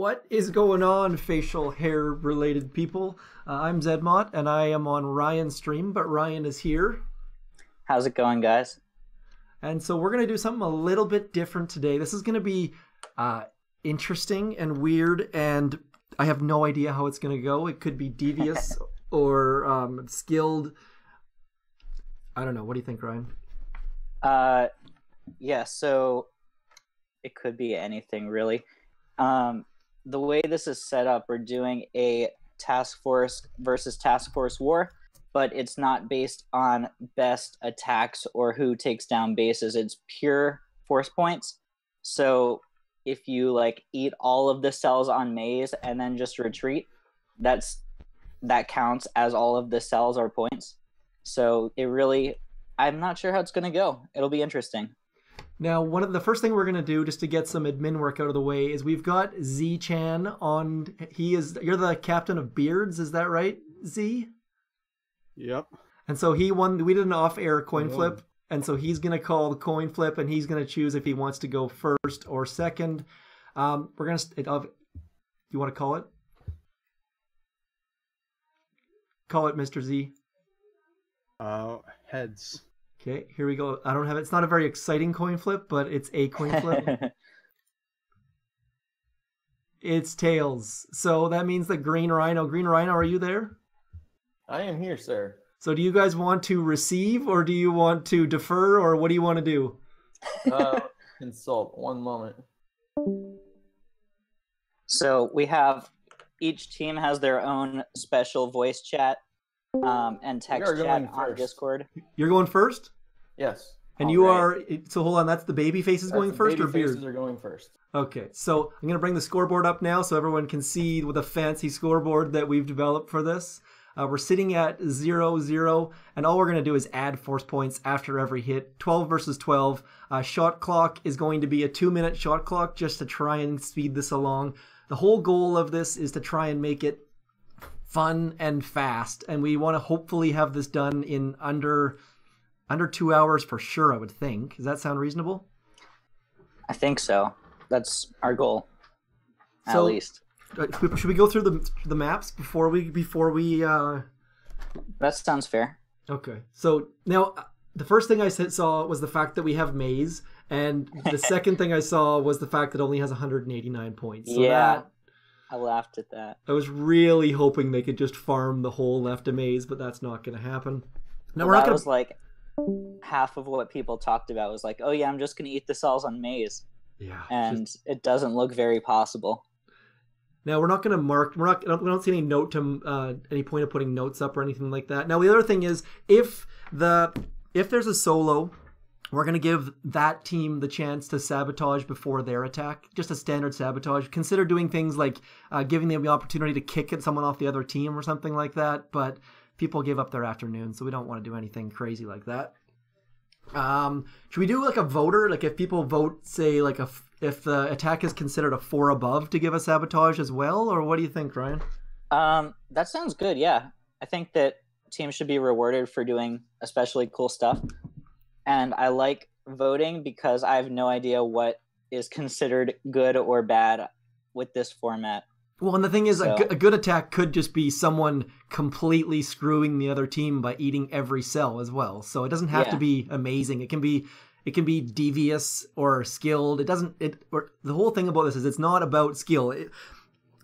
What is going on, facial hair related people? I'm Zedmont, and I am on Ryan's stream, but Ryan is here. How's it going, guys? And so we're going to do something a little bit different today. This is going to be interesting and weird, and I have no idea how it's going to go. It could be devious or skilled. I don't know. What do you think, Ryan? Yeah, so it could be anything, really. The way this is set up, we're doing a task force versus task force war, but it's not based on best attacks or who takes down bases. It's pure force points. So if you eat all of the cells on maze and then just retreat, that counts as all of the cells are points. So I'm not sure how it's going to go. It'll be interesting. Now, the first thing we're going to do, just to get some admin work out of the way, is we've got Z-Chan on. You're the captain of Beards, is that right, Z? Yep. And so he won. We did an off-air coin flip, and so he's going to call the coin flip, and he's going to choose if he wants to go first or second. We're going to. You want to call it? Call it, Mr. Z. Heads. Okay, here we go. I don't have it. It's not a very exciting coin flip, but it's a coin flip. It's tails. So that means the Green Rhino. Green Rhino, are you there? I am here, sir. So do you guys want to receive, or do you want to defer, or what do you want to do? Consult. One moment. So each team has their own special voice chat and text chat on Discord. You're going first? Yes. And you are, so hold on, that's the Babyfaces going first, or Beard? Babyfaces are going first. Okay, so I'm going to bring the scoreboard up now so everyone can see with a fancy scoreboard that we've developed for this. We're sitting at 0-0, and all we're going to do is add force points after every hit. 12 versus 12. Shot clock is going to be a 2-minute shot clock just to try and speed this along. The whole goal of this is to try and make it fun and fast, and we want to hopefully have this done in under 2 hours for sure, I would think. Does that sound reasonable? I think so. That's our goal, at least. Should we go through the maps before we? That sounds fair. Okay. So now the first thing I saw was the fact that we have maze, and the second thing I saw was the fact that it only has 189 points. So yeah. I laughed at that. I was really hoping they could just farm the whole left of maze, but that's not going to happen. No, we're not gonna... was half of what people talked about was oh yeah, I'm just going to eat the cells on maze. Yeah. And it doesn't look very possible. Now, we're not going to mark, we don't see any any point of putting notes up or anything like that. Now, the other thing is, if there's a solo, we're going to give that team the chance to sabotage before their attack. Just a standard sabotage. Consider doing things like giving them the opportunity to kick at someone off the other team or something like that. But people give up their afternoon, so we don't want to do anything crazy like that. Should we do a voter? If people vote, say, if the attack is considered a 4 above, to give a sabotage as well? Or what do you think, Ryan? That sounds good, yeah. I think that teams should be rewarded for doing especially cool stuff. And I like voting because I have no idea what is considered good or bad with this format. Well, and the thing is, a good attack could just be someone completely screwing the other team by eating every cell as well. So it doesn't have to be amazing. It can be devious or skilled. The whole thing about this is it's not about skill.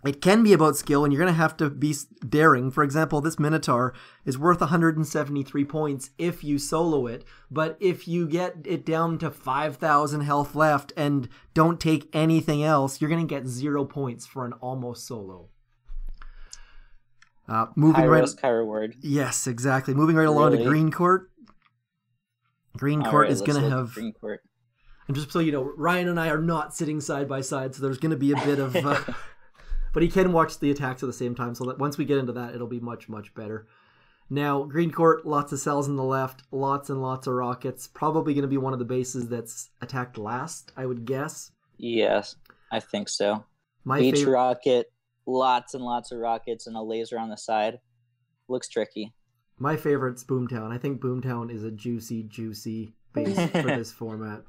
It can be about skill, and you're going to have to be daring. For example, this Minotaur is worth 173 points if you solo it, but if you get it down to 5,000 health left and don't take anything else, you're going to get 0 points for an almost solo. High risk, high reward. Yes, exactly. Moving right along to Green Court. Green Court is going to have... Green Court. And just so you know, Ryan and I are not sitting side by side, so there's going to be a bit of... But he can watch the attacks at the same time, so that once we get into that, it'll be much, much better. Now, Green Court, lots of cells on the left, lots and lots of rockets. Probably going to be one of the bases that's attacked last, I would guess. Yes, I think so. Beach rocket, lots and lots of rockets, and a laser on the side. Looks tricky. My favorite's Boomtown. I think Boomtown is a juicy, juicy base for this format.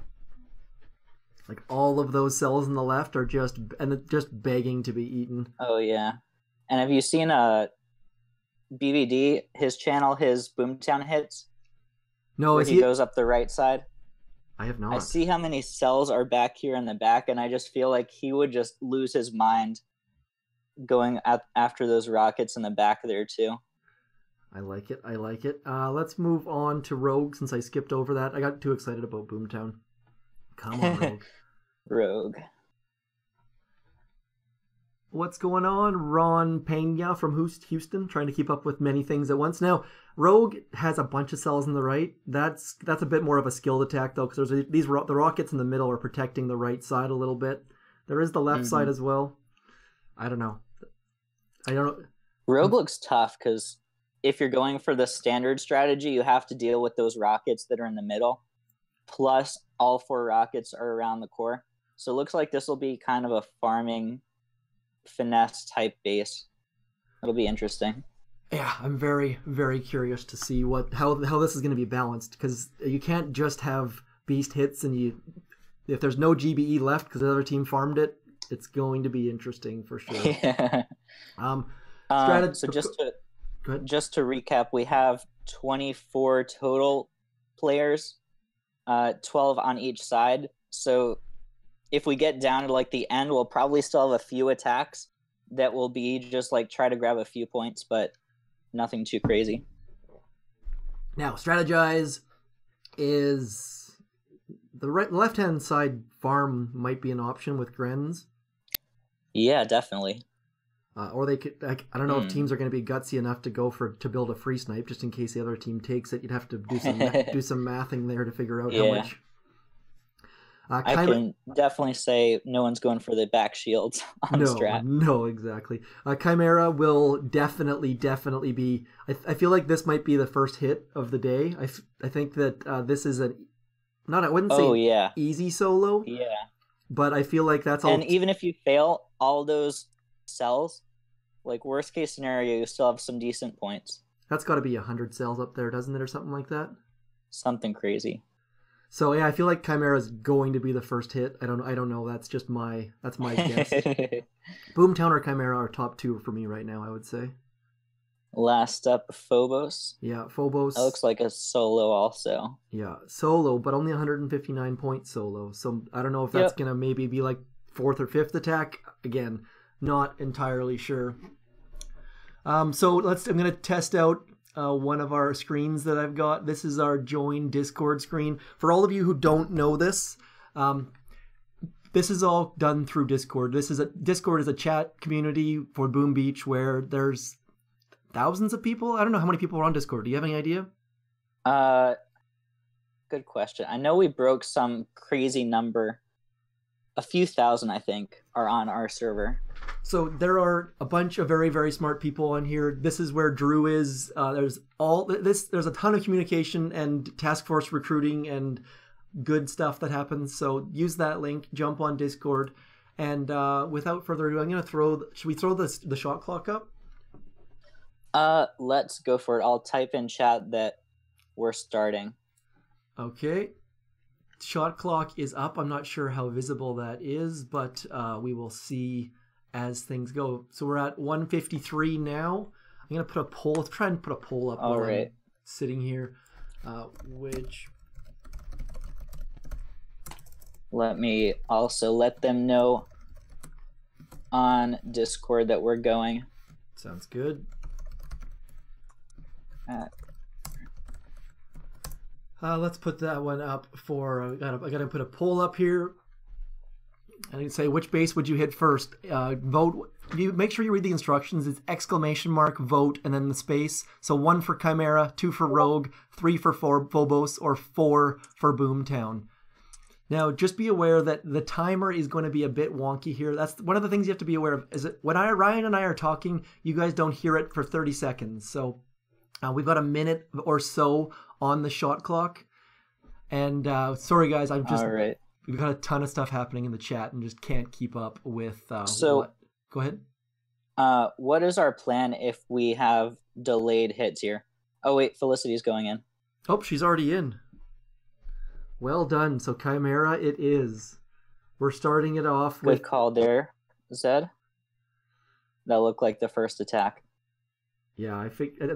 Like all of those cells on the left are just begging to be eaten. Oh yeah. And have you seen BVD, his channel, his Boomtown hits? No, where is he goes up the right side? I have not. I see how many cells are back here in the back, and I just feel like he would just lose his mind going after those rockets in the back there too. I like it. Let's move on to Rogue since I skipped over that. I got too excited about Boomtown. Come on, Rogue. Rogue. What's going on? Ron Pena from Houston, trying to keep up with many things at once. Now, Rogue has a bunch of cells on the right. That's a bit more of a skilled attack, though, because the rockets in the middle are protecting the right side a little bit. There is the left side as well. I don't know. Rogue looks tough, because if you're going for the standard strategy, you have to deal with those rockets that are in the middle. Plus, all 4 rockets are around the core. So it looks like this will be kind of a farming finesse type base. It'll be interesting. Yeah, I'm very, very curious to see how this is going to be balanced, because you can't just have beast hits and if there's no GBE left because the other team farmed it, it's going to be interesting for sure. Yeah. So just to recap, we have 24 total players, 12 on each side. So if we get down to like the end, we'll probably still have a few attacks that will be just like try to grab a few points, but nothing too crazy. Now, strategize is the left-hand side farm might be an option with Grens. Yeah, definitely. Or they could. I don't know if teams are going to be gutsy enough to to build a free snipe just in case the other team takes it. You'd have to do some mathing there to figure out how much. I can definitely say no one's going for the back shields on strat. No, exactly. Chimera will definitely be... I feel like this might be the first hit of the day. I think that this is I wouldn't say easy solo. Yeah. But I feel like that's all... And even if you fail all those cells, like worst case scenario, you still have some decent points. That's got to be 100 cells up there, doesn't it? Or something like that? Something crazy. So yeah, I feel like Chimera is going to be the first hit. I don't know. That's my guess. Boomtown or Chimera are top 2 for me right now, I would say. Last up, Phobos. Yeah, Phobos. That looks like a solo also. Yeah, solo, but only 159 point solo. So I don't know if that's gonna maybe be like 4th or 5th attack. Again, not entirely sure. So I'm gonna test out one of our screens that I've got. This is our join Discord screen. For all of you who don't know this, this is all done through Discord. Discord is a chat community for Boom Beach where there's thousands of people. I don't know how many people are on Discord. Do you have any idea? Good question. I know we broke some crazy number. A few thousand, I think, are on our server. So there are a bunch of very, very smart people on here. This is where Drew is. There's a ton of communication and task force recruiting and good stuff that happens. So use that link, jump on Discord, and without further ado, I'm gonna should we throw the shot clock up? Let's go for it. I'll type in chat that we're starting. Okay. Shot clock is up. I'm not sure how visible that is, but we will see as things go. So we're at 1:53 now. I'm gonna put a poll. Let's try and put a poll up while I'm sitting here. Let me also let them know on Discord that we're going. Sounds good. Let's put that one up for. I gotta put a poll up here. I can say which base would you hit first? Vote. You make sure you read the instructions. It's !, vote, and then the space. So 1 for Chimera, 2 for Rogue, 3 for Phobos, or 4 for Boomtown. Now, just be aware that the timer is going to be a bit wonky here. That's one of the things you have to be aware of. Is that when Ryan and I are talking, you guys don't hear it for 30 seconds. So we've got a minute or so on the shot clock. And sorry, guys, we've got a ton of stuff happening in the chat and just can't keep up with what. Go ahead. What is our plan if we have delayed hits here? Oh, wait, Felicity's going in. Oh, she's already in. Well done. So Chimera it is. We're starting it off Good with... call there, Zed. That looked like the first attack. Yeah, I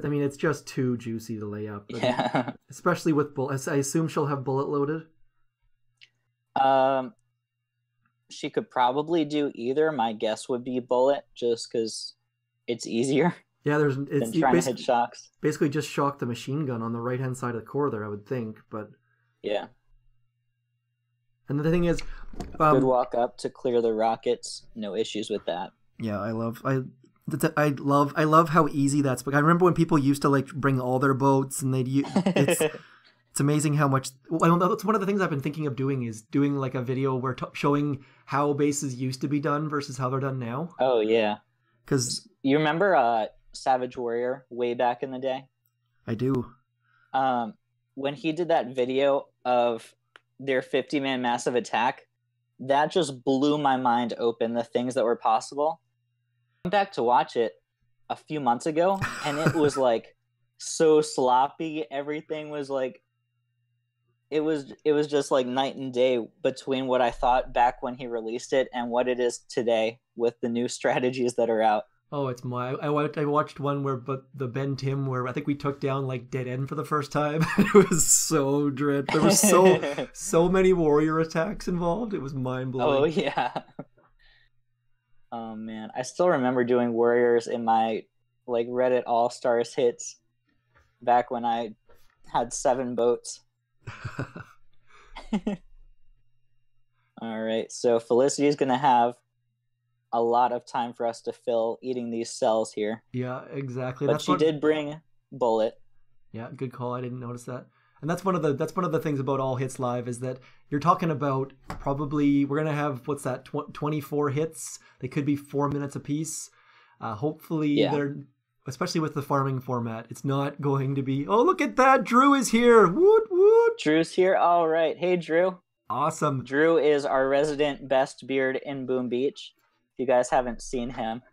mean, it's just too juicy to lay up. Yeah. Especially with bullet. I assume she'll have bullet loaded. She could probably do either. My guess would be bullet, just because it's easier Yeah, than trying to hit shocks. Basically, just shock the machine gun on the right hand side of the core there, I would think. But yeah. And the thing is, good walk up to clear the rockets. No issues with that. Yeah, I love how easy that's. But I remember when people used to like bring all their boats, and it's amazing how much. I don't know. It's one of the things I've been thinking of doing is doing like a video where showing how bases used to be done versus how they're done now. Oh yeah, because you remember Savage Warrior way back in the day. I do. When he did that video of their 50-man massive attack, that just blew my mind open. The things that were possible. I went back to watch it a few months ago, and it was like so sloppy. Everything was like. It was just like night and day between what I thought back when he released it and what it is today with the new strategies that are out. Oh, it's I watched one where the Ben Tim where I think we took down like Dead End for the first time. It was so dreadful. There was so many warrior attacks involved. It was mind blowing. Oh yeah. Oh man, I still remember doing warriors in my like Reddit AllStars hits back when I had 7 boats. All right, so Felicity is going to have a lot of time for us to fill eating these cells here. Yeah, exactly. But she did bring bullet. Yeah, good call. I didn't notice that. And that's one of the things about All Hits Live is that you're talking about probably we're gonna have 24 hits. They could be 4 minutes apiece. Hopefully they're. Especially with the farming format, it's not going to be, oh, look at that, Drew is here, woot woot. Drew's here, all right. Hey, Drew. Awesome. Drew is our resident best beard in Boom Beach. If you guys haven't seen him,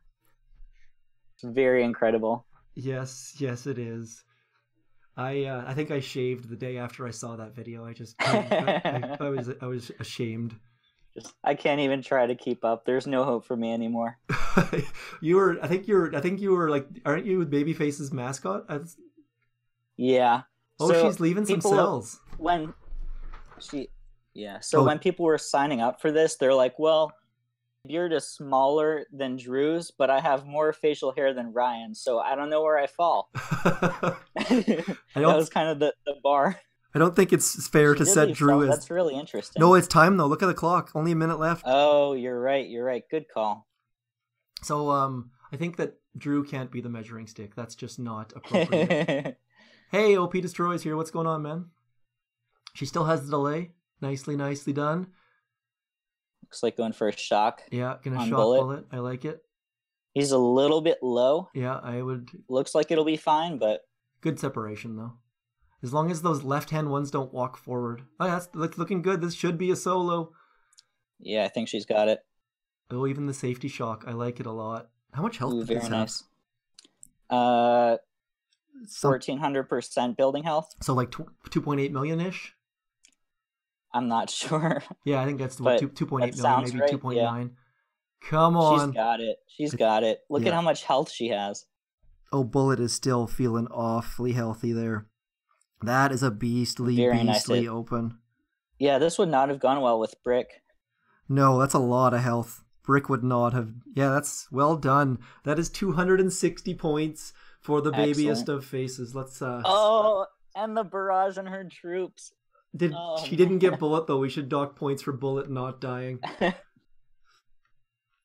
it's very incredible. Yes, it is. I think I shaved the day after I saw that video. I was ashamed. I can't even try to keep up. There's no hope for me anymore. I think you were like, aren't you Babyface's mascot? Yeah. Oh, so she's leaving some cells. When people were signing up for this, they're like, well, beard is smaller than Drew's, but I have more facial hair than Ryan, so I don't know where I fall. That was kind of the bar. I don't think it's fair to set Drew as... That's really interesting. No, it's time, though. Look at the clock. Only a minute left. Oh, you're right. Good call. So, I think that Drew can't be the measuring stick. That's just not appropriate. Hey, OP Destroy is here. What's going on, man? She still has the delay. Nicely done. Looks like going for a shock. Yeah, gonna shock bullet. I like it. He's a little bit low. Yeah, I would... Looks like it'll be fine, but... Good separation, though. As long as those left-hand ones don't walk forward. Oh, yeah, that's looking good. This should be a solo. Yeah, I think she's got it. Oh, even the safety shock. I like it a lot. How much health does this nice. have? 1,400% building health. So like 2.8 million-ish? I'm not sure. Yeah, I think that's 2.8 million, maybe right. 2.9. Yeah. Come on. She's got it. Look at how much health she has. Oh, Bullet is still feeling awfully healthy there. That is a beastly nice open. Yeah, this would not have gone well with Brick. No, that's a lot of health. Brick would not have... Yeah, that's well done. That is 260 points for the babyest of faces. Let's... Oh, and the barrage on her troops. She didn't get Bullet, though. We should dock points for Bullet not dying.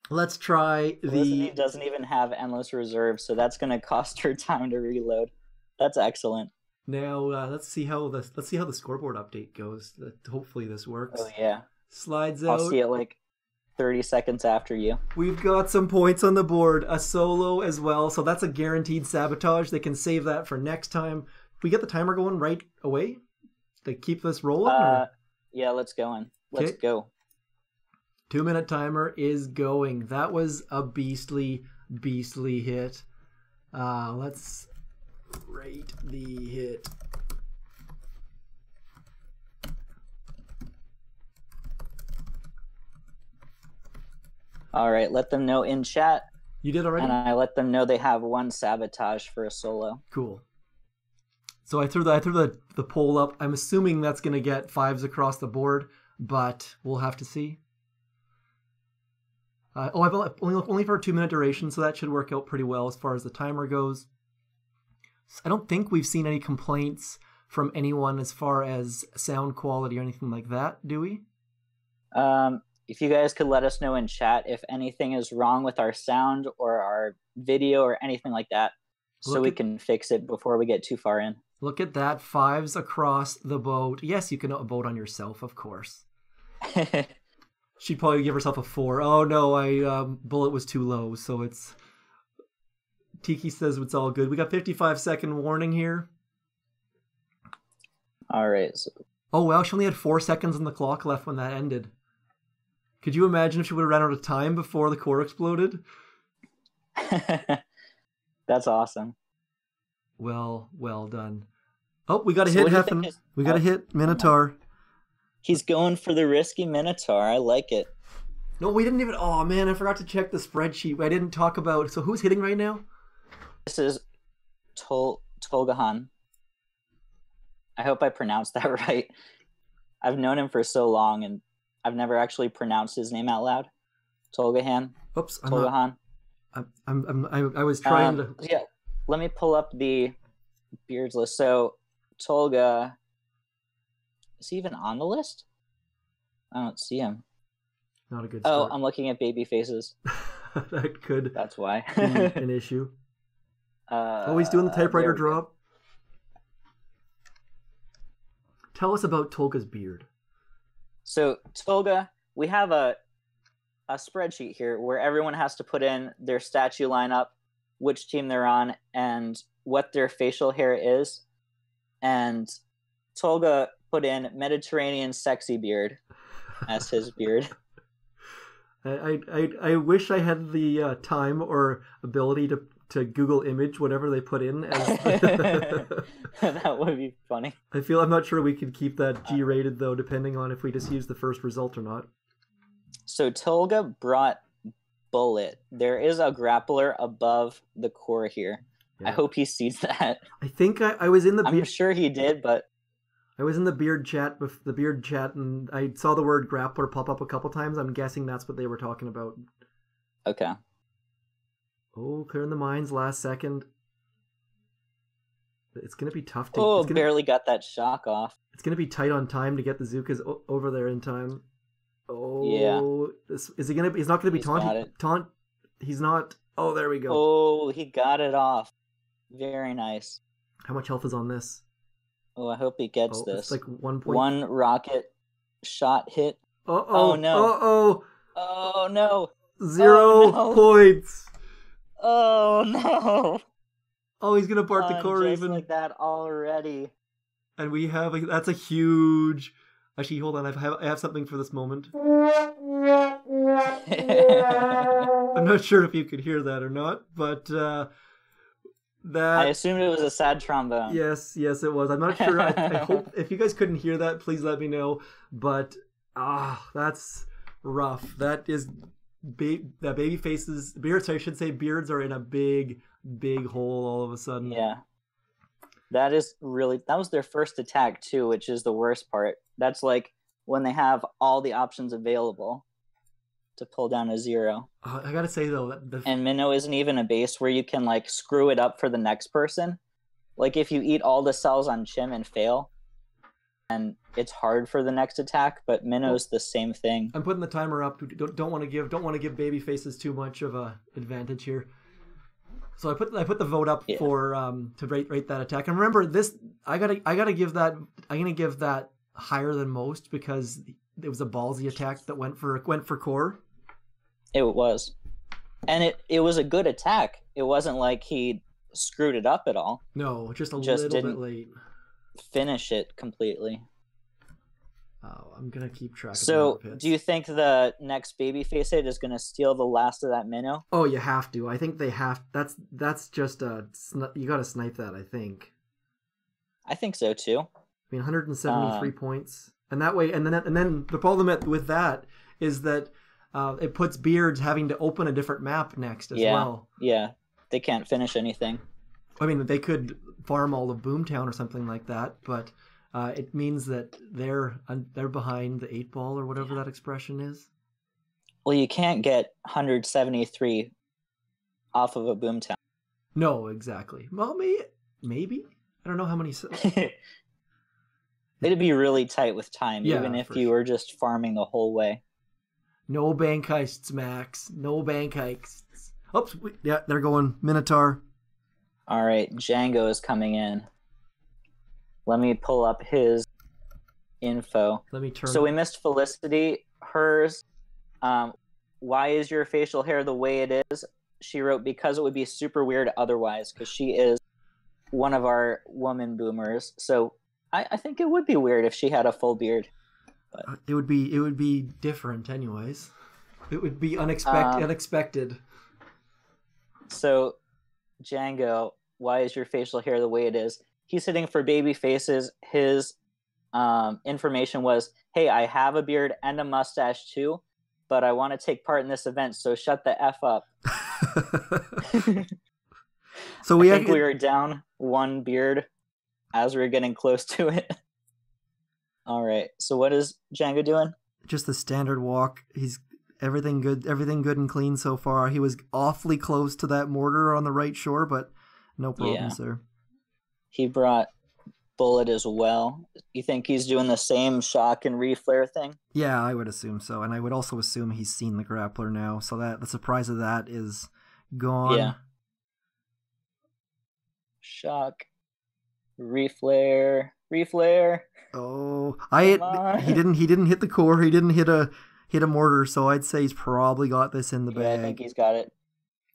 Let's try Elizabeth doesn't even have endless reserves, so that's going to cost her time to reload. That's excellent. Now let's see how the scoreboard update goes. Hopefully this works. Oh yeah. Slides out. I'll see it like 30 seconds after you. We've got some points on the board. A solo as well, so that's a guaranteed sabotage. They can save that for next time. We get the timer going right away. They keep this rolling. Yeah, let's go. Let's go. 2-minute timer is going. That was a beastly hit. Let's rate the hit. All right, let them know in chat, You did already? and I let them know they have 1 sabotage for a solo. Cool. So I threw the poll up. I'm assuming that's going to get 5s across the board, but we'll have to see. I've only for a 2-minute duration, so that should work out pretty well as far as the timer goes. I don't think we've seen any complaints from anyone as far as sound quality or anything like that, do we? If you guys could let us know in chat if anything is wrong with our sound or our video or anything like that, so we can fix it before we get too far in. Look at that, 5s across the boat. Yes, you can vote on yourself, of course. She'd probably give herself a 4. Oh no, bullet was too low, so it's... Tiki says it's all good. We got 55-second warning here. All right. So... Oh well, she only had 4 seconds on the clock left when that ended. Could you imagine if she would have ran out of time before the core exploded? That's awesome. Well done. Oh, we got a hit, Heffen. We got a hit, Minotaur. He's going for the risky Minotaur. I like it. No, we didn't even... Oh, man, I forgot to check the spreadsheet. I didn't talk about... So who's hitting right now? This is Tolgahan. I hope I pronounced that right. I've known him for so long, and I've never actually pronounced his name out loud. Tolgahan. Oops. Tolgahan. I was trying to... Yeah, let me pull up the beards list. So, Tolga... Is he even on the list? I don't see him. Not a good start. Oh, I'm looking at Babyfaces. That could That's why. be an issue. He's doing the typewriter drop. Tell us about Tolga's beard. So, Tolga, we have a spreadsheet here where everyone has to put in their statue lineup, which team they're on, and what their facial hair is. And Tolga put in Mediterranean sexy beard as his beard. I wish I had the time or ability to Google image whatever they put in. That would be funny. I'm not sure we could keep that G-rated though, depending on if we just use the first result or not. So Tolga brought Bullet. There is a grappler above the core here. Yeah. I hope he sees that. I think I was in the... I'm sure he did, but... I was in the beard chat and I saw the word grappler pop up a couple times. I'm guessing that's what they were talking about. Okay. Oh, clearing the mines last second. It's going to be tough to... barely got that shock off. It's going to be tight on time to get the Zookas over there in time. Oh, yeah. Is he going to... He's not going to be taunt. He's not... Oh, there we go. Oh, he got it off. Very nice. How much health is on this? Oh, I hope he gets this. It's like 1 point. 1 rocket shot hit. Oh no. Oh no. 0 points. Oh no. Oh, he's gonna part the core just even like that already. And we have that's a huge... Actually, hold on. I have something for this moment. I'm not sure if you could hear that or not, but that... I assumed it was a sad trombone. Yes, it was. I'm not sure. I hope if you guys couldn't hear that, please let me know. But that's rough. That is Babyfaces beards. I should say beards are in a big hole all of a sudden. Yeah. That was their first attack too, which is the worst part. That's like when they have all the options available to pull down a 0. I gotta say though, and Minnow isn't even a base where you can like screw it up for the next person. Like if you eat all the cells on Chim and fail, and it's hard for the next attack, but Minnow's the same thing. I'm putting the timer up. Don't want to give Babyfaces too much of a advantage here. So I put the vote up for to rate that attack. And remember this, I'm gonna give that higher than most because it was a ballsy attack that went for core. It was. And it was a good attack. It wasn't like he screwed it up at all. No, just little bit late. Finish it completely. Oh, I'm gonna keep track. So, do you think the next Babyface hit is gonna steal the last of that Minnow? Oh, you have to. I think they have. That's just you gotta snipe that. I think. I think so too. I mean, 173 points, and that way, and then the problem with that is that it puts Beards having to open a different map next as well. Yeah, they can't finish anything. I mean, they could farm all of Boomtown or something like that, but it means that they're behind the 8 ball or whatever that expression is. Well, you can't get 173 off of a Boomtown. No, exactly. Well, maybe. I don't know how many. It'd be really tight with time, even if you were just farming the whole way. No bank heists, Max. No bank heists. Oops. Yeah, they're going Minotaur. All right, Django is coming in. Let me pull up his info. Let me turn. So we missed Felicity. Hers. Why is your facial hair the way it is? She wrote, because it would be super weird otherwise, because she is one of our woman boomers. So I think it would be weird if she had a full beard. But it would be different anyways. It would be unexpected. So, Django, why is your facial hair the way it is? He's hitting for Babyfaces. His information was, hey, I have a beard and a mustache too, but I want to take part in this event, so shut the F up. So I think we were down one beard as we were getting close to it. All right. So what is Django doing? Just the standard walk. He's everything good and clean so far. He was awfully close to that mortar on the right shore, but no problems there. He brought Bullet as well. You think he's doing the same shock and reflare thing? Yeah, I would assume so. And I would also assume he's seen the grappler now, so that the surprise of that is gone. Yeah. Shock. Reflare. Oh, he didn't hit the core. He didn't hit a mortar, so I'd say he's probably got this in the bag. Yeah, I think he's got it.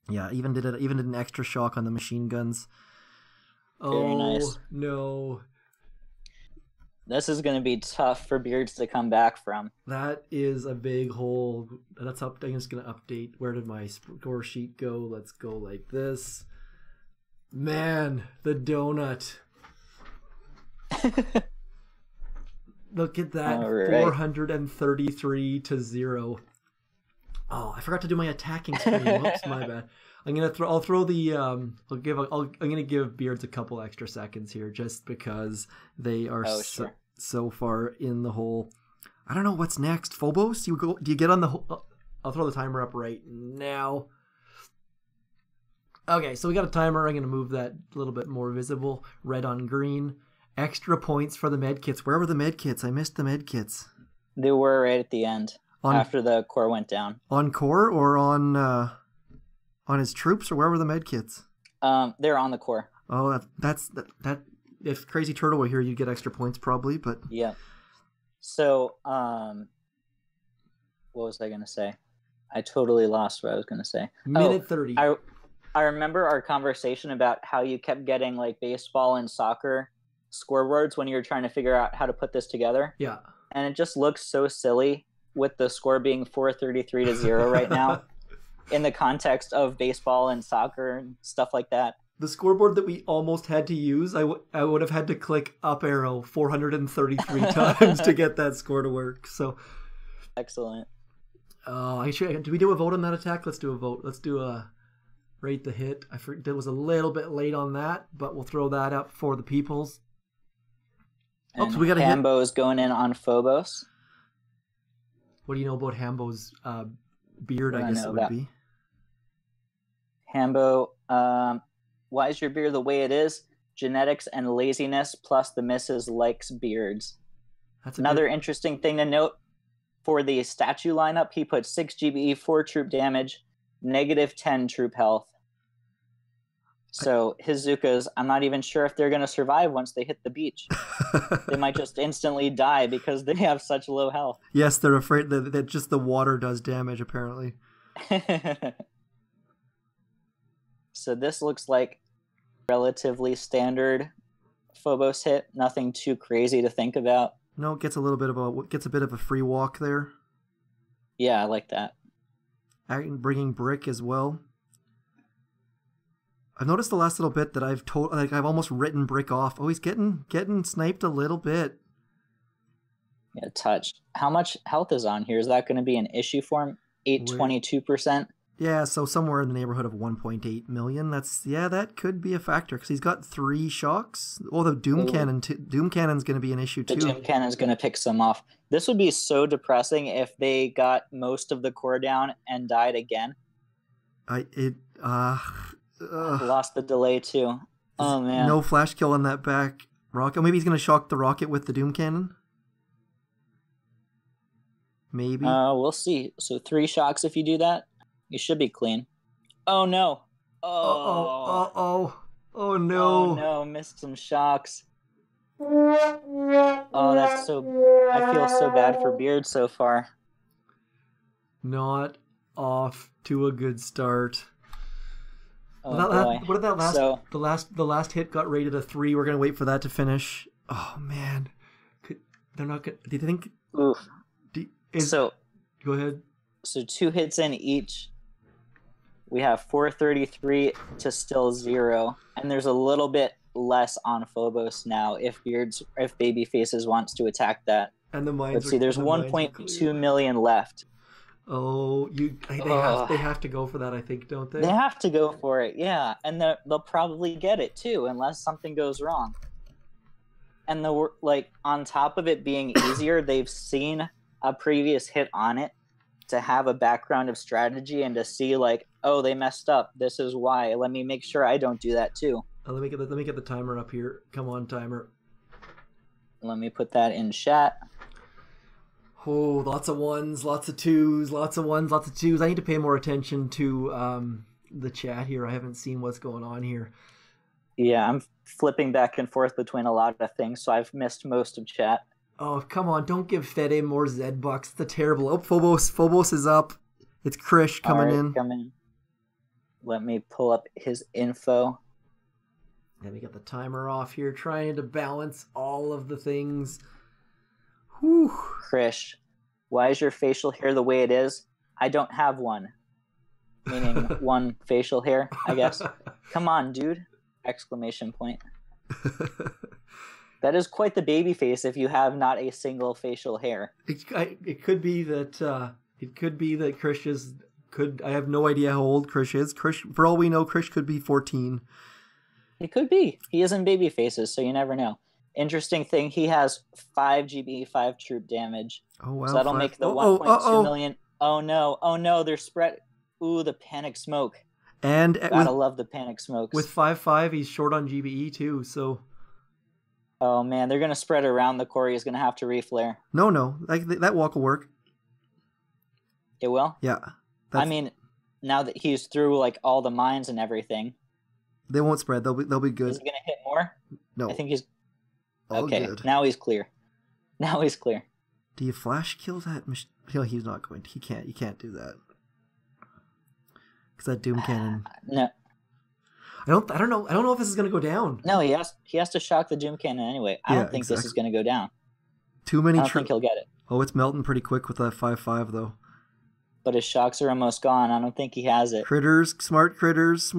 Yeah, even did an extra shock on the machine guns. Very nice. No. This is going to be tough for Beards to come back from. That is a big hole. That's up. I'm just going to update. Where did my score sheet go? Let's go like this. Man, the donut. Look at that. Right. 433-0. Oh, I forgot to do my attacking screen. Whoops, my bad. I'll throw the I'm gonna give Beards a couple extra seconds here just because they are so far in the hole. I don't know what's next. Phobos? Do you get on the hole? I'll throw the timer up right now. Okay, so we got a timer. I'm gonna move that a little bit more visible. Red on green. Extra points for the med kits. Where were the med kits? I missed the med kits. They were right at the end after the core went down. On core or on his troops, or where were the med kits? They're on the core. Oh, that's if Crazy Turtle were here, you'd get extra points probably, but yeah. So, what was I gonna say? I totally lost what I was gonna say. Minute 30. I remember our conversation about how you kept getting like baseball and soccer scoreboards when you were trying to figure out how to put this together. Yeah. And it just looks so silly with the score being 433-0 right now in the context of baseball and soccer and stuff like that. The scoreboard that we almost had to use, I would have had to click up arrow 433 times to get that score to work. So excellent. Do we do a vote on that attack? Let's do a vote. Let's do a rate the hit. That was a little bit late on that, but we'll throw that up for the peoples. And we got Hambo's going in on Phobos. What do you know about Hambo's beard? I guess it would be. Hambo, why is your beard the way it is? Genetics and laziness, plus the missus likes beards. That's another interesting thing to note. For the statue lineup, he put 6 GBE, 4 troop damage, -10 troop health. So his Zukas, I'm not even sure if they're going to survive once they hit the beach. They might just instantly die because they have such low health. Yes, they're afraid that just the water does damage, apparently. So this looks like relatively standard Phobos hit. Nothing too crazy to think about. No, it gets a bit of a free walk there. Yeah, I like that. Bringing brick as well. I've noticed the last little bit that I've almost written brick off. Oh, he's getting sniped a little bit. Yeah, touch. How much health is on here? Is that going to be an issue for him? 822%. Yeah, so somewhere in the neighborhood of 1.8 million. That could be a factor because he's got 3 shocks. Oh, the Doom Cannon. Doom Cannon's going to be an issue too. The Doom Cannon's going to pick some off. This would be so depressing if they got most of the core down and died again. Lost the delay too. Oh man. No flash kill on that back rocket. Maybe he's going to shock the rocket with the Doom Cannon. Maybe. We'll see. So 3 shocks if you do that. You should be clean. Oh no. Oh no. Oh no, missed some shocks. Oh, that's so... I feel so bad for Beard so far. Not off to a good start. Oh, boy. What did that last... The last hit got rated a 3. We're going to wait for that to finish. Oh, man. They're not going to... Do you think... Oof. Go ahead. So 2 hits in each. We have 433 to still 0. And there's a little bit less on Phobos now if Babyfaces wants to attack that. And the mines. Let's see, there's 1.2 million left. Oh, they have to go for that, I think, don't they? They have to go for it, yeah. And they'll probably get it too, unless something goes wrong. And on top of it being easier, they've seen a previous hit on it to have a background of strategy and to see oh, they messed up. This is why. Let me make sure I don't do that too. Let me get the timer up here. Come on, timer. Let me put that in chat. Oh, lots of 1s, lots of 2s, lots of 1s, lots of 2s. I need to pay more attention to the chat here. I haven't seen what's going on here. Yeah, I'm flipping back and forth between a lot of things, so I've missed most of chat. Oh, come on. Don't give Fede more Zed bucks. It's terrible. Oh, Phobos is up. It's Krish coming in. Come in. Let me pull up his info. Let me get the timer off here, trying to balance all of the things. Whew. Krish, why is your facial hair the way it is? I don't have one. Meaning one facial hair, I guess. Come on, dude. Exclamation point. That is quite the baby face if you have not a single facial hair. It could be that Krish is I have no idea how old Krish is. Krish, for all we know, Krish could be 14. He could be. He is in Babyfaces, so you never know. Interesting thing, he has 5 GB, 5 troop damage. Oh wow! So that'll make the 1.2 million. Oh no! They're spread. Ooh, the panic smoke. And gotta love the panic smokes. With 5.5, he's short on GBE too. So. Oh man, they're gonna spread around the core. He's gonna have to reflare. No, that walk will work. It will. Yeah. I mean, now that he's through all the mines and everything, they won't spread. They'll be good. Is he gonna hit more? No. I think he's all okay. Good. Now he's clear. Do you flash kill that? No, he's not going to. He can't. You can't do that. Because that Doom Cannon. No. I don't know if this is gonna go down. No, he has to shock the Doom Cannon anyway. I don't think this is gonna go down. Too many. I don't think he'll get it. Oh, it's melting pretty quick with that 5.5 though. But his shocks are almost gone. I don't think he has it. Smart critters.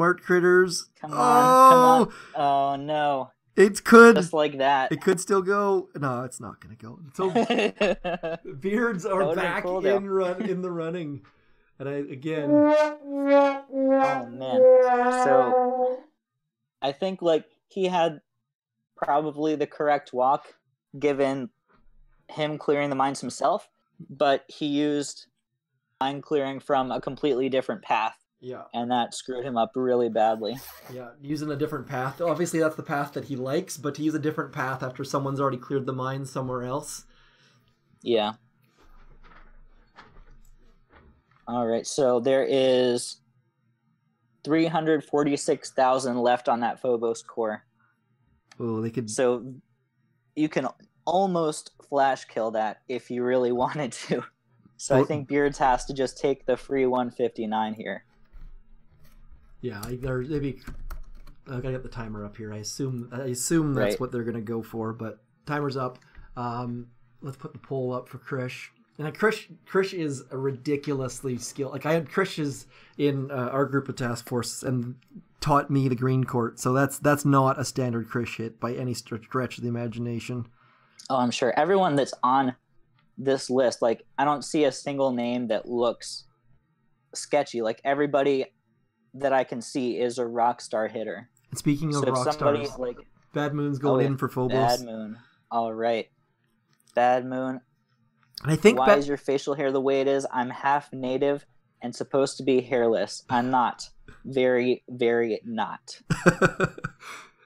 Come on. Oh no. It could. Just like that. It could still go. No, it's not gonna go. So Beards are back in the running. And oh man. So I think he had probably the correct walk given him clearing the mines himself, but he used mine clearing from a completely different path. Yeah. And that screwed him up really badly. Yeah, using a different path. Obviously that's the path that he likes, but to use a different path after someone's already cleared the mines somewhere else. Yeah. All right, so there is 346,000 left on that Phobos core. Oh, they could. So you can almost flash kill that if you really wanted to. So I think Beards has to just take the free 159 here. Yeah, I gotta get the timer up here. I assume that's what they're gonna go for, but timer's up. Let's put the poll up for Krish. And Krish is a ridiculously skilled. I had Krish's in our group of task force and taught me the green court. So that's not a standard Krish hit by any stretch of the imagination. Oh, I'm sure everyone that's on this list, I don't see a single name that looks sketchy. Like everybody that I can see is a rock star hitter. And speaking of So if rock somebody stars, like Bad Moon's going in for Phobos. Bad Moon. All right. Bad Moon. And I think Why is your facial hair the way it is? I'm half native and supposed to be hairless. I'm not. Very, very not.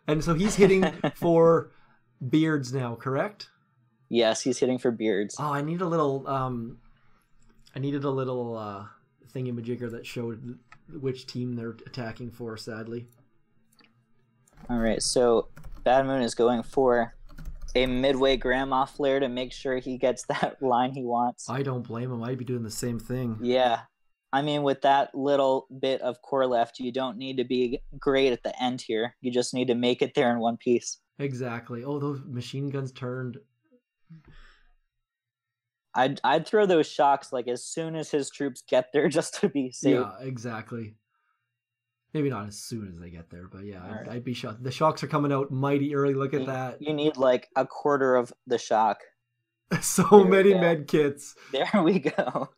And so he's hitting for beards now, correct? Yes, he's hitting for beards. Oh, I needed a little thingamajigger that showed which team they're attacking for, sadly. All right, so Bad Moon is going for a midway grandma flare to make sure he gets that line he wants. I don't blame him. I'd be doing the same thing. Yeah. I mean, with that little bit of core left, you don't need to be great at the end here. You just need to make it there in one piece. Exactly. Oh, those machine guns turned. I'd throw those shocks like as soon as his troops get there just to be safe. Yeah, exactly. Maybe not as soon as they get there, but yeah, Right. I'd be shocked. The shocks are coming out mighty early. Look at that. You need like a quarter of the shock. So There we many go. med kits. There we go.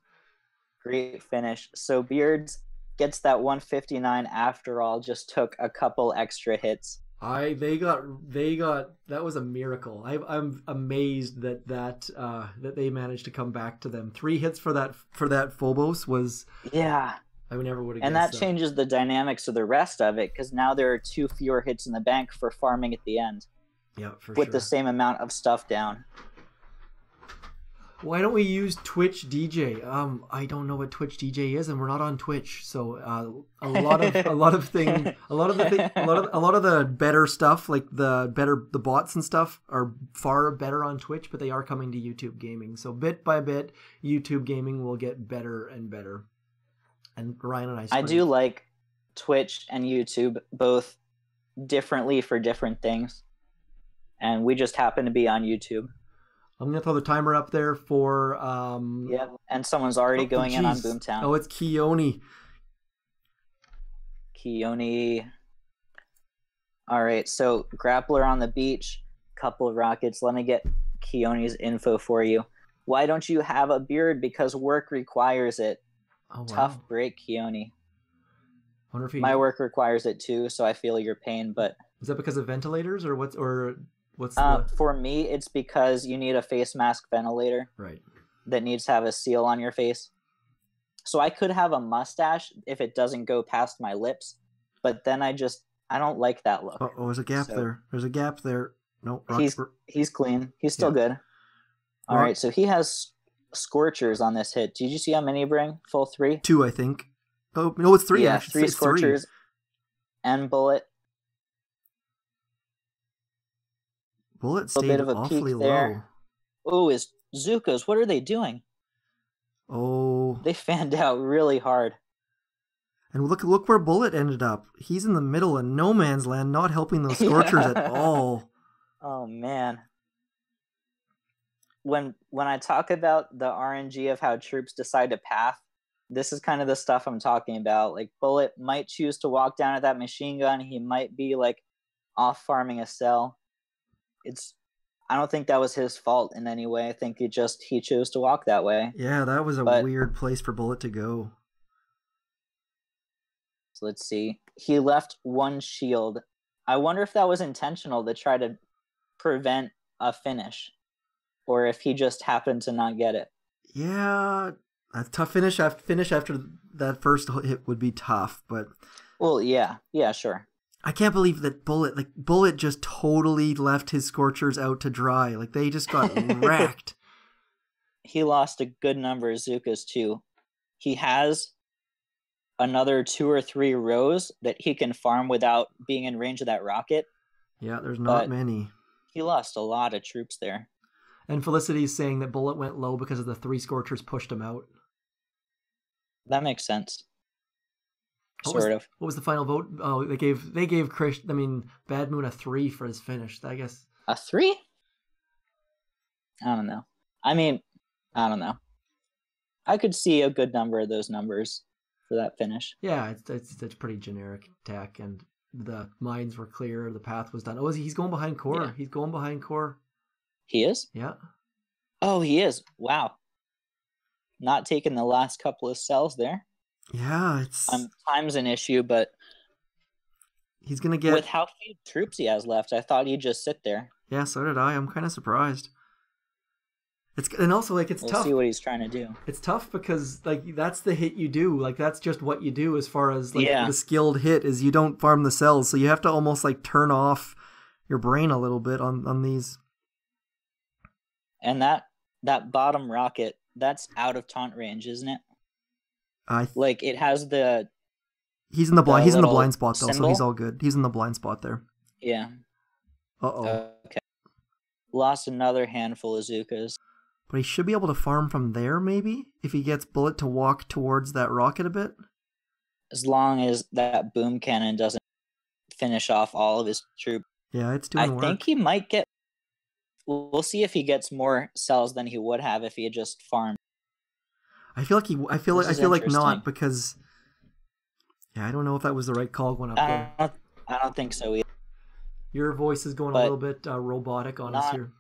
Great finish. So Beards gets that 159 after all, just took a couple extra hits. They got that was a miracle. I'm amazed that they managed to come back to them. 3 hits for that Phobos was, Yeah. I never would have guessed And that changes the dynamics of the rest of it, because now there are 2 fewer hits in the bank for farming at the end Yeah, for with sure. the same amount of stuff down. Why don't we use Twitch DJ? I don't know what Twitch DJ is, and we're not on Twitch, so a lot of the better stuff, like the bots and stuff, are far better on Twitch, but they are coming to YouTube Gaming. So bit by bit, YouTube Gaming will get better and better. And Ryan and I do like Twitch and YouTube both differently for different things, and we just happen to be on YouTube. I'm gonna throw the timer up there for Yep, and someone's already going in on geez. Boomtown. Oh, it's Keone. Keone. All right, so Grappler on the beach, couple of rockets. Let me get Keone's info for you. Why don't you have a beard? Because work requires it. Oh, wow. Tough break, Keone. Wonder if My work requires it too, so I feel your pain. But is that because of ventilators or what's for me, it's because you need a face mask ventilator right that needs to have a seal on your face. So I could have a mustache if it doesn't go past my lips, but then I don't like that look. Oh, there's a gap there. There's a gap there. No, he's clean. He's still good. All right, so he has Scorchers on this hit. Did you see how many you bring? Full 3? 2, I think. Oh no, it's 3. Yeah, actually. 3 It's Scorchers 3. and Bullet. Bullet A stayed bit of a awfully peek there. Oh, is Zuko's? What are they doing? Oh, They fanned out really hard. and look where Bullet ended up. He's in the middle of no man's land, not helping those Scorchers at all. Oh man. When I talk about the RNG of how troops decide to path, this is kind of the stuff I'm talking about. Like Bullet might choose to walk down at that machine gun. He might be like off farming a cell. I don't think that was his fault in any way. I think he chose to walk that way. Yeah, that was a weird place for Bullet to go. So let's see. He left 1 shield. I wonder if that was intentional to try to prevent a finish, or if he just happened to not get it. Yeah, a tough finish. Finish after that first hit would be tough, but Well, yeah, sure. I can't believe that Bullet just totally left his Scorchers out to dry. Like they just got wrecked. He lost a good number of Zukas too. He has another 2 or 3 rows that he can farm without being in range of that rocket. Yeah, there's not many. He lost a lot of troops there. And Felicity's saying that Bullet went low because of the 3 Scorchers pushed him out. That makes sense. What was the final vote? Oh, they gave Bad Moon a 3 for his finish. I guess a 3? I don't know. I don't know. I could see a good number of those numbers for that finish. Yeah, it's pretty generic attack, and the mines were clear. The path was done. Oh, he's going behind core. Yeah. He's going behind core. He is? Yeah. Oh, he is. Wow. Not taking the last couple of cells there. Yeah, it's Time's an issue, but he's gonna get. with how few troops he has left, I thought he'd just sit there. Yeah, so did I. I'm kind of surprised. And also like it's We'll tough. see what he's trying to do. It's tough because like that's the hit you do. Like that's just what you do as far as like Yeah. the skilled hit is you don't farm the cells, so you have to almost like turn off your brain a little bit on these. And that bottom rocket, that's out of taunt range, isn't it? Like it has the He's in the blind. He's in the little blind spot though, so symbol? he's all good. He's in the blind spot there. yeah. Uh-oh. Okay. Lost another handful of Zukas. But he should be able to farm from there, maybe, if he gets Bullet to walk towards that rocket a bit. As long as that boom cannon doesn't finish off all of his troops. Yeah, it's doing work. I think he might get. We'll see if he gets more cells than he would have if he had just farmed. I feel like I feel like interesting. not because. Yeah, I don't know if that was the right call going up there. I don't think so either. Your voice is going a But little bit robotic on us here.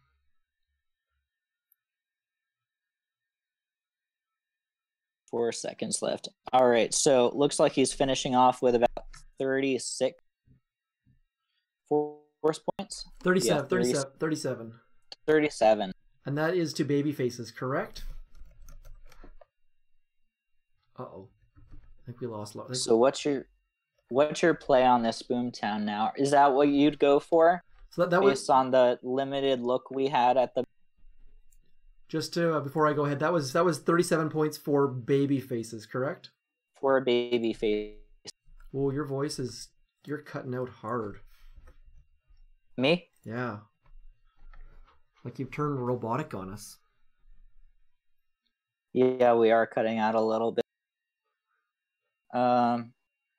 4 seconds left. All right, so looks like he's finishing off with about 36 force points. 37, Yeah, 37. 37. And that is to Babyfaces, correct? Uh-oh. I think we lost. So what's your play on this Boomtown now? Is that what you'd go for? So that based on the limited look we had at the. Just to before I go ahead, that was 37 points for Babyfaces, correct? For a Babyface. Well, your voice is you're cutting out hard. Me? Yeah. Like you've turned robotic on us. Yeah, we are cutting out a little bit.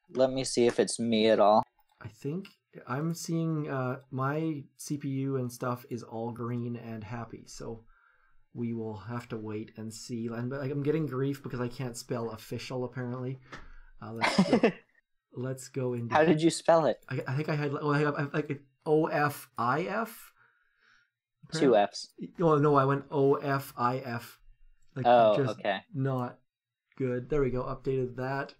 Let me see if it's me at all. I think I'm seeing my CPU and stuff is all green and happy, so we will have to wait and see. I'm getting grief because I can't spell official apparently. Let's go into. How did you spell it? I think I had like OFIF. 2 F's. Oh no, I went OFIF. Like, okay. Not good. There we go. Updated that.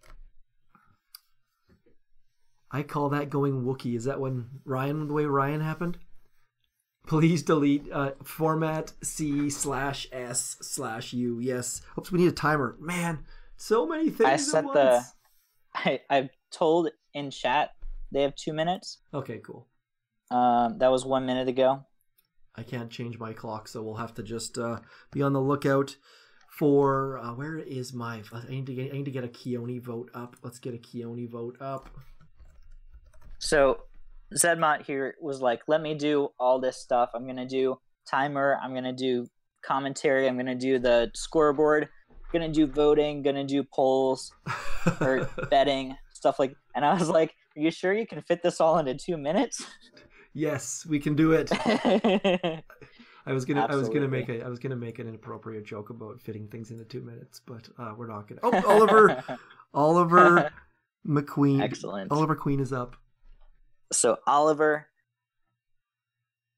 I call that going Wookiee. Is that when the way Ryan happened? Please delete format C/S/U. Yes. Oops, we need a timer. Man, so many things. I set at once. I've told in chat they have 2 minutes. Okay, cool. That was 1 minute ago. I can't change my clock, so we'll have to just be on the lookout for where is my. I need to get a Keone vote up. Let's get a Keone vote up. So Zedmont here was like, let me do all this stuff. I'm going to do timer. I'm going to do commentary. I'm going to do the scoreboard. I'm going to do voting. Going to do polls or betting, stuff like. And I was like, are you sure you can fit this all into 2 minutes? Yes, we can do it. I was gonna make an inappropriate joke about fitting things into 2 minutes, but we're not gonna. Oh, Oliver McQueen. Excellent. Oliver Queen is up. So Oliver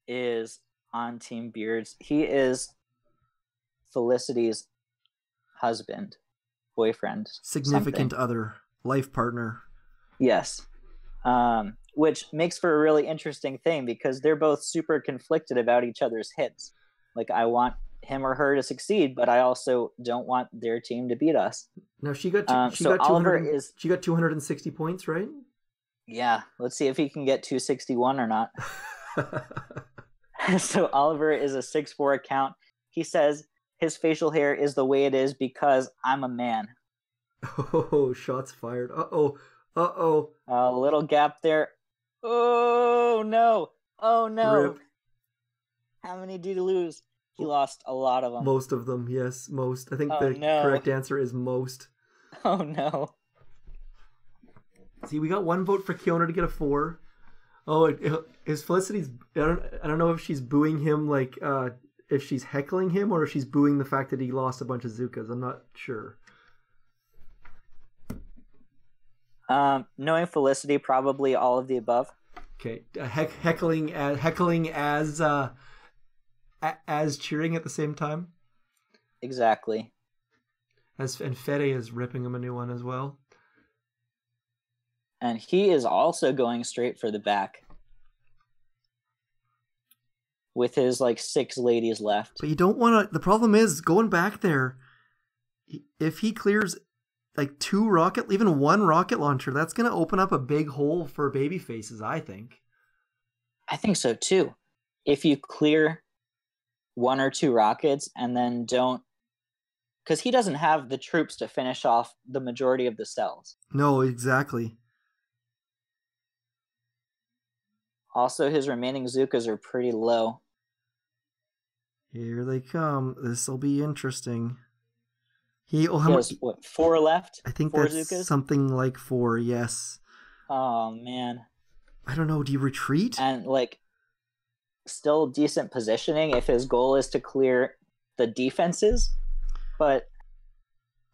is on Team Beards. He is Felicity's husband, boyfriend, significant something. other, life partner. Yes. Which makes for a really interesting thing because they're both super conflicted about each other's hits. Like, I want him or her to succeed, but I also don't want their team to beat us. Now she got Oliver is. She got 260 points, right? Yeah, let's see if he can get 261 or not. So Oliver is a 6'4" account. He says his facial hair is the way it is because I'm a man. Oh, shots fired. Uh-oh. A little gap there. Oh, no. Oh, no. Rip. How many did he lose? He lost a lot of them. Most of them, yes, most. I think Oh, the no. correct answer is most. Oh, no. See, we got one vote for Keona to get a 4. Oh, is Felicity's... I don't know if she's booing him, like, if she's heckling him, or if she's booing the fact that he lost a bunch of Zukas. I'm not sure. Knowing Felicity, probably all of the above. Okay, heckling as cheering at the same time. Exactly. And Fede is ripping him a new one as well. And he is also going straight for the back with his like 6 ladies left. But you don't want to... The problem is, going back there, if he clears like 2 rocket, even 1 rocket launcher, that's going to open up a big hole for Babyfaces, I think. I think so too. If you clear 1 or 2 rockets and then don't... Because he doesn't have the troops to finish off the majority of the cells. No, exactly. Also, his remaining Zookas are pretty low. Here they come. This'll be interesting. He has, what, 4 left? I think 4 that's Zookas? something like 4, yes. Oh, man. I don't know, do you retreat? And, like, still decent positioning if his goal is to clear the defenses, but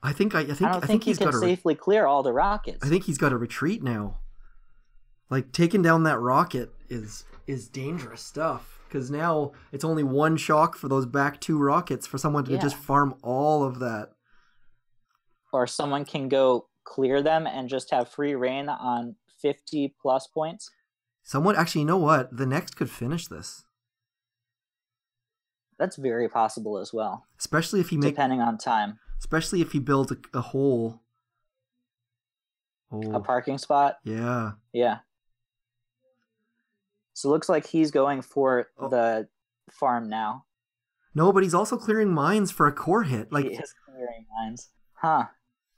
I think I don't think he can safely clear all the rockets. I think he's got to retreat now. Like, taking down that rocket is dangerous stuff, because now it's only 1 shock for those back 2 rockets for someone to just farm all of that. Or someone can go clear them and just have free reign on 50 plus points. Someone, actually, you know what? The next could finish this. That's very possible as well. Especially if he depending on time. Especially if he builds a hole. A parking spot? Yeah. Yeah. So it looks like he's going for the farm now. No, but he's also clearing mines for a core hit. Like, he is clearing mines. Huh.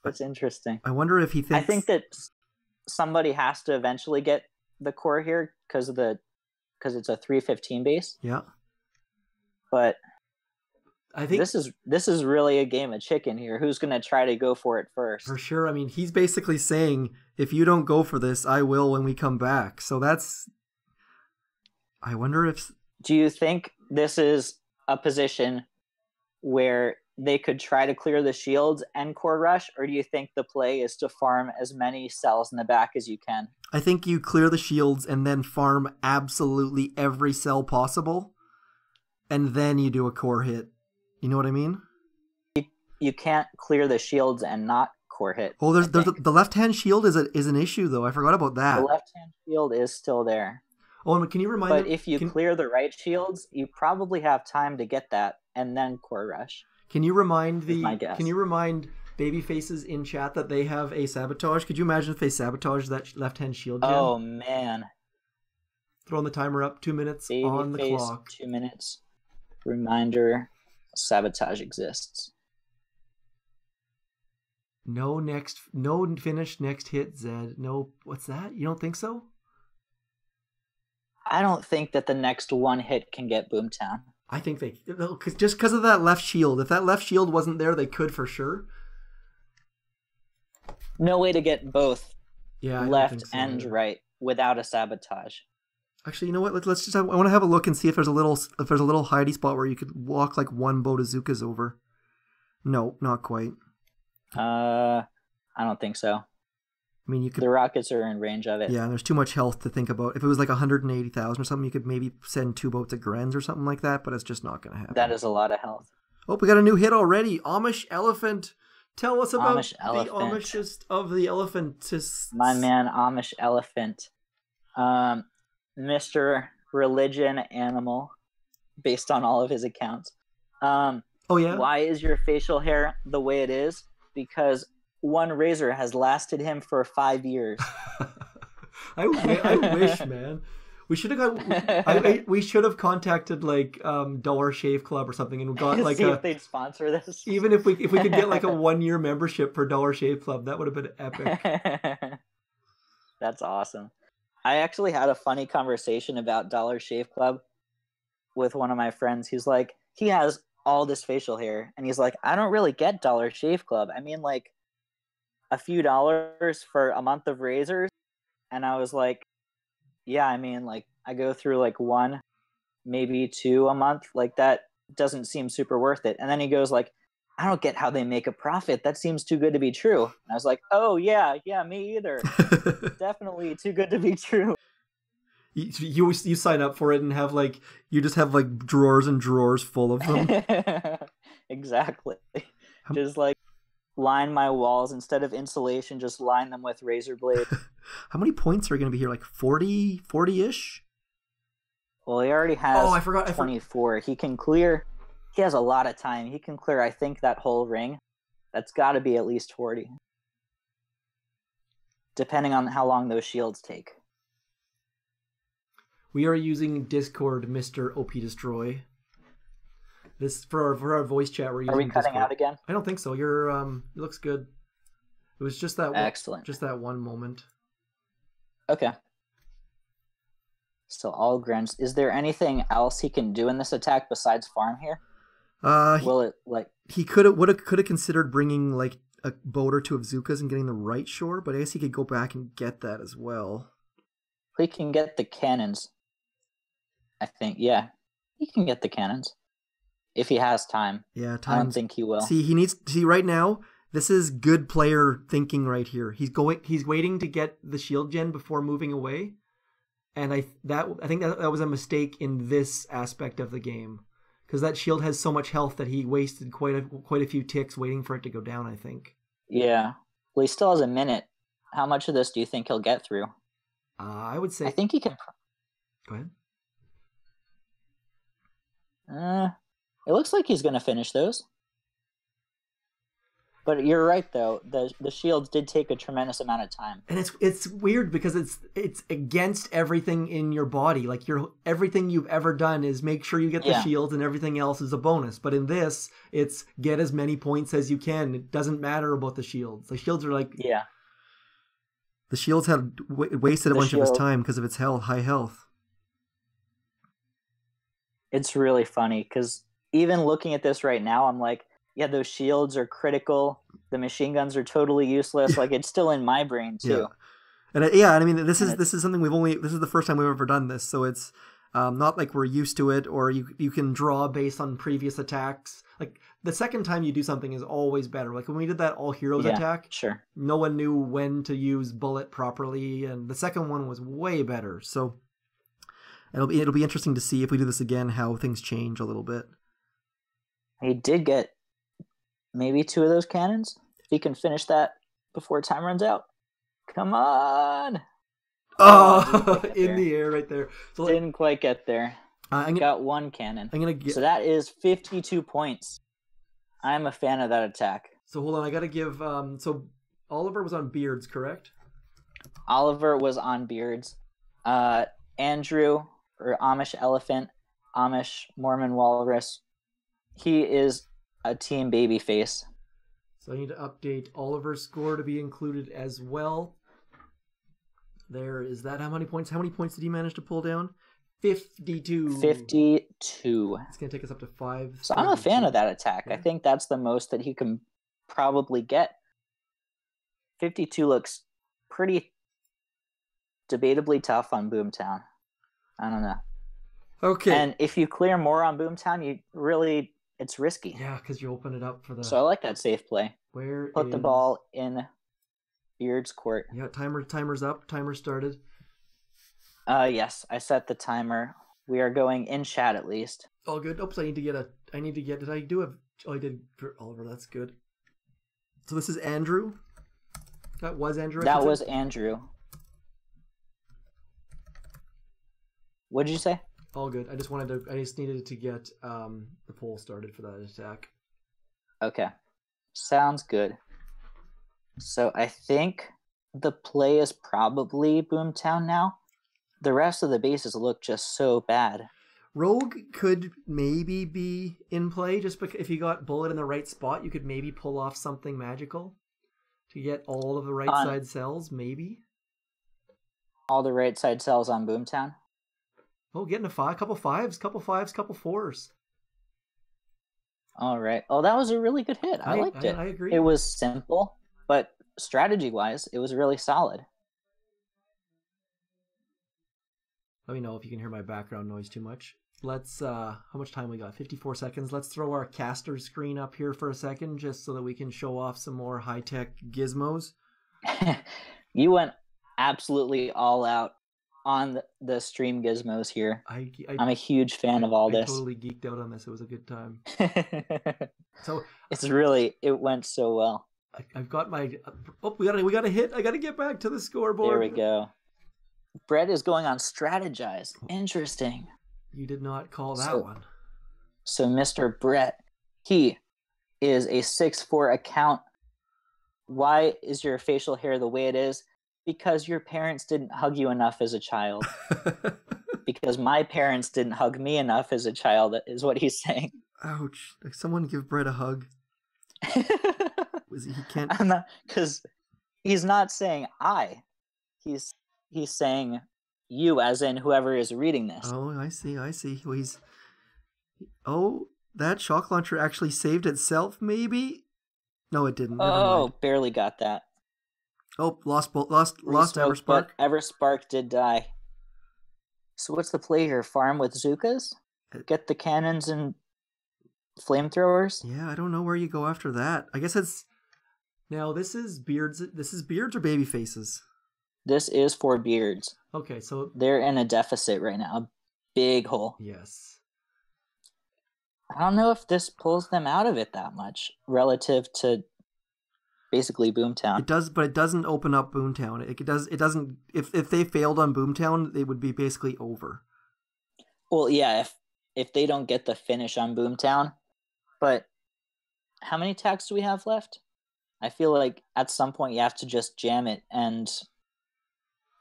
That's interesting. I wonder if he thinks... I think that somebody has to eventually get the core here because it's a 315 base. Yeah. But I think this is really a game of chicken here. Who's going to try to go for it first? For sure. I mean, he's basically saying, if you don't go for this, I will when we come back. So that's... I wonder if... Do you think this is a position where they could try to clear the shields and core rush, or do you think the play is to farm as many cells in the back as you can? I think you clear the shields and then farm absolutely every cell possible, and then you do a core hit. You know what I mean? You can't clear the shields and not core hit. Oh, there's the left-hand shield is an issue, though. I forgot about that. The left-hand shield is still there. Oh, and can you remind me? But if you clear the right shields, you probably have time to get that and then core rush. Can you remind Can you remind Babyfaces in chat that they have a sabotage? Could you imagine if they sabotage that left-hand shield gen? Oh, man. Throwing the timer up, 2 minutes on the clock. 2 minutes. Reminder, sabotage exists. No finish, next hit, Zed. No, what's that? You don't think so? I don't think that the next 1 hit can get Boomtown. I think just because of that left shield. If that left shield wasn't there, they could for sure. No way to get both left and either. Right without a sabotage. Actually, you know what? Let's just. I want to have a look and see if there's a little hidey spot where you could walk like 1 Botazukas over. No, not quite. I don't think so. I mean, you could. The rockets are in range of it. Yeah, and there's too much health to think about. If it was like 180,000 or something, you could maybe send 2 boats of Grens or something like that, but it's just not going to happen. That is a lot of health. Oh, we got a new hit already. Amish Elephant. Tell us about Amish the Amishest of the Elephantists. My man, Amish Elephant. Mr. Religion Animal, based on all of his accounts. Oh, yeah? Why is your facial hair the way it is? Because one razor has lasted him for 5 years. I wish, man. We should have we should have contacted like Dollar Shave Club or something and got like if they'd sponsor this. Even if we could get like a 1-year membership for Dollar Shave Club, that would have been epic. That's awesome. I actually had a funny conversation about Dollar Shave Club with one of my friends. He's like, he has all this facial hair, and he's like, I don't really get Dollar Shave Club. I mean, like a few dollars for a month of razors. And I was like, yeah, I mean, like I go through like 1, maybe 2 a month. Like that doesn't seem super worth it. And then he goes like, I don't get how they make a profit. That seems too good to be true. And I was like, oh yeah, me either. Definitely too good to be true. You sign up for it and have like, you just have like drawers and drawers full of them. Exactly. Just like line my walls instead of insulation. Just line them with razor blade. How many points are going to be here? Like 40-ish? Well, he already has Oh, I forgot. 24. He can clear. He has a lot of time. He can clear, I think, that whole ring. That's got to be at least 40. Depending on how long those shields take. We are using Discord, Mr. OP Destroy. This for our voice chat. We're using. Are we cutting Discord. out again? I don't think so. You're it looks good. It was just that Excellent. Just that one moment. Okay. So all grunts. Is there anything else he can do in this attack besides farm here? Will it like he could have considered bringing like a boat or two of Zukas and getting the right shore, but I guess he could go back and get that as well. he can get the cannons? I think, yeah, he can get the cannons if he has time. Yeah, time. I don't think he will. See right now. This is good player thinking right here. He's waiting to get the shield gen before moving away, and I think that was a mistake in this aspect of the game, because that shield has so much health that he wasted quite a few ticks waiting for it to go down. I think. Yeah, well, he still has a minute. How much of this do you think he'll get through? I would say. I think he can. Go ahead. It looks like he's going to finish those. But you're right, though. The shields did take a tremendous amount of time. And it's weird because it's against everything in your body. Like everything you've ever done is make sure you get the shields, and everything else is a bonus. But in this, it's get as many points as you can. It doesn't matter about the shields. The shields are like the shields had wasted a bunch of his time because of its high health. It's really funny because even looking at this right now, I'm like, yeah, those shields are critical. The machine guns are totally useless. Like, it's still in my brain too. And I mean, this is something this is the first time we've ever done this, so it's not like we're used to it, or you can draw based on previous attacks. Like the second time you do something is always better. Like when we did that all heroes attack, sure, no one knew when to use bullet properly, and the second one was way better. So it'll be interesting to see if we do this again how things change a little bit. He did get maybe 2 of those cannons. If he can finish that before time runs out. Come on! Oh, in the air right there. So didn't quite get there. Got 1 cannon. So that is 52 points. I'm a fan of that attack. So hold on, I gotta give. So Oliver was on Beards, correct? Oliver was on Beards. Andrew, or Amish Elephant, Amish Mormon Walrus. He is a team Babyface. So I need to update Oliver's score to be included as well. There is that. How many points did he manage to pull down? 52. 52. It's going to take us up to 5. So I'm a fan of that attack. Yeah. I think that's the most that he can probably get. 52 looks pretty debatably tough on Boomtown. I don't know. Okay. And if you clear more on Boomtown, it's risky. Yeah, because you open it up for the... So I like that safe play. Put the ball in Beard's court. Yeah, timer's up. Timer started. Yes, I set the timer. We are going in chat at least. All good. Oops, did I do a... Oh, I did for Oliver. That's good. So this is Andrew? That was Andrew? That was Andrew. What did you say? All good. I just needed to get the poll started for that attack. Okay. Sounds good. So I think the play is probably Boomtown now. The rest of the bases look just so bad. Rogue could maybe be in play, just because if you got Bullet in the right spot, you could maybe pull off something magical to get all of the right side cells, maybe. All the right side cells on Boomtown? Oh, getting a couple fives, couple 4s. All right. Oh, that was a really good hit. I liked it. I agree. It was simple, but strategy-wise, it was really solid. Let me know if you can hear my background noise too much. Let's, how much time we got? 54 seconds. Let's throw our caster screen up here for a second, just so that we can show off some more high-tech gizmos. You went absolutely all out on the stream gizmos here. I'm a huge fan of all this. I totally geeked out on this. It was a good time. So it went so well. I've got my. Oh, we got a hit. I got to get back to the scoreboard. There we go. Brett is going on strategize. Interesting. You did not call that one. So Mr. Brett, he is a 6'4" account. Why is your facial hair the way it is? Because your parents didn't hug you enough as a child. Because my parents didn't hug me enough as a child, is what he's saying. Ouch. Like, someone give Brett a hug. He can't. Because he's not saying I. He's saying you, as in whoever is reading this. Oh, I see. Well, that shock launcher actually saved itself, maybe? No, it didn't. Never mind. Barely got that. Oh, lost Everspark. But Everspark did die. So what's the play here? Farm with Zukas? Get the cannons and flamethrowers? Yeah, I don't know where you go after that. I guess it's... Now, this is Beards or Babyfaces? This is for Beards. Okay, so... They're in a deficit right now. A big hole. Yes. I don't know if this pulls them out of it that much relative to basically Boomtown. It does, but it doesn't open up Boomtown. It doesn't. If they failed on Boomtown, they would be basically over. Well, yeah, if they don't get the finish on Boomtown, but how many attacks do we have left? I feel like at some point you have to just jam it and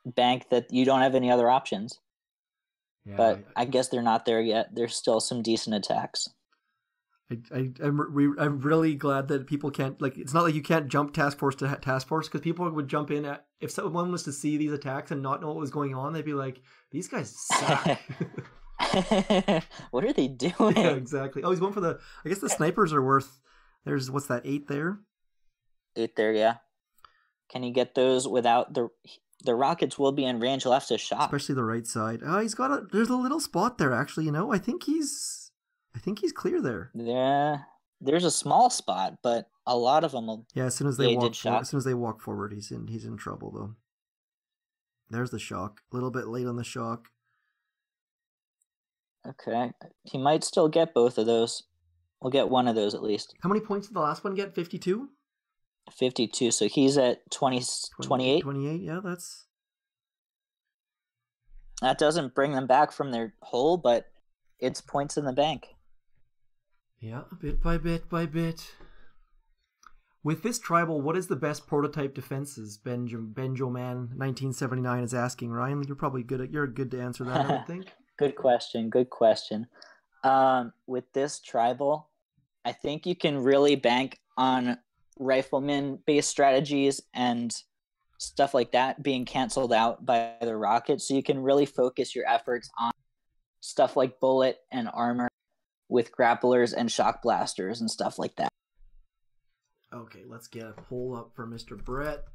bank that you don't have any other options. Yeah, but I guess they're not there yet. There's still some decent attacks. I'm really glad that people can't, like, it's not like you can't jump task force to task force, because people would jump in if someone was to see these attacks and not know what was going on, they'd be like, these guys suck. What are they doing? Yeah, exactly. Oh, he's going for I guess the snipers are worth, what's that, 8 there? 8 there, yeah. Can he get those without the rockets will be in range left to shot. Especially the right side. Oh, there's a little spot there, actually, I think he's clear there. Yeah, there's a small spot, but a lot of them will. Yeah, as soon as they walk forward, he's in trouble though. There's the shock. A little bit late on the shock. Okay, he might still get both of those. We'll get one of those at least. How many points did the last one get? 52? 52, so he's at 28? 28, yeah, That doesn't bring them back from their hole, but it's points in the bank. Yeah, bit by bit by bit. With this tribal, what is the best prototype defenses? Benjoman 1979 is asking. Ryan, you're good to answer that, I would think. Good question. With this tribal, I think you can really bank on rifleman-based strategies and stuff like that being canceled out by the rocket, so you can really focus your efforts on stuff like bullet and armor with grapplers and shock blasters and stuff like that. Okay, let's get a poll up for Mr. Brett.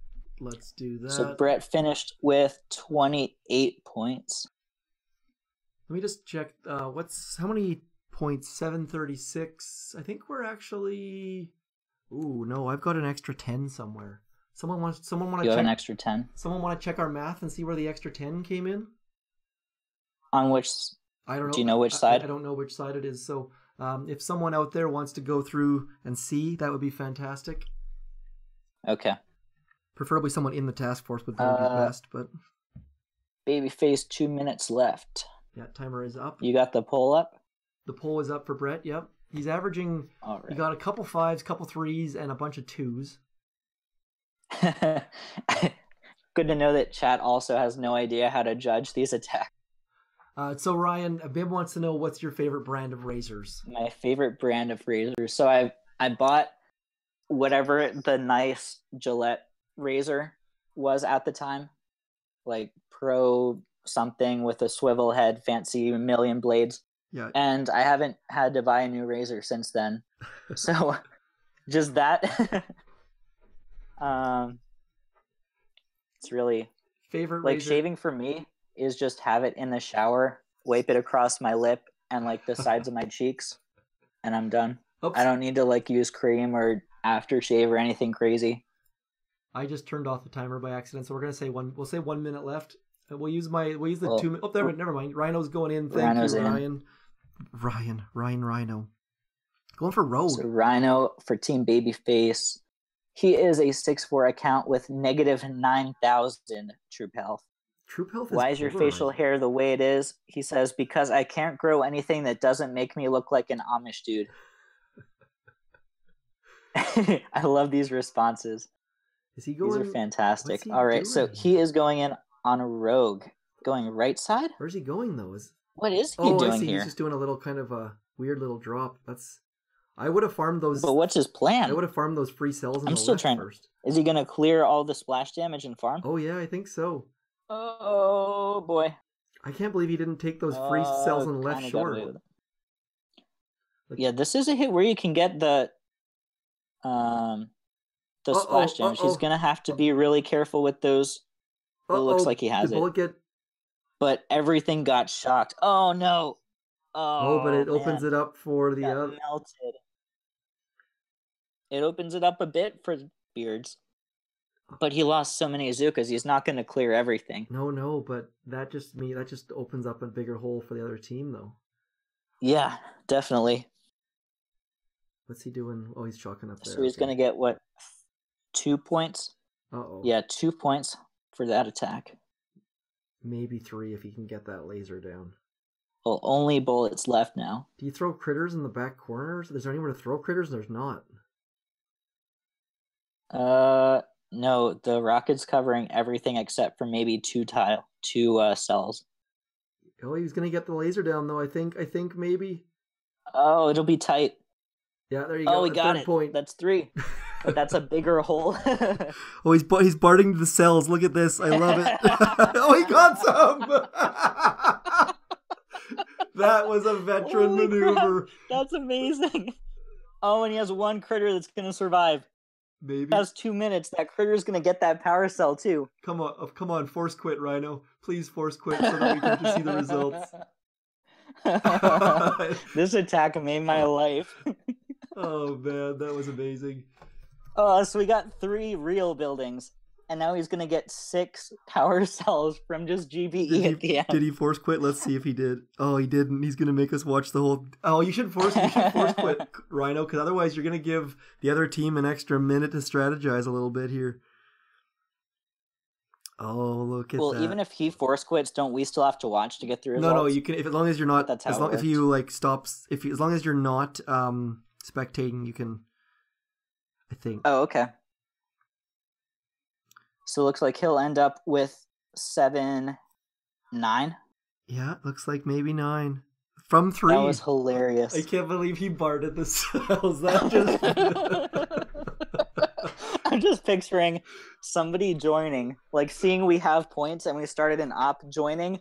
Let's do that. So Brett finished with 28 points. Let me just check. How many points? 736. I think we're actually. Ooh, no, I've got an extra 10 somewhere. Someone want to check. You have an extra 10. Someone want to check our math and see where the extra 10 came in? On which? I don't know. Do you know which side? I don't know which side it is. So, if someone out there wants to go through and see, that would be fantastic. Okay. Preferably someone in the task force would be best, but. Babyface, 2 minutes left. Yeah, timer is up. You got the poll up? The poll is up for Brett, yep. He's averaging, All right. He got a couple 5s, couple 3s, and a bunch of 2s. Good to know that chat also has no idea how to judge these attacks. So Ryan, Bib wants to know, what's your favorite brand of razors? My favorite brand of razors. So I bought whatever the nice Gillette razor was at the time, like Pro something with a swivel head, fancy million blades. Yeah. And I haven't had to buy a new razor since then. So just that. It's really favorite like razor? Shaving for me is just have it in the shower, wipe it across my lip and like the sides of my cheeks, and I'm done. Oops. I don't need to like use cream or aftershave or anything crazy. I just turned off the timer by accident, so we'll say 1 minute left. And we'll use the 2 minutes. Oh, there, never mind. Rhino's going in. Thank you, Ryan. Ryan Rhino. Going for Rogue. So Rhino for Team Babyface. He is a 6'4" account with negative 9,000 troop health. Troop health is Why is your facial polarizing. hair the way it is? He says, because I can't grow anything that doesn't make me look like an Amish dude. I love these responses. Is he These going? are fantastic. what's he All right, so doing? he is going in on a rogue. Going right side? Where's he going though? What is he Oh, I doing see. here? He's just doing a little kind of a weird little drop. I would have farmed those. But what's his plan? I would have farmed those free cells in I'm the still left trying. first. Is he going to clear all the splash damage and farm? Oh yeah, I think so. Oh, boy. I can't believe he didn't take those free cells on the left Kinda got short. away with it. Like- Yeah, this is a hit where you can get the splash damage. He's going to have to be really careful with those. It looks like he has Did it. bullet get? But everything got shocked. Oh, no. Oh, but it opens it up for the got other. melted. It opens it up a bit for Beards. But he lost so many Azukas, he's not going to clear everything. No, but that just opens up a bigger hole for the other team, though. Yeah, definitely. What's he doing? Oh, he's chalking up there. So he's going to get, what, 2 points? Uh-oh. Yeah, 2 points for that attack. Maybe 3 if he can get that laser down. Well, only bullets left now. Do you throw critters in the back corners? Is there anywhere to throw critters? There's not. No, the rocket's covering everything except for maybe two cells. Oh, he was gonna get the laser down though. I think maybe. Oh, it'll be tight. Yeah, there you go. Oh, we got Third it. point. That's 3. But that's a bigger hole. Oh, he's barting the cells. Look at this. I love it. Oh, he got some. That was a veteran Holy maneuver. crap. That's amazing. Oh, and he has 1 critter that's gonna survive. Maybe. He has 2 minutes. That critter's gonna get that power cell too. Come on, force quit, Rhino. Please force quit so that we can just see the results. This attack made my life. Oh man, that was amazing. So we got 3 real buildings, and now he's gonna get 6 power cells from just GBE at the end. Did he force quit? Let's see if he did. Oh, he didn't. He's gonna make us watch the whole. Oh, you should force quit, Rhino, because otherwise you're gonna give the other team an extra minute to strategize a little bit here. Oh, look at that. Well, even if he force quits, don't we still have to watch to get the results? No, you can. As long as you're not. That's how as long it if you like stops. As long as you're not spectating, you can. I think. Oh, okay. So it looks like he'll end up with 7-9. Yeah, looks like maybe 9 from 3. That was hilarious. I can't believe he barted the cells. That just. I'm just picturing somebody joining, like seeing we have points and we started an op joining,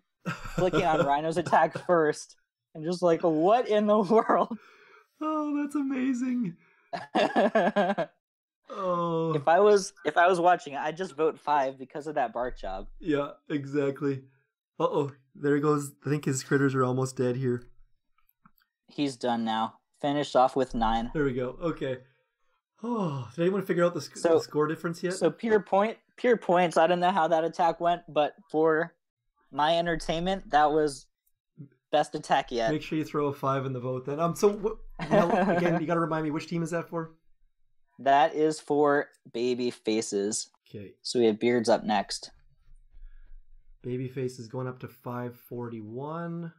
clicking on Rhino's attack first, and just like, what in the world? Oh, that's amazing. Oh. If I was watching, I'd just vote 5 because of that bark job. Yeah, exactly. Uh-oh, there he goes. I think his critters are almost dead here. He's done now. Finished off with 9. There we go. Okay. Oh, did anyone figure out the score difference yet? So pure points. I don't know how that attack went, but for my entertainment, that was best attack yet. Make sure you throw a 5 in the vote then. Again, you got to remind me, which team is that for? That is for Babyfaces. Okay. So we have Beards up next. Babyface is going up to 541.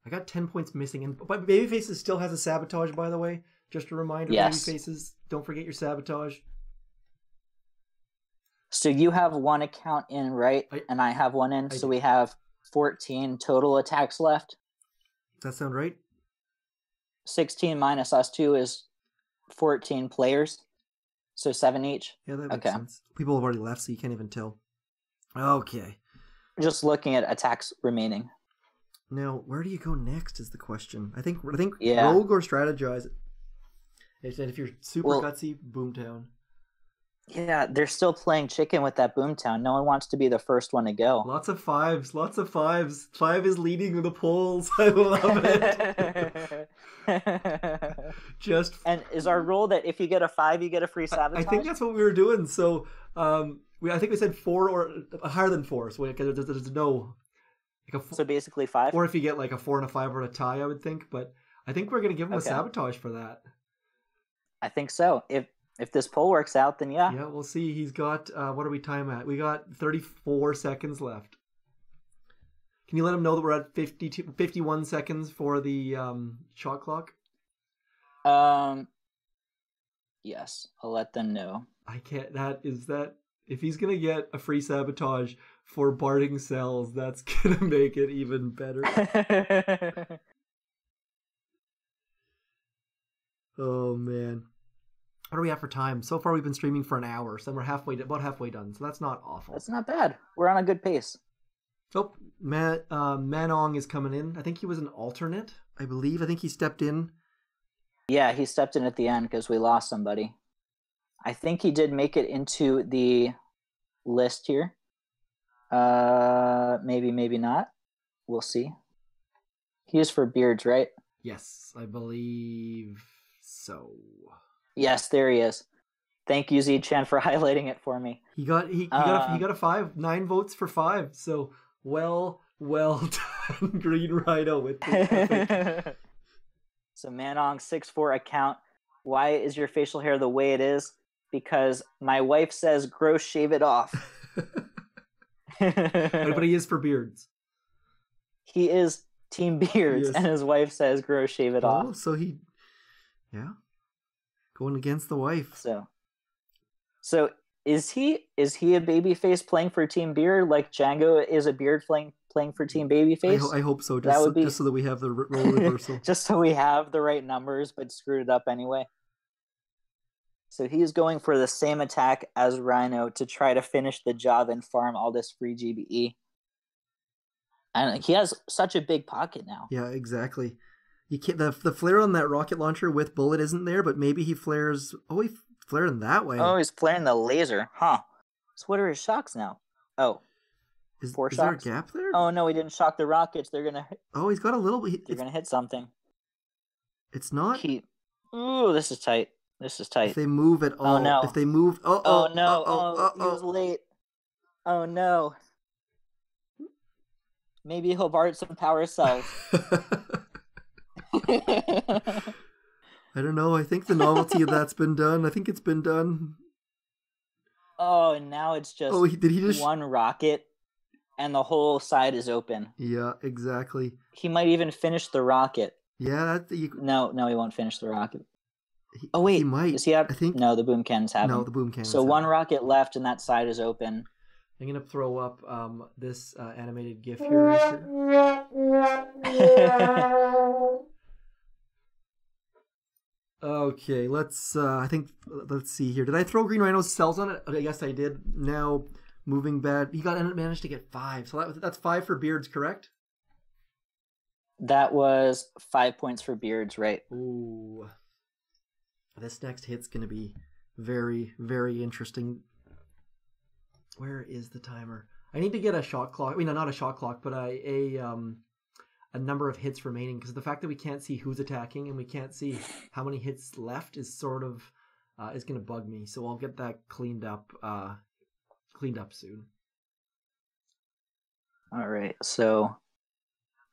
I got 10 points missing, but Babyfaces still has a sabotage, by the way. Just a reminder, yes. Babyfaces, don't forget your sabotage. So you have 1 account in, right? And I have 1 in. So we have 14 total attacks left. Does that sound right? 16 minus us 2 is 14 players. So 7 each. Yeah, that makes sense. People have already left, so you can't even tell. Okay. Just looking at attacks remaining. Now, where do you go next is the question. I think yeah. Rogue or Strategize. If you're super gutsy, Boomtown. Yeah, they're still playing chicken with that Boomtown. No one wants to be the first one to go. Lots of 5s. 5 is leading the polls. I love it. And is our rule that if you get a 5, you get a free sabotage? I think that's what we were doing. So I think we said 4 or higher than 4. So there's no. So basically 5? Or if you get like a 4 and a 5 or a tie, I would think. But I think we're going to give them a sabotage for that. I think so. If If this poll works out, then yeah. Yeah, we'll see. He's got, what are we time at? We got 34 seconds left. Can you let him know that we're at 51 seconds for the shot clock? Yes, I'll let them know. I can't, if he's going to get a free sabotage for Barding cells, that's going to make it even better. Oh, man. What are we at for time? So far, we've been streaming for an hour, so we're about halfway done. So that's not awful. That's not bad. We're on a good pace. Oh, Manong is coming in. I think he was an alternate, I believe. I think he stepped in. Yeah, he stepped in at the end because we lost somebody. I think he did make it into the list here. Maybe, maybe not. We'll see. He is for beards, right? Yes, I believe so. Yes, there he is. Thank you, Z-Chan, for highlighting it for me. He got a 5, 9 votes for 5. So well done, Green Rhino with the So Manong 6'4" account. Why is your facial hair the way it is? Because my wife says gross, shave it off. But he is for beards. He is team beards, yes. And his wife says gross, shave it off. So going against the wife. So is he a babyface playing for Team Beard like Django is a beard playing for Team Babyface? I hope so. Just so that we have the role reversal. Just so we have the right numbers, but screwed it up anyway. So he's going for the same attack as Rhino to try to finish the job and farm all this free GBE. And he has such a big pocket now. Yeah, exactly. You can't, the flare on that rocket launcher with bullet isn't there, but maybe he flares. Oh, he flaring that way. Oh, he's flaring the laser, huh? So what are his shocks now? Oh, is 4 Is shocks. there a gap there? Oh no, he didn't shock the rockets. They're gonna. Oh, he's got a little. They're gonna hit something. It's not. Ooh, this is tight. This is tight. If they move at all. Oh no. If they move. Oh no. He was late. Oh no. Maybe he'll borrow some power cells. I don't know. I think the novelty of that's been done. I think it's been done. Oh, and now it's just, did he just one rocket, and the whole side is open. Yeah, exactly. He might even finish the rocket. Yeah, No, he won't finish the rocket. Oh wait, he might. Is he out? I think no. The boom cannon's happening. No, the boom cannon. So one rocket left, and that side is open. I'm gonna throw up this animated GIF here. Okay, let's see here. Did I throw Green Rhino's cells on it? Yes, I did. Now moving bad. He managed to get 5. So that's 5 for beards, correct? That was 5 points for beards, right? Ooh. This next hit's gonna be very, very interesting. Where is the timer? I need to get a shot clock. I mean, not a shot clock, but a number of hits remaining, because the fact that we can't see who's attacking and we can't see how many hits left is sort of is going to bug me. So I'll get that cleaned up soon. All right. So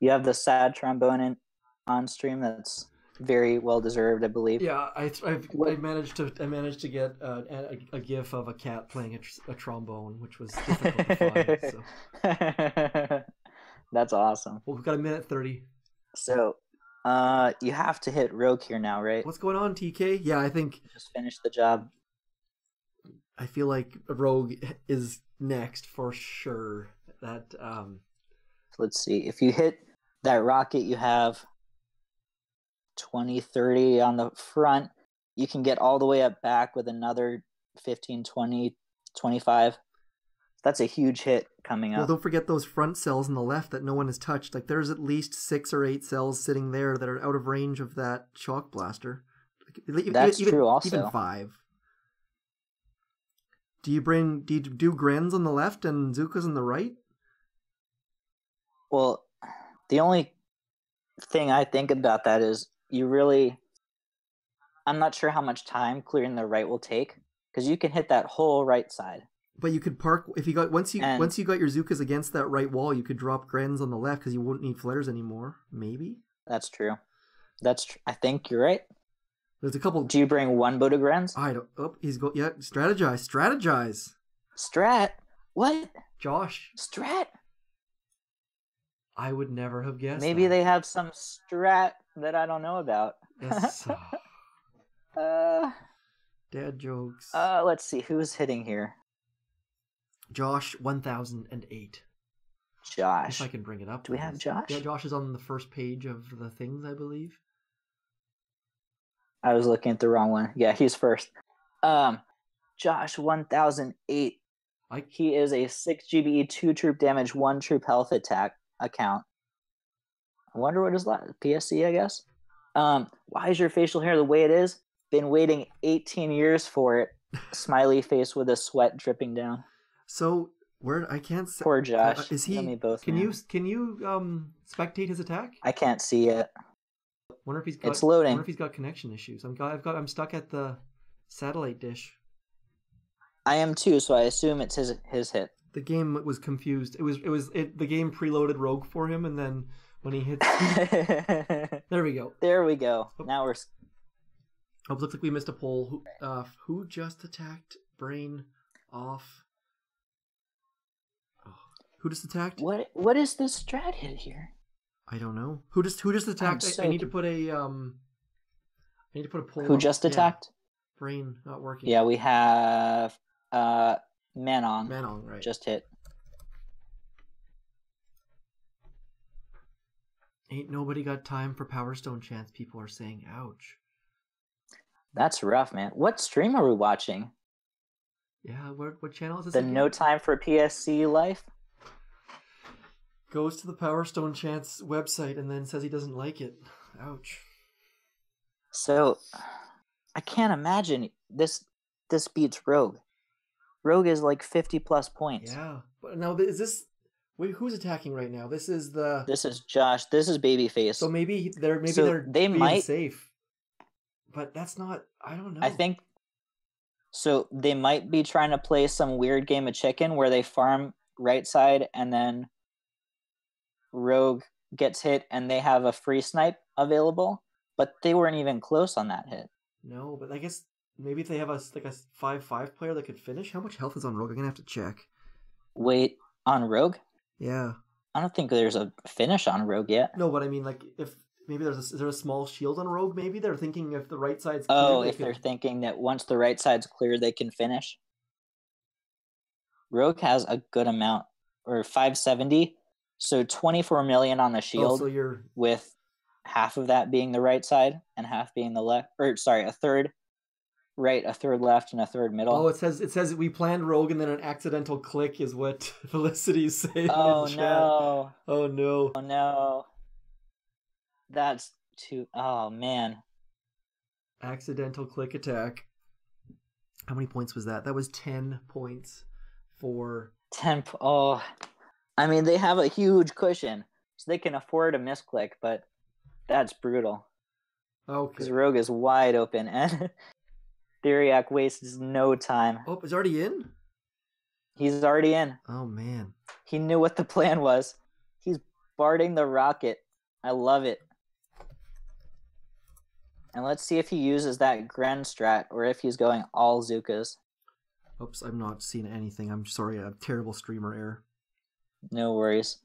you have the sad trombone on stream. That's very well deserved, I believe. Yeah, I managed to get a GIF of a cat playing a trombone, which was difficult to find. So. That's awesome. Well, we've got 1:30. So, you have to hit Rogue here now, right? What's going on, TK? Yeah, I think just finish the job. I feel like Rogue is next for sure. That Let's see. If you hit that rocket, you have 20, 30 on the front. You can get all the way up back with another 15, 20, 25. That's a huge hit coming up. Well, don't forget those front cells on the left that no one has touched. Like, there's at least 6 or 8 cells sitting there that are out of range of that shock blaster. That's true also. Even 5. Do you do Grens on the left and Zukas on the right? Well, the only thing I think about that is I'm not sure how much time clearing the right will take, because you can hit that whole right side. But you could park once you got your Zukas against that right wall, you could drop Grens on the left because you wouldn't need flares anymore. Maybe. That's true. I think you're right. There's a couple. Do you bring one Bodegrenz? I don't. Oh, he's go. Yeah, strategize. Strat? What? Josh, Strat? I would never have guessed. Maybe that. they have some strat that I don't know about. That's, dad jokes. Let's see who's hitting here. Josh 1008. Josh. If I can bring it up. Do we have Josh? Yeah, Josh is on the first page of the things, I believe. I was looking at the wrong one. Yeah, he's first. Josh 1008. He is a 6 GBE, 2 troop damage, 1 troop health attack account. I wonder what is left. PSC, I guess. Why is your facial hair the way it is? Been waiting 18 years for it. Smiley face with a sweat dripping down. So where I can't say. Poor Josh. Is he? Both, can man. you spectate his attack? I can't see it. Wonder if he's got. It's loading. Wonder if he's got connection issues. I'm stuck at the satellite dish. I am too, so I assume it's his hit. The game was confused. The game preloaded Rogue for him, and then when he hits, there we go. There we go. Now we're. Oh, it looks like we missed a poll. Who just attacked Brain off? Oh, who just attacked? What is this strat hit here? I don't know. Who just attacked? I need to put a poll. Who just attacked? Brain not working. Yeah, we have Manong. Manong, right? Just hit. Ain't nobody got time for Power Stone chance. People are saying, "Ouch." That's rough, man. What stream are we watching? Yeah, what channel is this? The again? No Time for PSC life. Goes to the Power Stone chance website and then says he doesn't like it. Ouch. So, I can't imagine this beats Rogue. Rogue is like 50 plus points. Yeah, but now is this? Wait, who's attacking right now? This is Josh. This is Babyface. So maybe they're they being might safe. But that's not. I don't know. I think. So they might be trying to play some weird game of chicken where they farm right side and then Rogue gets hit and they have a free snipe available, but they weren't even close on that hit. No, but I guess maybe if they have a 5/5 player that could finish. How much health is on Rogue? I'm gonna have to check. Wait, on Rogue? Yeah. I don't think there's a finish on Rogue yet. No, but I mean, like, if maybe is there a small shield on Rogue? Maybe they're thinking if the right side's clear, Oh, if they're thinking that once the right side's clear, they can finish. Rogue has a good amount, or 570, so 24 million on the shield, so you're with half of that being the right side and half being the left, or sorry, a third right, a third left, and a third middle. Oh, it says we planned Rogue and then an accidental click is what Felicity's saying. Oh in chat. no! Oh no! Oh no! That's too. Oh man! Accidental click attack. How many points was that? That was 10 points for 10. Oh, I mean they have a huge cushion, so they can afford a misclick, but that's brutal. Okay. Because Rogue is wide open and. Theriac wastes no time. Oh, it's already in? He's already in. Oh, man. He knew what the plan was. He's barding the rocket. I love it. And let's see if he uses that Gren strat or if he's going all Zukas. Oops, I'm not seeing anything. I'm sorry, a terrible streamer error. No worries.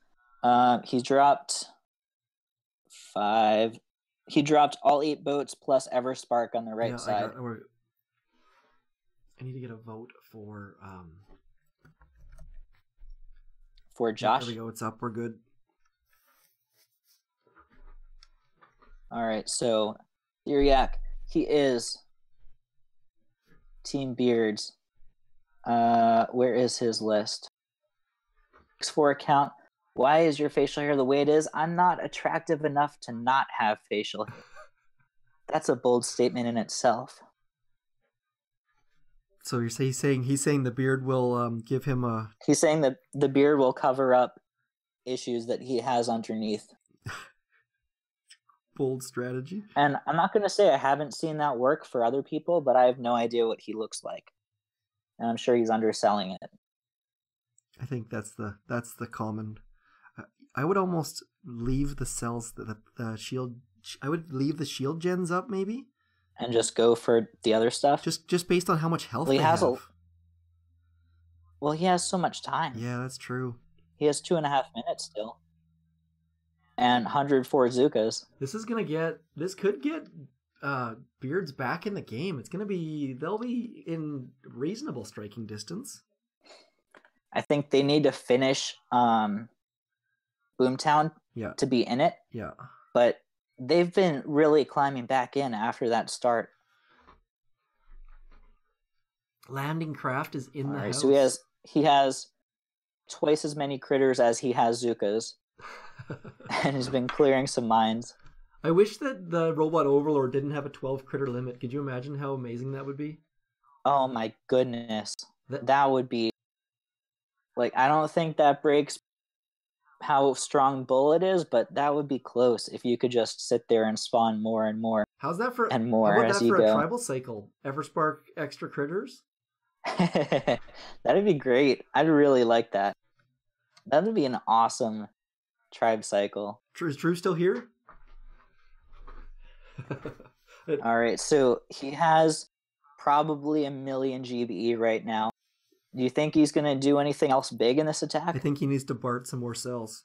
He dropped 5. He dropped all 8 boats plus Everspark on the right side. I need to get a vote for Josh. There we go. It's up. We're good. All right. So Theriac, he is Team Beards. Where is his list? X4 account. Why is your facial hair the way it is? I'm not attractive enough to not have facial hair. That's a bold statement in itself. So he's saying the beard will give him a. He's saying that the beard will cover up issues that he has underneath. Bold strategy. And I'm not going to say I haven't seen that work for other people, but I have no idea what he looks like, and I'm sure he's underselling it. I think that's the common. I would almost leave the cells the shield. I would leave the shield gens up maybe, and just go for the other stuff. Just based on how much health Well, they have. Well, he has so much time. Yeah, that's true. He has 2.5 minutes still. And 104 Zukas. This could get Beards back in the game. They'll be in reasonable striking distance. I think they need to finish Boomtown to be in it. Yeah. But they've been really climbing back in after that start. Landing Craft is in the house. So he has twice as many critters as he has Zukas. And he's been clearing some mines. I wish that the Robot Overlord didn't have a 12 critter limit. Could you imagine how amazing that would be? Oh my goodness. That would be... I don't think that breaks how strong Bullet is, but that would be close if you could just sit there and spawn more and more. How's that for... And more how about as that you for go. A tribal cycle? Everspark extra critters? That'd be great. I'd really like that. That would be an awesome tribe cycle. Is Drew still here? All right, so he has probably 1 million GBE right now. Do you think he's going to do anything else big in this attack? I think he needs to BART some more cells.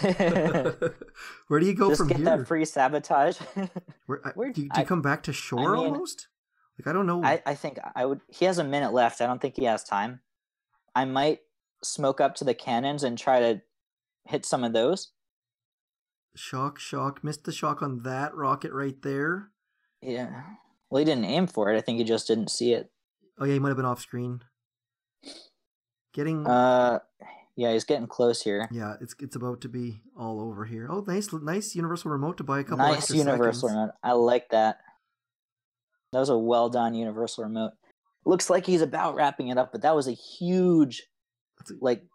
Where do you go from here? Just get that free sabotage. Do you come back to shore almost? I don't know. I think I would. He has a minute left. I don't think he has time. I might smoke up to the cannons and try to hit some of those. Shock. Missed the shock on that rocket right there. Yeah. Well, he didn't aim for it. I think he just didn't see it. Oh, yeah, he might have been off screen. Yeah, he's getting close here. Yeah, it's about to be all over here. Oh, nice universal remote to buy a couple extra seconds. Nice universal remote. I like that. That was a well done universal remote. Looks like he's about wrapping it up, but that was a huge,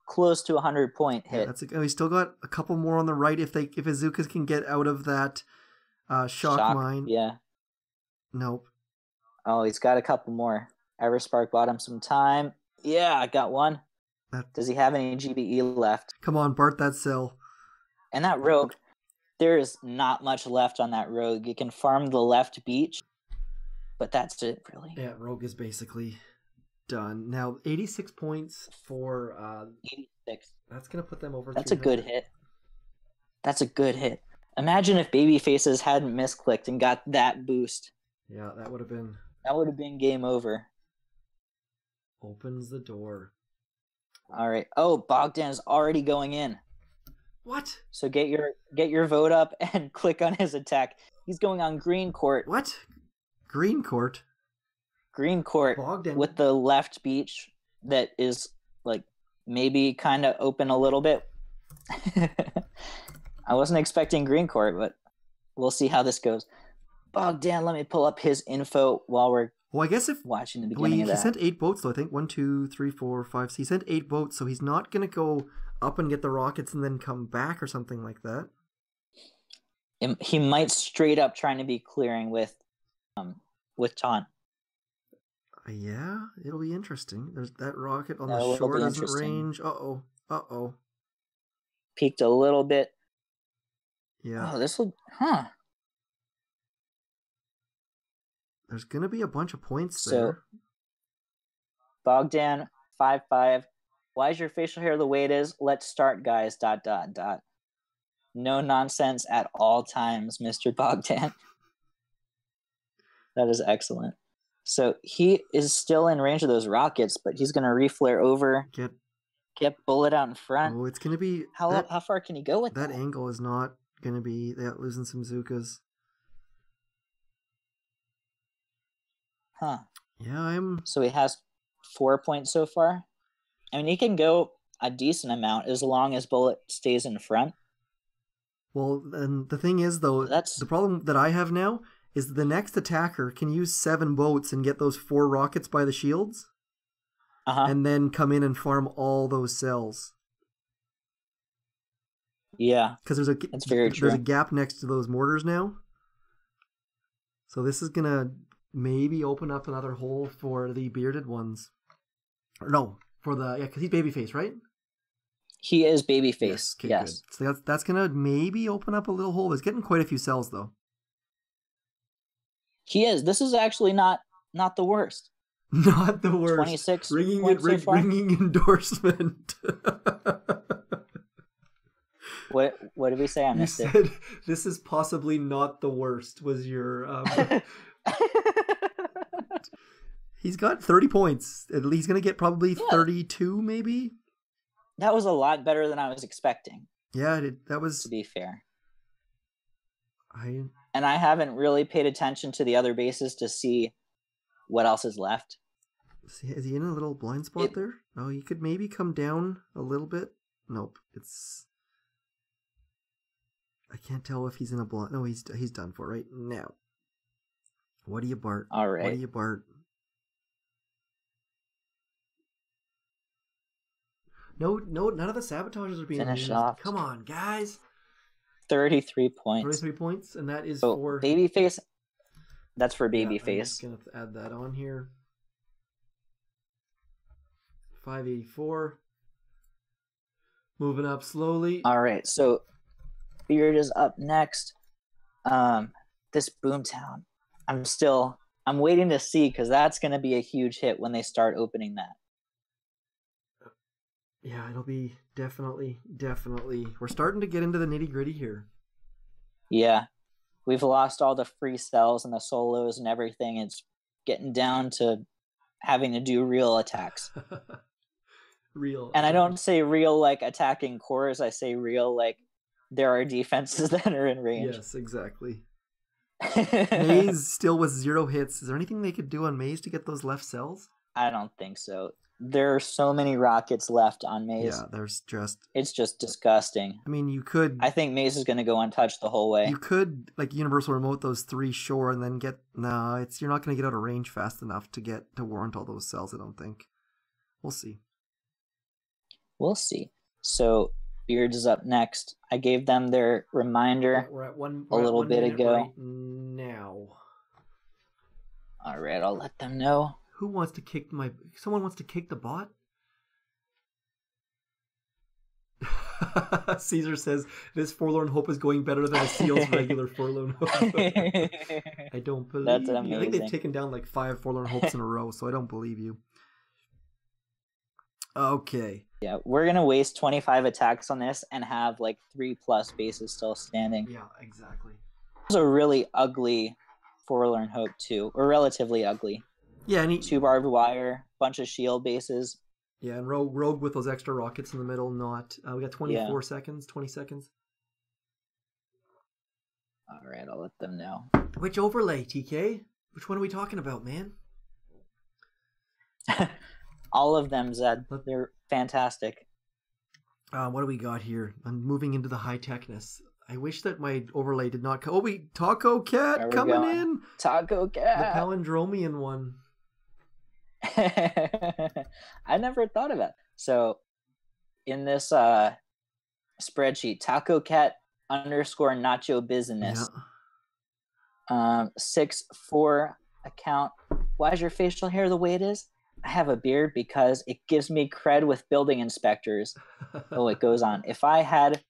close to 100-point hit. Yeah, he's still got a couple more on the right if Azukas can get out of that shock mine. Yeah. Nope. Oh, he's got a couple more. Everspark bought him some time. Yeah, I got one. Does he have any GBE left? Come on, Bart, that cell. And that rogue, there is not much left on that rogue. You can farm the left beach, but that's it, really. Yeah, rogue is basically done. Now, 86 points for... 86. That's going to put them over That's 300. A good hit. That's a good hit. Imagine if Babyfaces hadn't misclicked and got that boost. Yeah, that would have been... That would have been game over. Opens the door. All right. Oh, Bogdan's already going in. What? So get your vote up and click on his attack. He's going on green court. What? Green court? Green court Bogdan. With the left beach that is maybe kind of open a little bit. I wasn't expecting green court, but we'll see how this goes. Bogdan, let me pull up his info while we're I guess if watching the beginning of that. He sent 8 boats, though. I think 1, 2, 3, 4, 5. So he sent 8 boats, so he's not going to go up and get the rockets and then come back or something like that. He might straight up trying to be clearing with taunt. Yeah, it'll be interesting. There's that rocket on the shore doesn't range. Uh-oh. Peaked a little bit. Yeah. Oh, this will... There's going to be a bunch of points so, there. Bogdan, 5-5. Why is your facial hair the way it is? Let's start, guys, ... No nonsense at all times, Mr. Bogdan. That is excellent. So he is still in range of those rockets, but he's going to reflare over. Get Bullet out in front. Oh, it's going to be... How far can he go with that? That angle is not going to be... They're losing some Zukas. Huh. Yeah, So he has 4 points so far. I mean, he can go a decent amount as long as Bullet stays in front. Well, and the thing is, though, the problem that I have now is the next attacker can use 7 boats and get those 4 rockets by the shields. And then come in and farm all those cells. Yeah. Because there's a gap next to those mortars now. So this is going to... maybe open up another hole for the bearded ones. Or no, because he's Babyface, right? He is Babyface. Yes. Good. So that's gonna maybe open up a little hole. It's getting quite a few cells though. He is. This is actually not the worst. Not the worst. 26 ringing points so far? ringing endorsement. What did we say? I You missed it. said this is possibly not the worst. Was your He's got 30 points. He's gonna get probably 32, maybe. That was a lot better than I was expecting. Yeah, that was. To be fair. I And I haven't really paid attention to the other bases to see what else is left. Is he in a little blind spot there? Oh, he could maybe come down a little bit. Nope, it's. I can't tell if he's in a blind. No, he's done for right now. What do you, Bart? All right. What do you, Bart? No, none of the sabotages are being Finish used. off. Come on, guys. 33 points. 33 points, and that is So, for Babyface. That's for Yeah, I'm Babyface. just gonna add that on here. 584. Moving up slowly. All right, so Beard is up next. This Boomtown. I'm waiting to see because that's going to be a huge hit when they start opening that. Yeah, it'll be definitely. We're starting to get into the nitty-gritty here. Yeah, we've lost all the free cells and the solos and everything. It's getting down to having to do real attacks. Real. And I don't say real like attacking cores. I say real like there are defenses that are in range. Yes, exactly. Maze still with 0 hits. Is there anything they could do on Maze to get those left cells? I don't think so. There are so many rockets left on Maze. Yeah, there's just. It's just disgusting. I mean, you could. I think Maze is going to go untouched the whole way. You could like universal remote those 3 shore and then get. No, you're not going to get out of range fast enough to warrant all those cells. I don't think. We'll see. We'll see. So Beards is up next. I gave them their reminder We're at one a little bit ago. right now. All right, I'll let them know. Who wants to kick someone wants to kick the bot? Caesar says this Forlorn Hope is going better than a Seal's regular Forlorn Hope. I don't believe That's you. amazing. I think they've taken down like 5 Forlorn Hopes in a row, so I don't believe you. Okay. Yeah, we're going to waste 25 attacks on this and have like 3+ bases still standing. Yeah, exactly. It was a really ugly Forlorn Hope too, or relatively ugly. Yeah, and 2 barbed wire, bunch of shield bases. Yeah, and rogue with those extra rockets in the middle. Not we got 24 seconds, 20 seconds. All right, I'll let them know. Which overlay, TK? Which one are we talking about, man? All of them, Zed. They're fantastic. What do we got here? I'm moving into the high techness. I wish that my overlay did not. Taco Cat coming in. Taco Cat. The palindromian one. I never thought of it. So, in this spreadsheet, Taco Cat _ Nacho Business. Yeah. 6'4" account. Why is your facial hair the way it is? I have a beard because it gives me cred with building inspectors. Oh, it goes on. If I had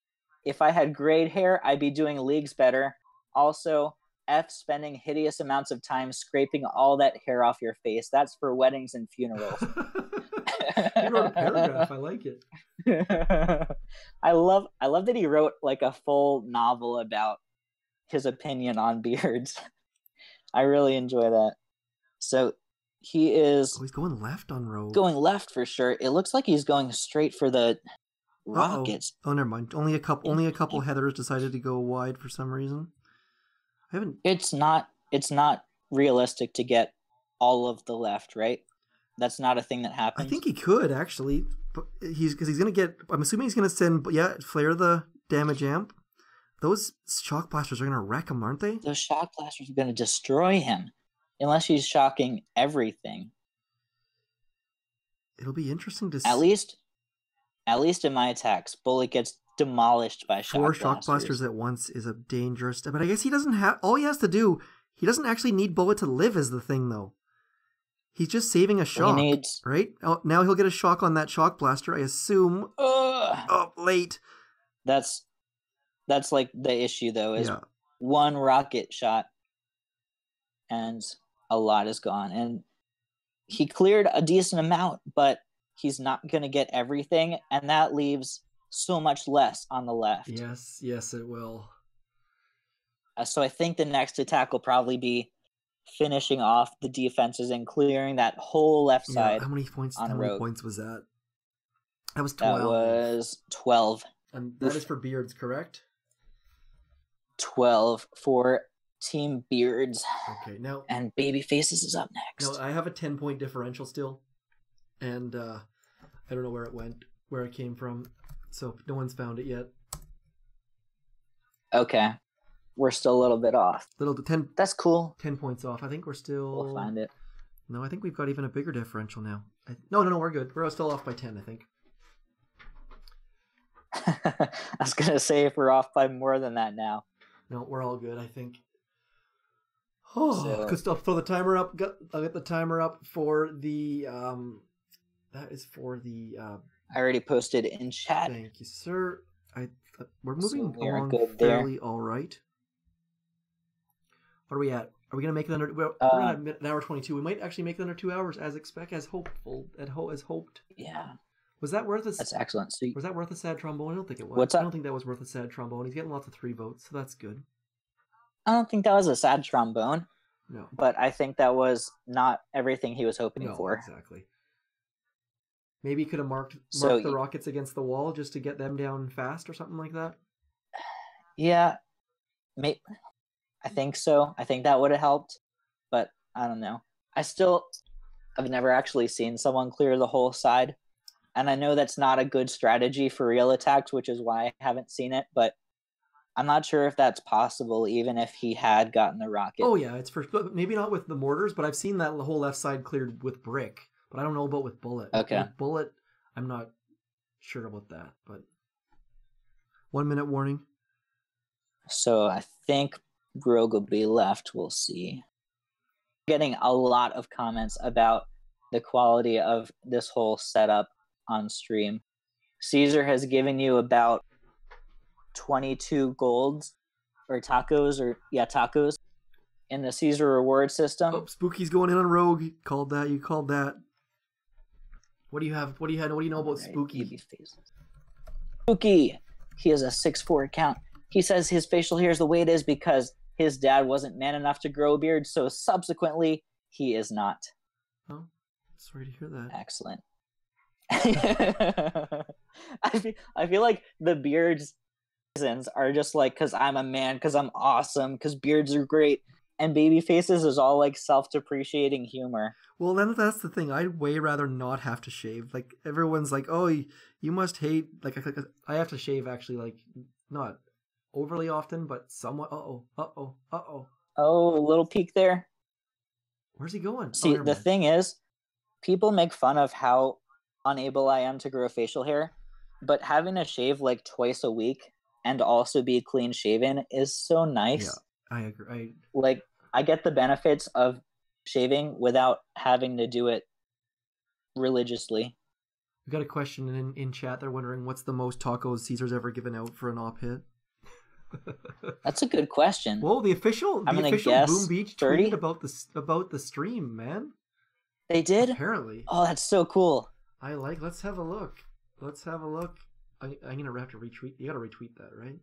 grayed hair, I'd be doing leagues better. Also, F spending hideous amounts of time scraping all that hair off your face. That's for weddings and funerals. You wrote a paragraph. I like it. I love that he wrote like a full novel about his opinion on beards. I really enjoy that. So he is. Oh, he's going left on Rogue. Going left for sure. It looks like he's going straight for the rockets. Oh, never mind. Only a couple headers decided to go wide for some reason. I haven't. It's not realistic to get all of the left, right? That's not a thing that happens. I think he could actually, but he's gonna get. I'm assuming he's gonna send. Yeah, flare the damage amp. Those shock blasters are gonna wreck him, aren't they? Those shock blasters are gonna destroy him, unless he's shocking everything. It'll be interesting to see. At least in my attacks, Bullet gets demolished by shock blasters. 4 shock blasters at once is a dangerous. But I guess he doesn't have. All he has to do. He doesn't actually need Bullet to live, is the thing, though. He's just saving a shock, right? Oh, now he'll get a shock on that shock blaster, I assume. Oh, late. That's like the issue, though, is one rocket shot, and a lot is gone. And he cleared a decent amount, but he's not going to get everything, and that leaves so much less on the left. Yes, it will. So I think the next attack will probably be finishing off the defenses and clearing that whole left side. How many points? On how many Rogue. points was that? That was 12. That was 12. And that is for beards, correct? 12 for Team Beards. Okay, now And Babyfaces is up next. I have a 10-point differential still, and I don't know where it went, where it came from, so no one's found it yet. Okay, we're still a little bit off. That's cool. 10 points off. I think we're still. We'll find it. No, I think we've got even a bigger differential now. No, we're good. We're still off by 10, I think. I was gonna say if we're off by more than that now. No, we're all good, I think. Oh, So- good stuff. Throw the timer up. I'll get the timer up for the. That is for the. I already posted in chat. Thank you, sir. We're moving we are along good there. fairly all right. What are we at? Are we gonna make it under? We're at an hour 22. We might actually make it under 2 hours, as hoped. Yeah, Was that worth a? that's excellent. So Was that worth a sad trombone? I don't think it was. What's I up? don't think that was worth a sad trombone. He's getting lots of 3 votes, so that's good. I don't think that was a sad trombone, No. but I think that was not everything he was hoping No, for. exactly. Maybe he could have marked So the Rockets against the wall just to get them down fast or something like that. Yeah, I think so. I think that would have helped, but I don't know. I've never actually seen someone clear the whole side, and I know that's not a good strategy for real attacks, which is why I haven't seen it, but I'm not sure if that's possible, even if he had gotten the rocket. Oh yeah, it's maybe not with the mortars, but I've seen that whole left side cleared with brick. But I don't know about with bullet. Okay. With bullet, I'm not sure about that. But 1 minute warning. So I think Rogue will be left. We'll see. Getting a lot of comments about the quality of this whole setup on stream. Caesar has given you about 22 golds or tacos in the Caesar reward system. Oh, Spooky's going in on Rogue. You called that. What do you have? What do you know about Spooky? Babyfaces. Spooky. He has a 6'4" count. He says his facial hair is the way it is because his dad wasn't man enough to grow a beard, so subsequently he is not. Oh, sorry to hear that. Excellent. I feel like the beards reasons are just like because I'm a man, because I'm awesome, because beards are great, and Babyfaces is all like self-depreciating humor. Well, then that's the thing. I'd way rather not have to shave. Like everyone's like, "Oh, you must hate." Like I have to shave actually, like not overly often, but somewhat. Uh oh. Oh, a little peek there. Where's he going? See, the thing is, people make fun of how unable I am to grow facial hair, but having to shave like twice a week and also be clean shaven is so nice. Yeah, I agree. I get the benefits of shaving without having to do it religiously. We got a question in chat. They're wondering what's the most tacos Caesar's ever given out for an op hit. That's a good question. Well, the official guess Boom Beach 30? tweeted about the stream, man. They did? Apparently. Oh, that's so cool. Let's have a look. I'm gonna have to retweet. You gotta retweet that, right?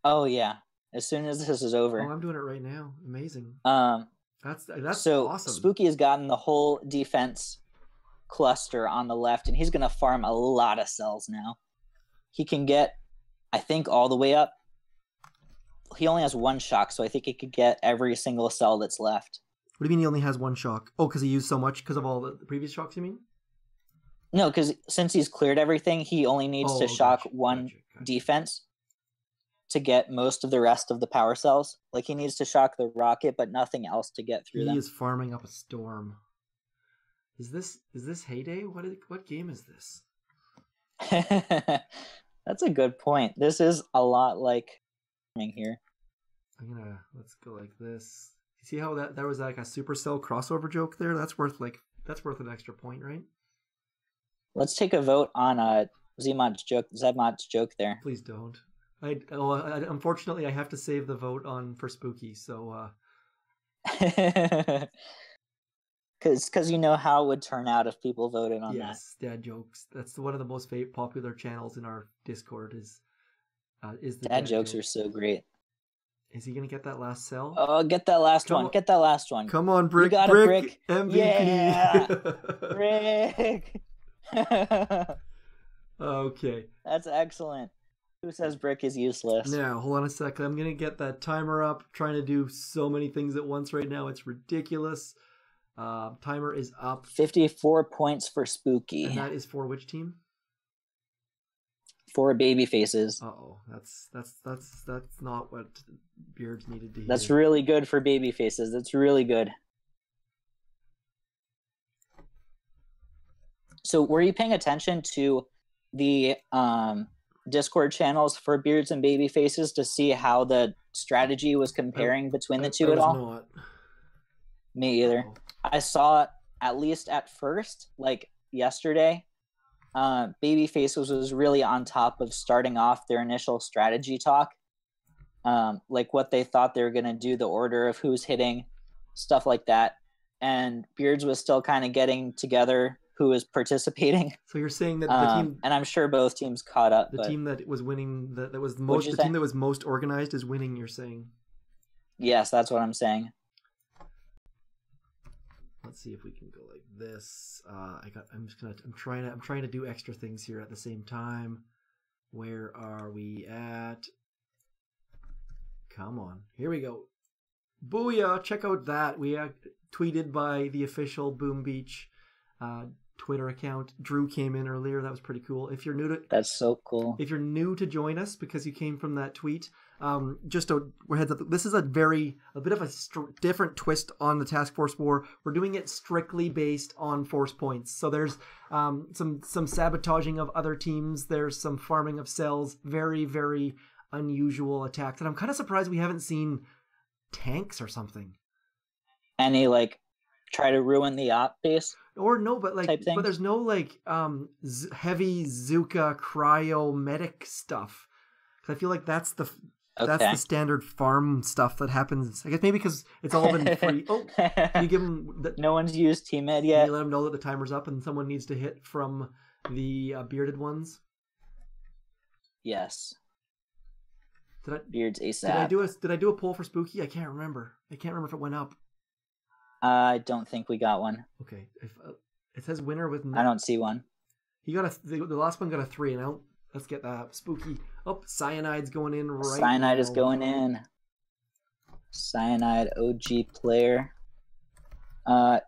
Oh yeah. As soon as this is over. Oh, I'm doing it right now. Amazing. That's so awesome. Spooky has gotten the whole defense cluster on the left, and he's gonna farm a lot of cells now. He can get, I think, all the way up. He only has 1 shock, so I think he could get every single cell that's left. What do you mean he only has 1 shock? Oh, because he used so much because of all the previous shocks, you mean? No, because since he's cleared everything, he only needs to shock one defense to get most of the rest of the power cells. Like, he needs to shock the rocket, but nothing else to get through them. He is farming up a storm. Is this Heyday? What game is this? That's a good point. This is a lot like here. Let's go like this. You see how that was like a Supercell crossover joke there? That's worth an extra point, right? Let's take a vote on Zmod's joke there. Please don't. Unfortunately, I have to save the vote for Spooky. So Because you know how it would turn out if people voted on that. Yes, dad jokes. That's one of the most popular channels in our Discord. Is the Dad jokes are so great. Is he gonna get that last cell? Oh, get that last one. Get that last one. Come on, Brick. You got Brick, it, Brick. MVP. Yeah, Brick. Okay. That's excellent. Who says Brick is useless? Now, hold on a second. I'm gonna get that timer up. I'm trying to do so many things at once right now. It's ridiculous. Timer is up. 54 points for Spooky. And that is for which team? For Babyfaces. Uh-oh. That's not what Beards needed to hear. That's really good for Babyfaces. That's really good. So were you paying attention to the Discord channels for Beards and Babyfaces to see how the strategy was comparing between the two at all? Not. Me either. Uh-oh. I saw it at least at first, like yesterday. Babyfaces was really on top of starting off their initial strategy talk, like what they thought they were going to do, the order of who's hitting, stuff like that. And Beards was still kind of getting together who was participating. So you're saying that the team, and I'm sure both teams caught up. The team that was winning, the team that was most organized is winning. You're saying? Yes, that's what I'm saying. Let's see if we can go like this. I'm trying to do extra things here at the same time. Where are we at? Come on, here we go. Booyah! Check out that. We tweeted by the official Boom Beach Twitter account. Drew came in earlier. That was pretty cool. If you're new to That's so cool. If you're new to join us because you came from that tweet, we're heads up. This is a bit of a different twist on the Task Force War. We're doing it strictly based on force points. So there's some sabotaging of other teams. There's some farming of cells. Very, very unusual attacks. And I'm kind of surprised we haven't seen tanks or something. Any try to ruin the op base? Or no, but there's no heavy Zuka cryo medic stuff. Because I feel like that's the standard farm stuff that happens. I guess maybe because it's all been free. Oh, you give them. No one's used Team Med yet. You let them know that the timer's up and someone needs to hit from the bearded ones. Yes. Beards ASAP. Did I do a poll for Spooky? I can't remember. I can't remember if it went up. I don't think we got one. Okay. It says winner with. I don't see one. He got the last one got a 3, and let's get that Spooky. Oh, Cyanide's going in right. Cyanide is going in. Cyanide OG player.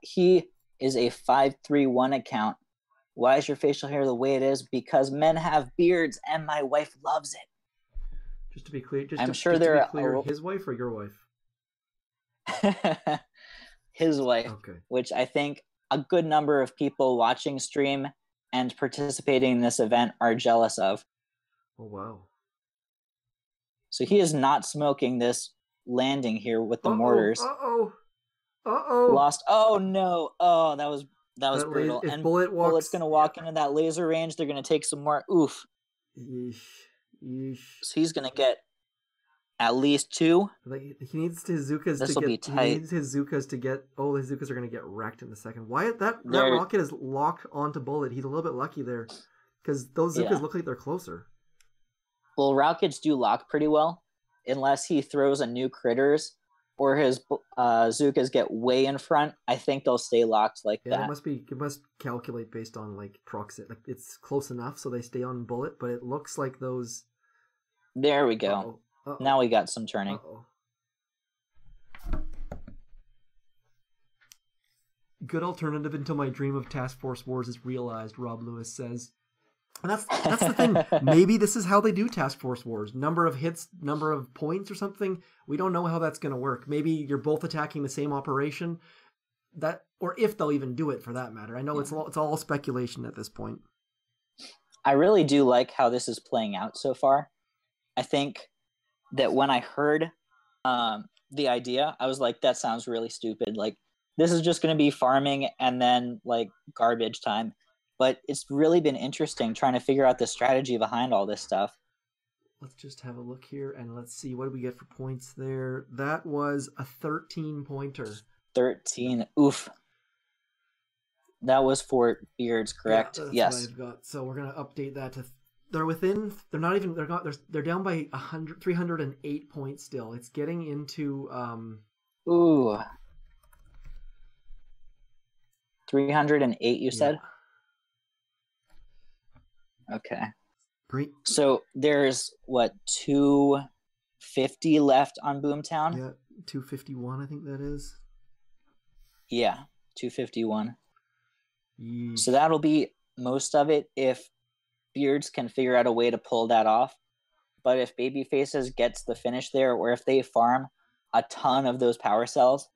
He is a 531 account. Why is your facial hair the way it is? Because men have beards, and my wife loves it. Just to be clear, his wife or your wife? His wife, okay. Which I think a good number of people watching stream and participating in this event are jealous of. Oh, wow. So he is not smoking this landing here with the mortars. Uh-oh. Lost. Oh, no. Oh, that was brutal. And Bullet's going to walk into that laser range. They're going to take some more. Oof. Yeesh. So he's going to get at least 2. He needs his Zukas to get. Be tight. He needs his Zukas to get. Oh, his Zukas are going to get wrecked in a second. Why that rocket is locked onto Bullet? He's a little bit lucky there, because those Zukas look like they're closer. Well, rockets do lock pretty well, unless he throws a new critters or his Zukas get way in front. I think they'll stay locked like that. It must calculate based on proximity. It's close enough so they stay on Bullet, but it looks like those. There we go. Uh-oh. Now we got some turning. Uh-oh. Good alternative until my dream of Task Force Wars is realized, Rob Lewis says. And that's the thing. Maybe this is how they do Task Force Wars. Number of hits, number of points or something. We don't know how that's going to work. Maybe you're both attacking the same operation. Or if they'll even do it for that matter. I know it's all speculation at this point. I really do like how this is playing out so far. I think that when I heard the idea, I was like, that sounds really stupid. This is just going to be farming and then garbage time. But it's really been interesting trying to figure out the strategy behind all this stuff. let's just have a look here and let's see what do we get for points there. That was a 13-pointer. 13. Oof. That was for Beards, correct? Yeah, that's yes. what I've got. So we're gonna update that to. They're down by 308 points still. It's getting into Ooh. 308, you said? Okay. Great. So there's, 250 left on Boomtown? Yeah, 251, I think that is. Yeah, 251. Yeesh. So that'll be most of it if Beards can figure out a way to pull that off. But if Babyfaces gets the finish there, or if they farm a ton of those power cells,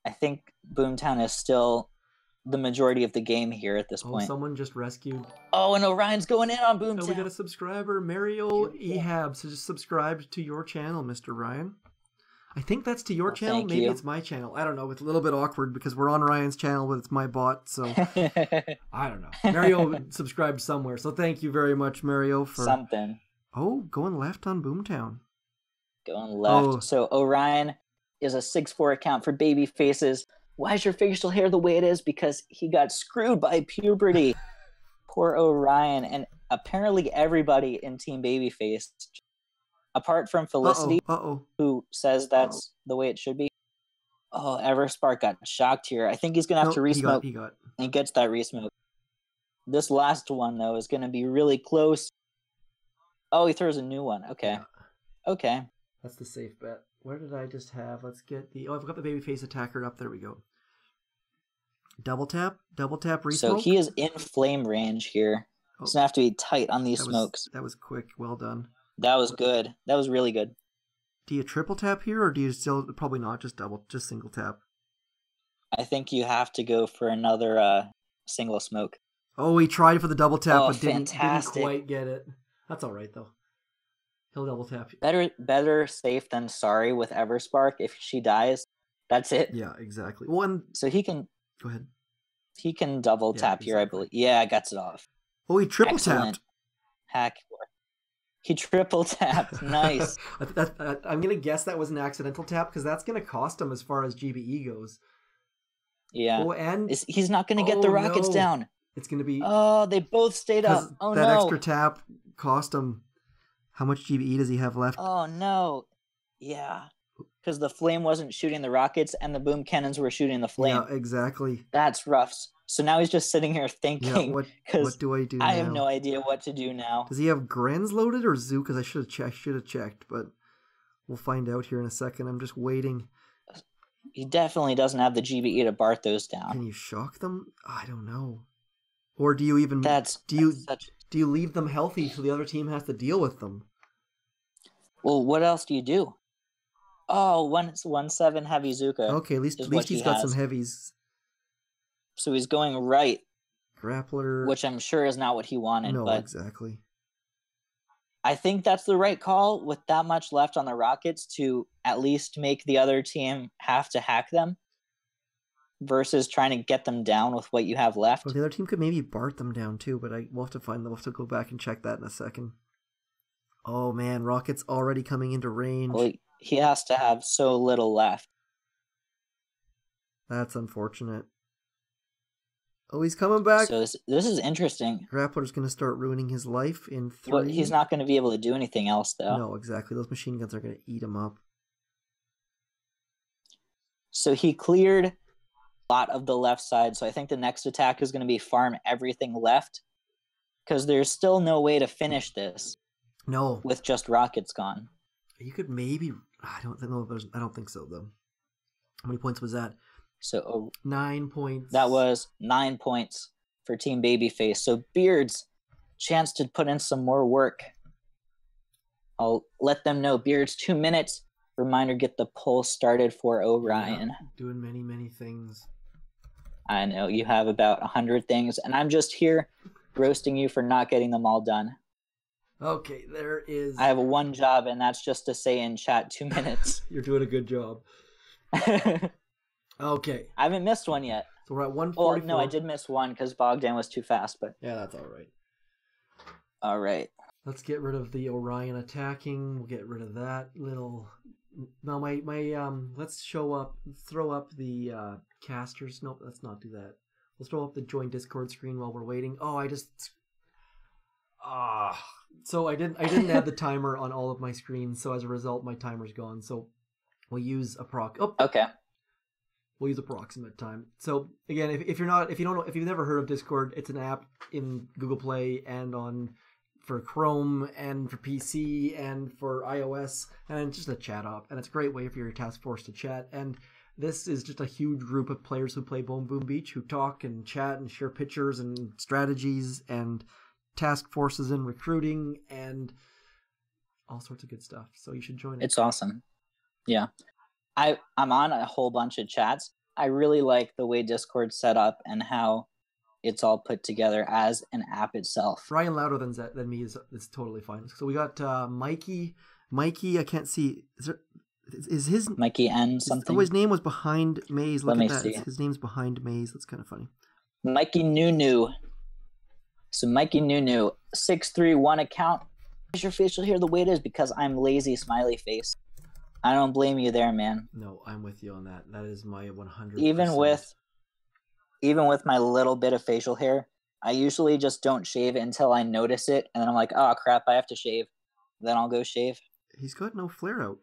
I think Boomtown is still the majority of the game here at this point. Someone just rescued. Oh, and Orion's going in on Boomtown. Oh, we got a subscriber, Mario Ehab, so just subscribed to your channel, Mr. Ryan. I think that's to your channel. Maybe it's my channel. I don't know. It's a little bit awkward because we're on Ryan's channel, but it's my bot, so I don't know. Mario subscribed somewhere, so thank you very much, Mario, for something. Oh, going left on Boomtown. Going left. Oh. So Orion is a 6-4 account for Babyfaces. Why is your facial hair the way it is? Because he got screwed by puberty. Poor Orion. And apparently everybody in Team Babyface, apart from Felicity, who says that's the way it should be. Oh, Everspark got shocked here. I think he's going to have to resmoke. He got. And he gets that resmoke. This last one, though, is going to be really close. Oh, he throws a new one. Okay. Yeah. Okay. That's the safe bet. Where did I just have? Let's get the... Oh, I've got the Babyface attacker up. There we go. Double tap, resmoke. So he is in flame range here. He's going to have to be tight on these smokes. That was quick. Well done. That was good. That was really good. Do you triple tap here, or do you still... Probably not, just single tap. I think you have to go for another single smoke. Oh, he tried for the double tap, but didn't fantastic. quite get it. That's all right, though. He'll double tap. Better safe than sorry with Everspark. If she dies, that's it. Yeah, exactly. One. So he can... Go ahead. He can double tap here, I believe. Yeah, gets it off. Oh, he triple tapped. Hack. He triple tapped. Nice. I'm going to guess that was an accidental tap because that's going to cost him as far as GBE goes. Yeah. Oh, and he's not going to get the rockets down. It's going to be... Oh, they both stayed up. Oh, no. That extra tap cost him... How much GBE does he have left? Oh, no. Yeah. Because the flame wasn't shooting the rockets and the boom cannons were shooting the flame. Yeah, exactly. That's rough. So now he's just sitting here thinking, what do I do now? I have no idea what to do now. Does he have Grens loaded or Zoo? Because I should have checked, but we'll find out here in a second. I'm just waiting. He definitely doesn't have the GBE to Bart those down. Can you shock them? I don't know. Or do you even... Do you leave them healthy so the other team has to deal with them? Well, what else do you do? Oh, 1-7 heavy Zuka. Okay, at least he's got some heavies. So he's going right. Grappler. Which I'm sure is not what he wanted. No, but exactly. I think that's the right call with that much left on the Rockets to at least make the other team have to hack them versus trying to get them down with what you have left. Well, the other team could maybe Bart them down too, but we'll have to find them. We'll have to go back and check that in a second. Oh man, Rocket's already coming into range. Well, he has to have so little left. That's unfortunate. Oh, he's coming back. So this is interesting. Grappler's going to start ruining his life in 3. Well, he's not going to be able to do anything else, though. No, exactly. Those machine guns are going to eat him up. So he cleared a lot of the left side, so I think the next attack is going to be farm everything left, because there's still no way to finish this. No. With just rockets gone. You could maybe... I don't think so, though. How many points was that? So 9 points. That was 9 points for Team Babyface. So Beards, chance to put in some more work. I'll let them know. Beards, 2 minutes. Reminder, get the poll started for Orion. Yeah, doing many, many things. I know, you have about 100 things, and I'm just here roasting you for not getting them all done. Okay, there is... I have one job, and that's just to say in chat 2 minutes. You're doing a good job. Okay. I haven't missed one yet. So we're at 144. Oh, no, I did miss one because Bogdan was too fast, but... Yeah, that's all right. All right. Let's get rid of the Orion attacking. We'll get rid of that little. Now my let's throw up the casters. Nope, let's not do that. Let's throw up the join Discord screen while we're waiting. Oh, so I didn't add the timer on all of my screens. So as a result, my timer's gone. So we'll use Okay. We'll use approximate time. So again, if you've never heard of Discord, it's an app in Google Play and for Chrome and for PC and for iOS, and it's just a chat app, and it's a great way for your task force to chat. And this is just a huge group of players who play Boom Boom Beach, who talk and chat and share pictures and strategies and task forces and recruiting and all sorts of good stuff. So you should join it. It's awesome. Yeah. I'm on a whole bunch of chats. I really like the way Discord's set up and how it's all put together as an app itself. Ryan louder than me is totally fine. So we got Mikey. I can't see. Is his Mikey N something? His name was behind Maze. Look Let at me that. see. His name's behind Maze. That's kind of funny. Mikey Nunu. So Mikey Nunu, 631 account. Is your facial hair the way it is? Because I'm lazy, smiley face. I don't blame you there, man. No, I'm with you on that. That is my 100%. Even with my little bit of facial hair, I usually just don't shave until I notice it, and then I'm like, oh crap, I have to shave. Then I'll go shave. He's got no flare out.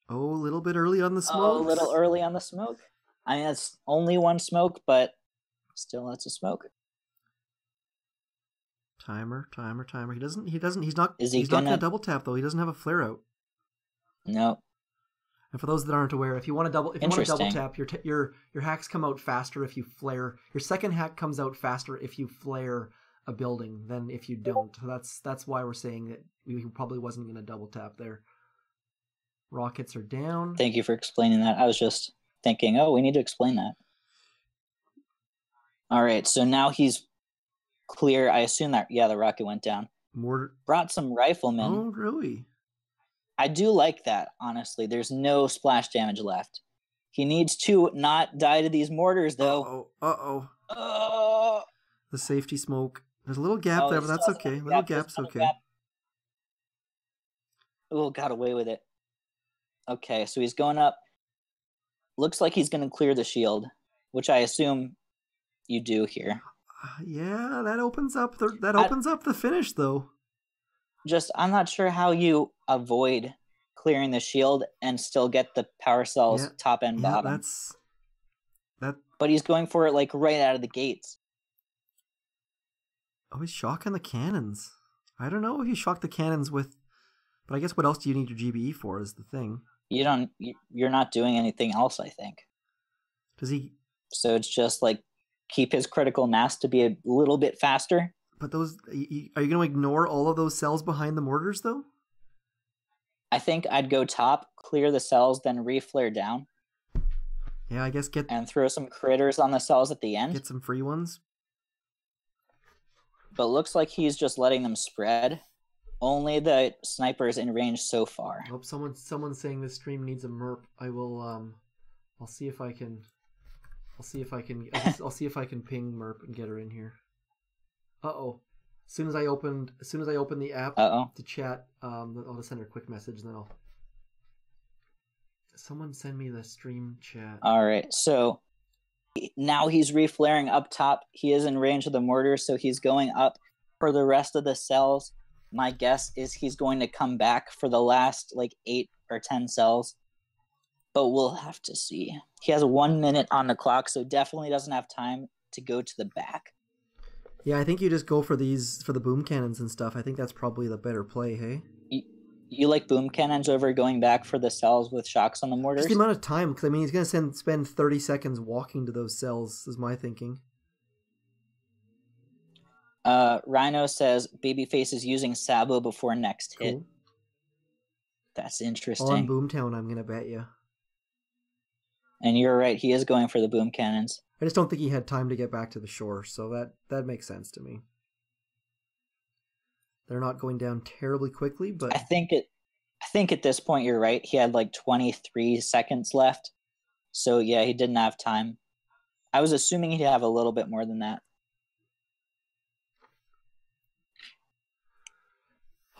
Oh, a little bit early on the smoke. Oh, a little early on the smoke. I mean, it's only one smoke, but still, it's a smoke. Timer. He's not gonna gonna double tap though. He doesn't have a flare out. No. And for those that aren't aware, if you want to double tap, your hacks come out faster if you flare. Your second hack comes out faster if you flare a building than if you don't. So that's why we're saying that he probably wasn't going to double tap there. Rockets are down. Thank you for explaining that. I was just thinking, oh, we need to explain that. All right, so now he's clear. I assume that, yeah, the rocket went down. Brought some riflemen. Oh, really? I do like that, honestly. There's no splash damage left. He needs to not die to these mortars, though. Uh-oh. The safety smoke. There's a little gap there, but that's okay. Little gap's okay. Oh, got away with it. Okay, so he's going up. Looks like he's going to clear the shield, which I assume you do here. Yeah, that opens up the finish, though. I'm not sure how you avoid clearing the shield and still get the power cells top and bottom. But he's going for it like right out of the gates. Oh, he's shocking the cannons. I don't know if he shocked the cannons with, but I guess what else do you need your GBE for is the thing. You're not doing anything else, I think. Does he? So it's just like keep his critical mass to be a little bit faster. But are you going to ignore all of those cells behind the mortars, though? I think I'd go top, clear the cells, then re-flare down. Yeah, I guess and throw some critters on the cells at the end. Get some free ones. But looks like he's just letting them spread. Only the snipers in range so far. I hope someone's saying this stream needs a merp. I will. I'll see if I can. I'll see if I can ping merp and get her in here. Uh-oh. As soon as I open the app to chat, I'll just send her a quick message, and then someone send me the stream chat. All right, so now he's reflaring up top. He is in range of the mortar, so he's going up for the rest of the cells. My guess is he's going to come back for the last 8 or 10 cells, but we'll have to see. He has 1 minute on the clock, so definitely doesn't have time to go to the back. Yeah, I think you just go for the boom cannons and stuff. I think that's probably the better play, hey? You like boom cannons over going back for the cells with shocks on the mortars? Just the amount of time, because he's going to spend 30 seconds walking to those cells, is my thinking. Rhino says Babyfaces using Sabo before next hit. Cool. That's interesting. On Boomtown, I'm going to bet you. And you're right, he is going for the boom cannons. I just don't think he had time to get back to the shore, so that makes sense to me. They're not going down terribly quickly, but I think at this point you're right. He had 23 seconds left. So yeah, he didn't have time. I was assuming he'd have a little bit more than that.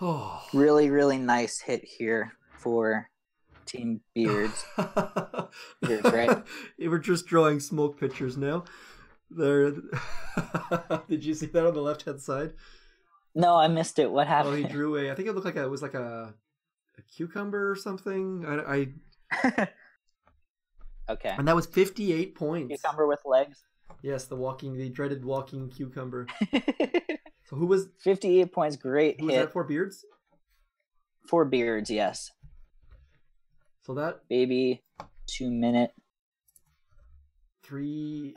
Oh. Really, really nice hit here for Team Beards. Beards, right? We're just drawing smoke pictures now. There. Did you see that on the left-hand side? No, I missed it. What Oh, happened? he drew a. I think it looked like it was like a cucumber or something. Okay. And that was 58 points. Cucumber with legs. Yes, the dreaded walking cucumber. So who was 58 points? Great who was hit that for? Beards. for Beards. Yes. So that Baby, 2 minute. 3.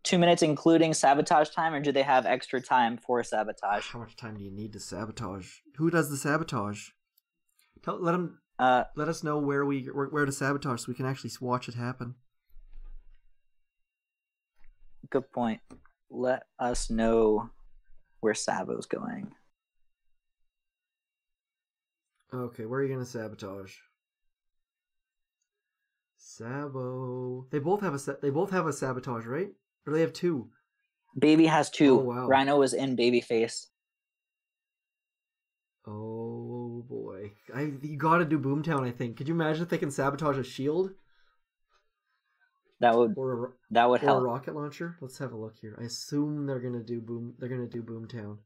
2 minutes including sabotage time, or do they have extra time for sabotage? How much time do you need to sabotage? Who does the sabotage? Let us know where to sabotage so we can actually watch it happen. Good point. Let us know where Sabo's going. Okay, where are you gonna sabotage? Sabo. They both have a sabotage, right? Or do they have 2? Baby has 2. Oh, wow. Rhino was in Babyface. Oh boy, you gotta do Boomtown. I think. Could you imagine if they can sabotage a shield That would or a help. rocket launcher? Let's have a look here. I assume they're gonna do Boomtown.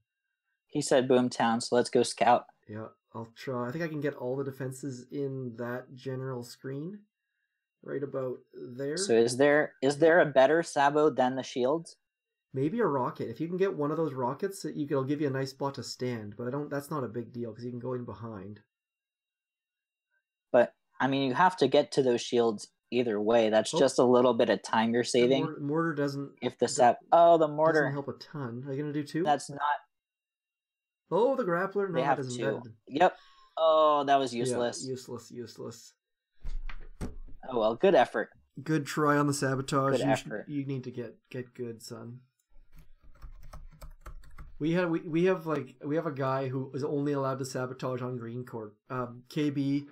He said Boomtown, so let's go scout. Yeah, I'll try. I think I can get all the defenses in that general screen, right about there. So is there a better Sabo than the shields? Maybe a rocket. If you can get one of those rockets, it'll give you a nice spot to stand. But that's not a big deal because you can go in behind. But I mean, you have to get to those shields either way. That's just a little bit of time you're saving. Mortar doesn't. If the mortar doesn't help a ton. Are you gonna do 2? That's not. Oh, the grappler. No, They have 2. Yep. Oh, that was useless. Yeah, useless. Oh well, good effort. Good try on the sabotage. Good effort. You need to get good, son. We have a guy who is only allowed to sabotage on green court. KB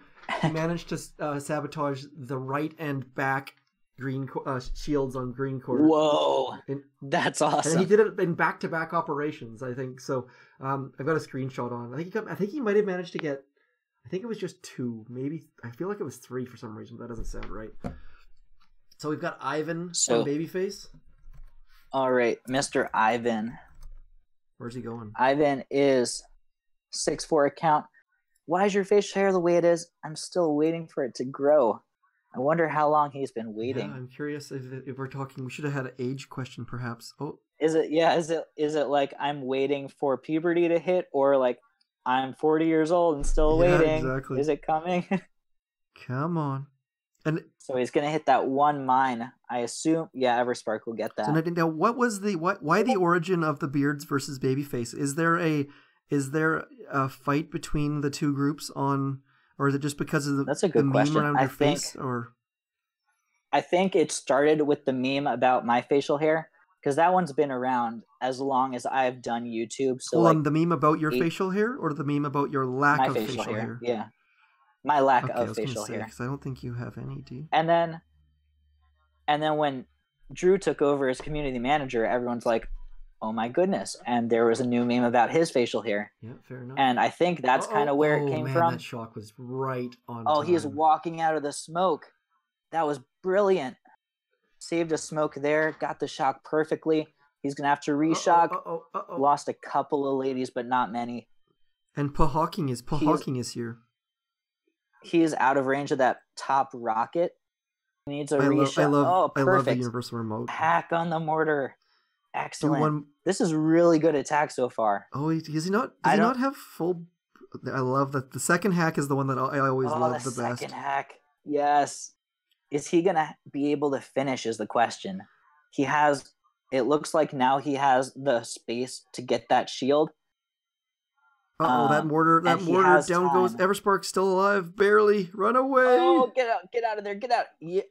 managed to sabotage the right and back green shields on green court. Whoa, that's awesome! And he did it in back-to-back operations, I think. So I've got a screenshot on. I think he might have managed to get. I think it was just 2, maybe. I feel like it was 3 for some reason. But that doesn't sound right. So we've got Ivan from Babyface. All right, Mr. Ivan. Where's he going? Ivan is 6'4" account. Why is your facial hair the way it is? I'm still waiting for it to grow. I wonder how long he's been waiting. Yeah, I'm curious if we're talking. We should have had an age question, perhaps. Oh, is it like I'm waiting for puberty to hit, or like I'm 40 years old and still waiting? Exactly. Is it coming? Come on. And so he's gonna hit that one mine. I assume. Yeah, Everspark will get that. So now, what was why the origin of the Beards versus Babyface? Is there a fight between the two groups on, or is it just because of That's a good meme question. around your face? Or I think it started with the meme about my facial hair, because that one's been around as long as I've done YouTube. So the meme about your facial hair, or the meme about your lack of facial hair? Yeah, my lack of facial hair. Because I don't think you have any, do you? And then when Drew took over as community manager, everyone's like, "Oh my goodness!" And there was a new meme about his facial hair. Yeah, fair enough. And I think that's kind of where it came from. That shock was right on. Oh, time. he was walking out of the smoke. That was brilliant. Saved a smoke there. Got the shock perfectly. He's gonna have to reshock. Lost a couple of ladies, but not many. And Pahawking is here. He is out of range of that top rocket. He needs a reshock. I love perfect. the universal remote. Hack on the mortar. Excellent. This is really good attack so far. Oh, does he not? Does he not have full? I love that. The second hack is the one that I always love the best. Second hack. Yes. Is he going to be able to finish is the question. He has, it looks like now he has the space to get that shield. That mortar down goes. Everspark's still alive, barely. Run away. Oh, get out of there, get out. Yeah.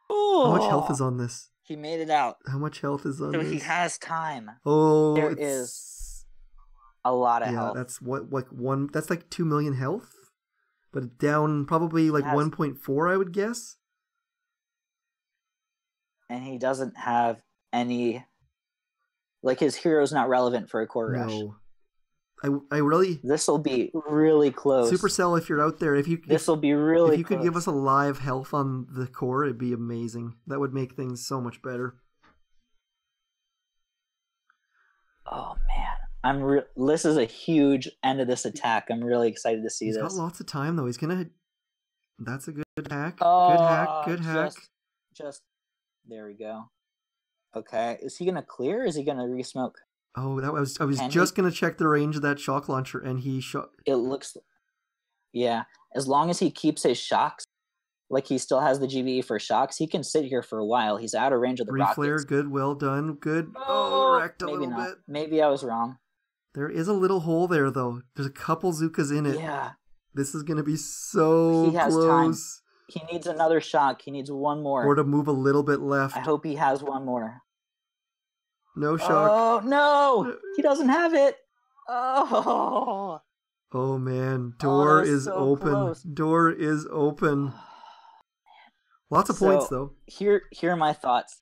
Oh. How much health is on this? He made it out. How much health is on this? So he has time. Oh, there is a lot of health. That's that's like 2 million health, but down probably like 1.4, I would guess. And he doesn't have any, like his hero's not relevant for a core rush. No. I really This will be really close. Supercell, if you're out there, This will be really if you close. could give us a live health on the core, it'd be amazing. That would make things so much better. Oh man, this is a huge end of this attack. I'm really excited to see He's this. got lots of time though. He's gonna. That's a good hack. Oh, good hack. Just there we go. Okay, is he gonna clear? Or is he gonna re-smoke? Oh, I was just gonna check the range of that shock launcher, and he shot. It looks, yeah. As long as he keeps his shocks, like he still has the GBE for shocks, he can sit here for a while. He's out of range of the Reflare, rockets. good, well done, good. Oh, wrecked a maybe little not. bit. Maybe I was wrong. There is a little hole there though. There's a couple Zukas in it. Yeah. This is gonna be so He has close. He needs another shock. He needs one more. Or to move a little bit left. I hope he has one more. No shock. Oh no! He doesn't have it. Oh. Oh man, that door was is so open. close. Door is open. Lots of points though. Here are my thoughts.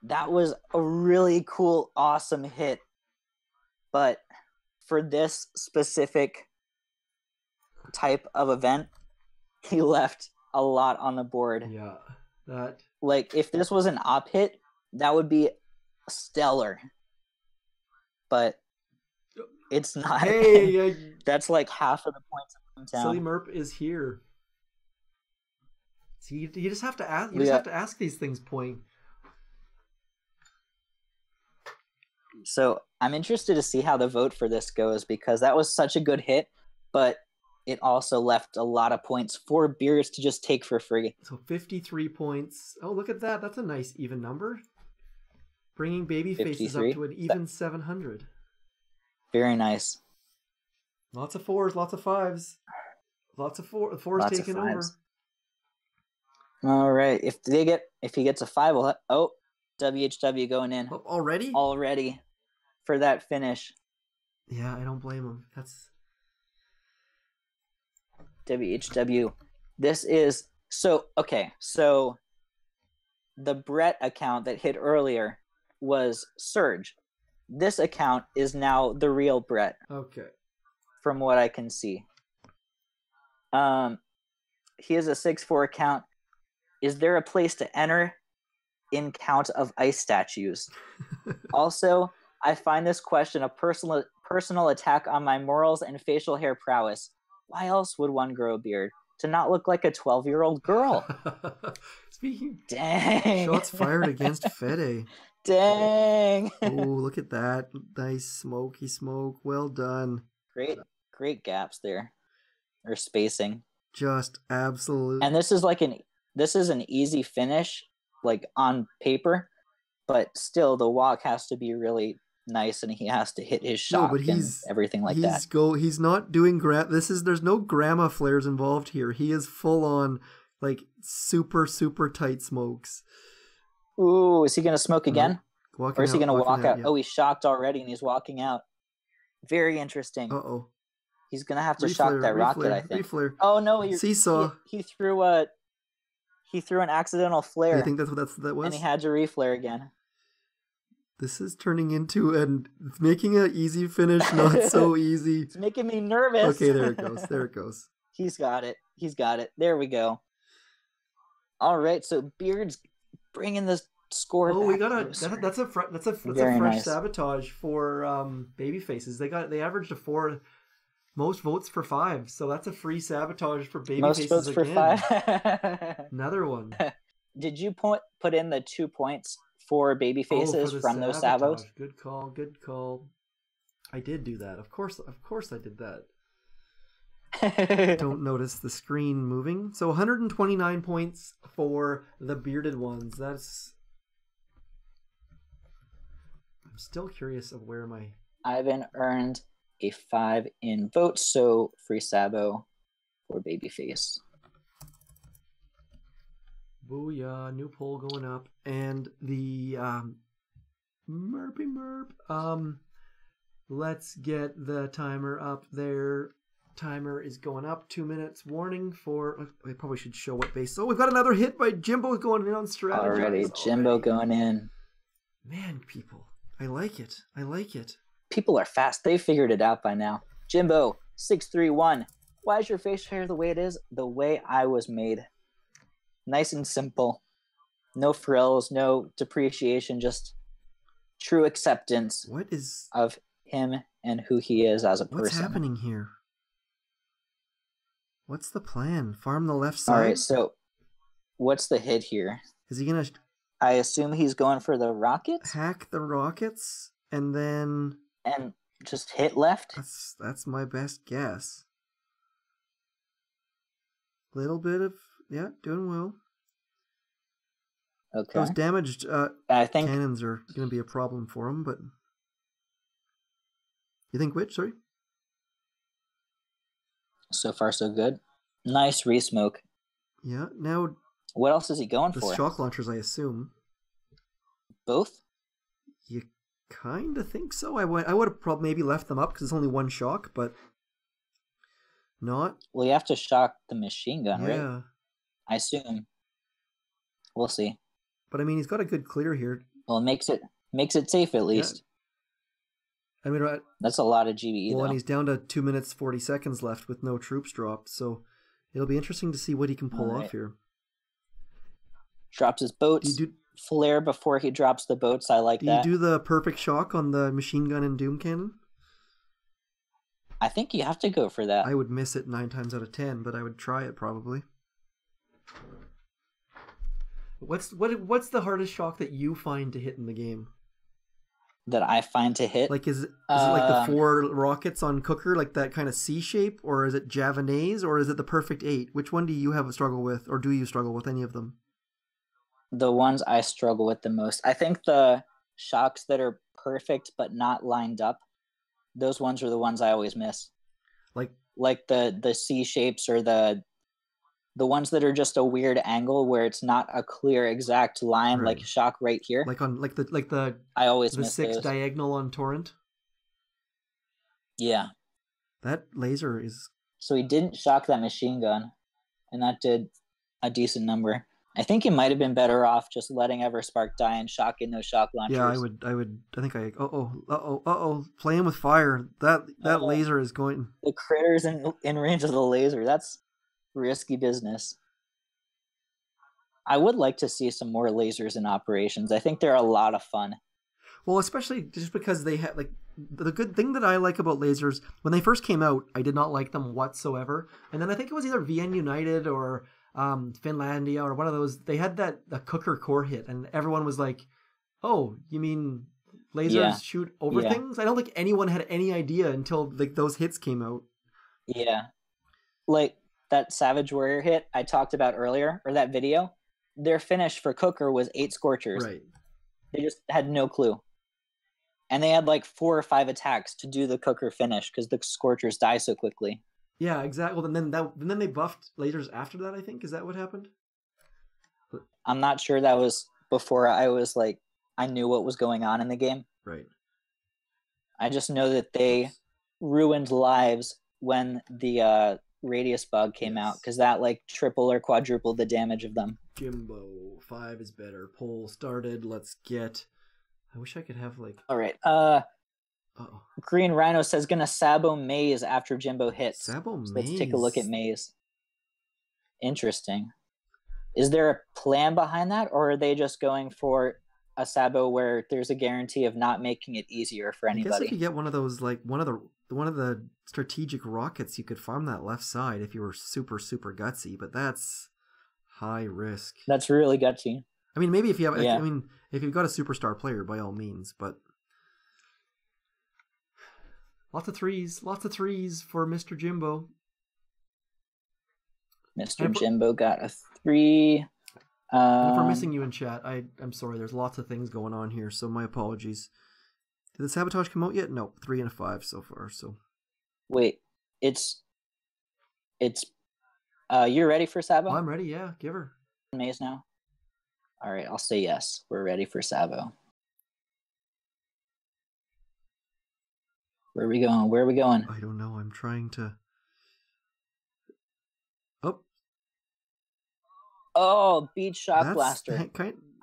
That was a really cool, awesome hit. But for this specific type of event, he left a lot on the board. Yeah, that. Like, if this was an op hit, that would be stellar. But it's not. Hey, that's like half of the points in Silly town. Merp is here. See, you just have to ask. You just have to ask these things, Point. So I'm interested to see how the vote for this goes, because that was such a good hit, but it also left a lot of points for Beers to just take for free. So 53 points. Oh, look at that. That's a nice even number. Bringing Babyfaces up to an even 700. Very nice. Lots of fours, lots of fives. Lots of fours Lots taking of over. fives. All right. If he gets a 5, WHW going in. Oh, already? Already for that finish. Yeah, I don't blame him. That's WHW. This is okay. So the Brett account that hit earlier was Surge. This account is now the real Brett, okay. from what I can see. He has a 6-4 account. Is there a place to enter in count of ice statues? Also, I find this question a personal attack on my morals and facial hair prowess. Why else would one grow a beard? To not look like a 12-year-old girl. Speaking. Dang. Shots fired against Fede. Dang. Oh, look at that. Nice smoky smoke. Well done. Great gaps there. Or spacing. Just absolute. And this is an easy finish, like on paper, but still the walk has to be really nice, and he has to hit his shot and everything like that. He's not doing there's no grandma flares involved here. He is full on like super tight smokes. Ooh, is he gonna smoke again? Or is he gonna walk out? Yeah. Oh, he's shocked already and he's walking out. Very interesting. Uh-oh. He's gonna have to shock that rocket, I think. Reflare. Oh no, Seesaw. He threw an accidental flare. I think that's what that was. And he had to reflare again. This is turning into making an easy finish not so easy. It's making me nervous. Okay, there it goes. He's got it. There we go. All right, so Beard's bringing the score. Oh, we back got closer. that's a fresh nice. sabotage for Babyfaces. They averaged a 4, most votes for 5, so that's a free sabotage for Babyfaces. Most votes again. for 5. Another one. Did you put in the 2 points for Babyfaces from those sabos? Good call. I did do that. Of course I did that. Don't notice the screen moving. So 129 points for the bearded ones. I'm still curious of where my Ivan earned a 5 in votes, so free sabo for Babyface. Booyah, new poll going up. And the Merpy Merp. Let's get the timer up there. Timer is going up. 2 minutes. Warning for... I probably should show what base. Oh, we've got another hit by Jimbo going in on strategy. Jimbo going in. Man, people. I like it. People are fast. They figured it out by now. Jimbo, 631. Why is your face hair the way it is? The way I was made. Nice and simple. No frills, no depreciation, just true acceptance What is... of him and who he is as a person. What's happening here? What's the plan? Farm the left side? All right, so what's the hit here? Is he going to I assume he's going for the Rockets hack the Rockets and then... and just hit left? That's my best guess. Little bit of... Yeah, doing well. Okay. Those damaged I think cannons are going to be a problem for him, but... You think which? Sorry? so far so good. Nice re-smoke. Yeah, now What else is he going the for? shock launchers, I assume. Both? You kind of think so? I would have probably maybe left them up because it's only one shock, but not. Well, you have to shock the machine gun, right? Yeah. I assume. We'll see. But I mean, he's got a good clear here. Well, it makes it safe at least. I mean, That's a lot of GBE well, though. and he's down to 2 minutes 40 seconds left with no troops dropped, so it'll be interesting to see what he can pull All right. off here. Drops his boats. Flare before he drops the boats. I like Do that. you do the perfect shock on the machine gun and doom cannon? I think you have to go for that. I would miss it 9 times out of 10, but I would try it probably. What's the hardest shock that you find to hit in the game? That I find to hit. Like is it like the 4 rockets on Cooker, like that kind of C shape, or is it Javanese, or is it the perfect 8? Which one do you have a struggle with, or do you struggle with any of them? The ones I struggle with the most. I think the shocks that are perfect but not lined up, those ones are the ones I always miss. Like the C shapes or the ones that are just a weird angle where it's not a clear exact line, Right. like a shock right here. Like the I always the miss 6 those. diagonal on Torrent. Yeah. That laser is... So he didn't shock that machine gun, and that did a decent number. I think he might have been better off just letting Everspark die and shocking those shock launchers. Yeah, I think I... Playing with fire. That laser is going... The critters in range of the laser. That's risky business. I would like to see some more lasers in operations. I think they're a lot of fun. Well, especially just because they have, like, the good thing that I like about lasers, when they first came out, I did not like them whatsoever. And then I think it was either VN United or Finlandia or one of those, they had the Cooker core hit, and everyone was like, oh, you mean lasers shoot over things? I don't think anyone had any idea until like those hits came out. Yeah. Like that Savage Warrior hit I talked about earlier, or that video, their finish for Cooker was 8 Scorchers. Right. They just had no clue. And they had like 4 or 5 attacks to do the Cooker finish because the Scorchers die so quickly. Yeah, exactly. Well, and then they buffed lasers after that, I think. Is that what happened? I'm not sure that was before I was like, I knew what was going on in the game. Right. I just know that they ruined lives when the radius bug came out, because that like triple or quadrupled the damage of them. Jimbo, 5 is better. Poll started. Let's get... I wish I could have like... All right. Uh-oh. Green Rhino says gonna Sabo Maze after Jimbo hits. Sabo So Maze? let's take a look at Maze. Interesting. Is there a plan behind that, or are they just going for a Sabo where there's a guarantee of not making it easier for I guess anybody? if you get one of those, like one of the strategic rockets, you could farm that left side if you were super, super gutsy, but that's high risk. That's really gutsy. I mean, maybe if you have, Yeah. I mean, if you've got a superstar player, by all means, but lots of threes for Mr. Jimbo. Mr. Jimbo got a 3. And if we're missing you in chat, I'm sorry. There's lots of things going on here, so my apologies. Did the Sabotage come out yet? No, 3 and a 5 so far. So Wait, it's you're ready for Sabo? I'm ready. Yeah, give her. Maze now. All right, I'll say yes. We're ready for Sabo. Where are we going? Where are we going? I don't know. I'm trying to. Oh, Beach Shock That's Blaster.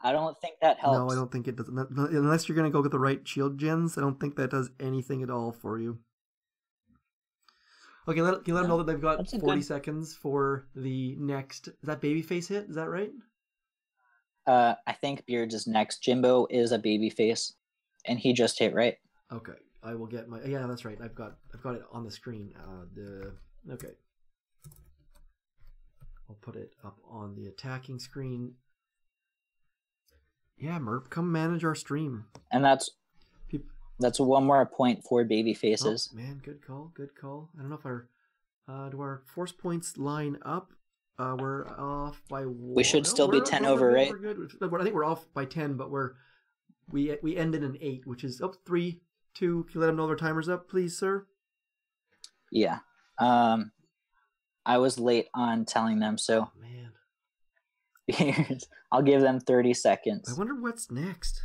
I don't think that helps. No, I don't think it does. Unless you're going to go get the right shield gens, I don't think that does anything at all for you. Okay, can you let them know that they've got 40 seconds for the next... Is that Babyface hit? Is that right? I think Beards is next. Jimbo is a Babyface, and he just hit right. Okay, I will get my... Yeah, that's right. I've got it on the screen. Okay. I'll put it up on the attacking screen. Yeah, Merp, come manage our stream. And that's one more point for Babyfaces. Oh, man, good call. I don't know if do our force points line up? We're off by 1. We should still be 10 over, right? We're good. I think we're off by 10, but we end in an 8, which is 3, 2. Can you let them know their timer's up, please, sir? Yeah. I was late on telling them, so man, I'll give them 30 seconds. I wonder what's next.